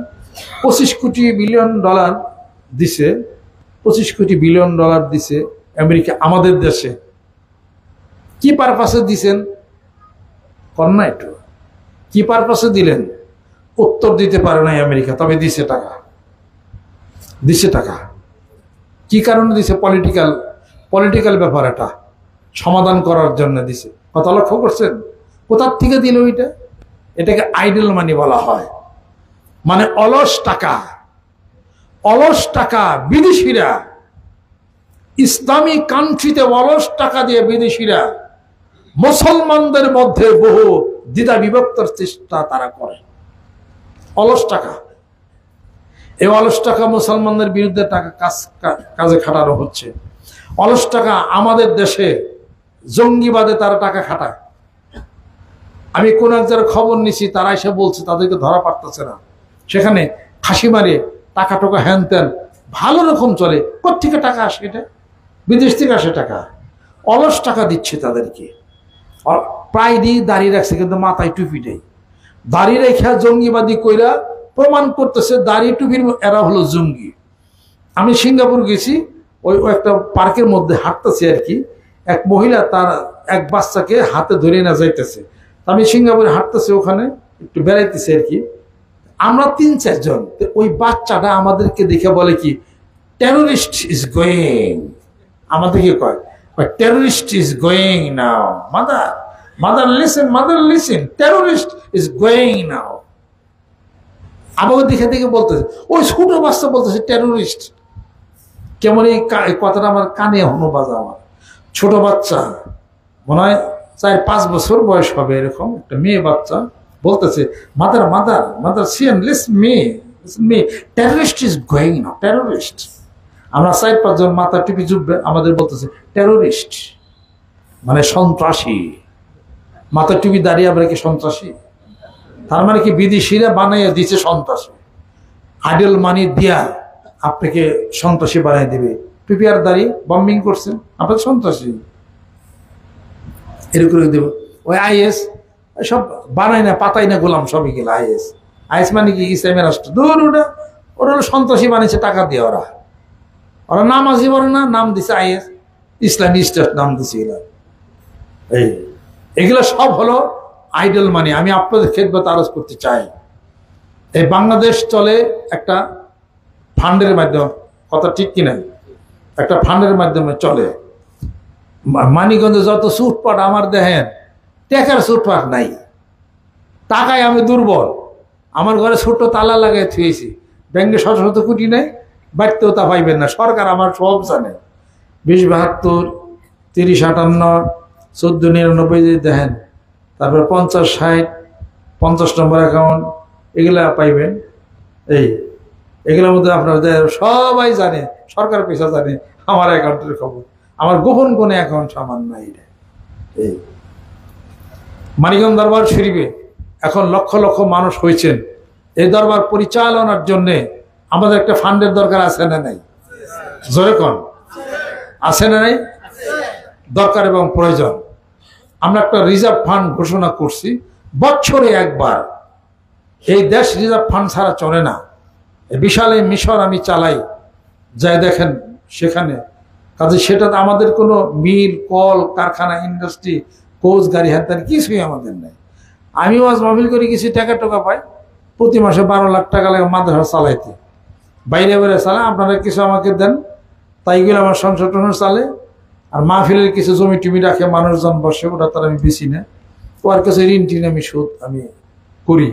S1: 25 কোটি বিলিয়ন ডলার দিছে, 25 কোটি বিলিয়ন ডলার দিছে আমেরিকা আমাদের দেশে। কি পারপাসে দিছেন কন্যা, একটু কি পারপাসে দিলেন? উত্তর দিতে পারে নাই আমেরিকা, তবে দিছে টাকা। কি কারণে দিছে? পলিটিক্যাল ব্যাপার, এটা সমাধান করার জন্য দিছে। কথা লক্ষ্য করছেন? কোথার থেকে দিল এটাকে আইডল মানি বলা হয়। মানে অলস টাকা বিদেশিরা, ইসলামী কান্ট্রিতে অলস টাকা দিয়ে বিদেশিরা মুসলমানদের মধ্যে বহু দ্বিধা বিভক্তর চেষ্টা তারা করে। অলস টাকা, এই অলস টাকা মুসলমানদের বিরুদ্ধে কাজে খাটানো হচ্ছে। অলস টাকা আমাদের দেশে জঙ্গিবাদে তারা টাকা খাটায়। আমি কোন এক জায়গায় খবর নিছি, তারা এসে বলছে তাদেরকে ধরা পারতেছে না, সেখানে ফাঁসি মারে টাকা টোকা হ্যান ত্যান ভালো রকম চলে। কোত্থেকে টাকা আসে? এটা বিদেশ থেকে আসে টাকা। অলস টাকা দিচ্ছে তাদেরকে। প্রায় দিয়ে দাঁড়িয়ে রাখছে, কিন্তু মাথায় টুপি নেই। দাঁড়িয়ে রেখা জঙ্গিবাদী কইরা প্রমাণ করতেছে দাড়ি টুপির এরা হলো জঙ্গি। আমি সিঙ্গাপুর গেছি, ওই একটা পার্কের মধ্যে হাঁটতেছে আর কি, এক মহিলা তার এক বাচ্চাকে হাতে ধরে না যাইতেছে। আমি সিঙ্গাপুরে হাঁটতেছে, ওখানে একটু বেড়াইতেছে আর কি, আমরা 3-4 জন। ওই বাচ্চাটা আমাদেরকে দেখে বলে কি, টেরোরিস্ট ইজ গোয়িং। আমাদেরকে কয় terrorist is going now. Mother listen, terrorist is going now. আমাকে দেখে বলতেছে, ওই ছোট বাচ্চা বলতেছে টেরোরিস্ট। কেমন এই কথাটা আমার কানে এখনো বাজা। আমার ছোট বাচ্চা, মনে হয় 4-5 বছর বয়স হবে এরকম, একটা মেয়ে বাচ্চা বলতেছে মাদার সিয়ান লিস মি, টেররিস্ট ইজ গোয়িং না, টেররিস্ট। আমরা 4-5 জন মাথা টিপি চুপবে আমাদের বলতেছে টেররিস্ট মানে সন্ত্রাসী। মাথা টিপি দাঁড়িয়ে আবার কি সন্ত্রাসী? তার মানে কি বিদেশিরা বানাইয়া দিচ্ছে সন্ত্রাসী, আইডল মানি দিয়া আপনাকে সন্ত্রাসী বানাই দেবে। পিপিআর দাঁড়িয়ে বম্বিং করছেন, আপনার সন্ত্রাসী এরকম দেব। ওই আইএস সব বানাই না, পাতাই না, গোলাম সবই গেল। আইএস আইএস মানে কি ইসলামের রাষ্ট্র, দূর ওরা ওরা সন্ত্রাসী বানিয়েছে টাকা দিয়ে। ওরা ওরা নামাজি বলে না, নাম দিছে আইএস, ইসলামী স্টেট নাম দিছে। এগুলো সব হলো আইডল মানি। আমি আপনাদের খেদমতে আরজ করতে চাই, এই বাংলাদেশ চলে একটা ফান্ডের মাধ্যমে, কথা ঠিক কিনা? একটা ফান্ডের মাধ্যমে চলে। মানিকগঞ্জে যত সুটপাট আমার দেখেন, টাকার সুটপাট নাই, টাকায় আমি দুর্বল। আমার ঘরে ছোট্ট তালা লাগাই থুয়েছি, ব্যাংকে শত কোটি নেই, বাড়তেও তা পাইবেন না। সরকার আমার সব জানে, 20-72, 30-58, 14-99 দেখেন, তারপরে 50-60, 50 নম্বর অ্যাকাউন্ট, এগুলা পাইবেন। এগুলোর মধ্যে আপনার সবাই জানে, সরকার পয়সা জানে আমার অ্যাকাউন্টের খবর। আমার গোপন কোনো অ্যাকাউন্ট সামান নাই। মানিকগঞ্জ দরবার শরীফে এখন লক্ষ লক্ষ মানুষ হয়েছেন। এই দরবার পরিচালনার জন্যে আমাদের একটা ফান্ডের দরকার আছে না নাই? জোরে কন, আছে না নাই? দরকার এবং প্রয়োজন। আমরা একটা রিজার্ভ ফান্ড ঘোষণা করছি, বছরে একবার। এই দেশ রিজার্ভ ফান্ড ছাড়া চলে না। বিশাল এই মিশর আমি চালাই, যাই দেখেন সেখানে। কাজে সেটাতে আমাদের কোনো মিল, কল কারখানা, ইন্ডাস্ট্রি, কোচ গাড়ি, হ্যান কিছুই আমাদের নেই। আমি ওয়াজ মাহফিল করে কিছু টাকা পাই, প্রতি মাসে 12 লাখ টাকা লাগে মাদ্রাসা চালাইতে। বাইরে বাইরে চালায়, আপনারা কিছু আমাকে দেন, তাইগুলো আমার সংসার চালে। আর মাহফিলের কিছু জমি টমি রাখে, মানুষজন বসে, ওটা তার আমি বেশি না। ওর কাছে ঋণ টিন আমি সুদ আমি করি।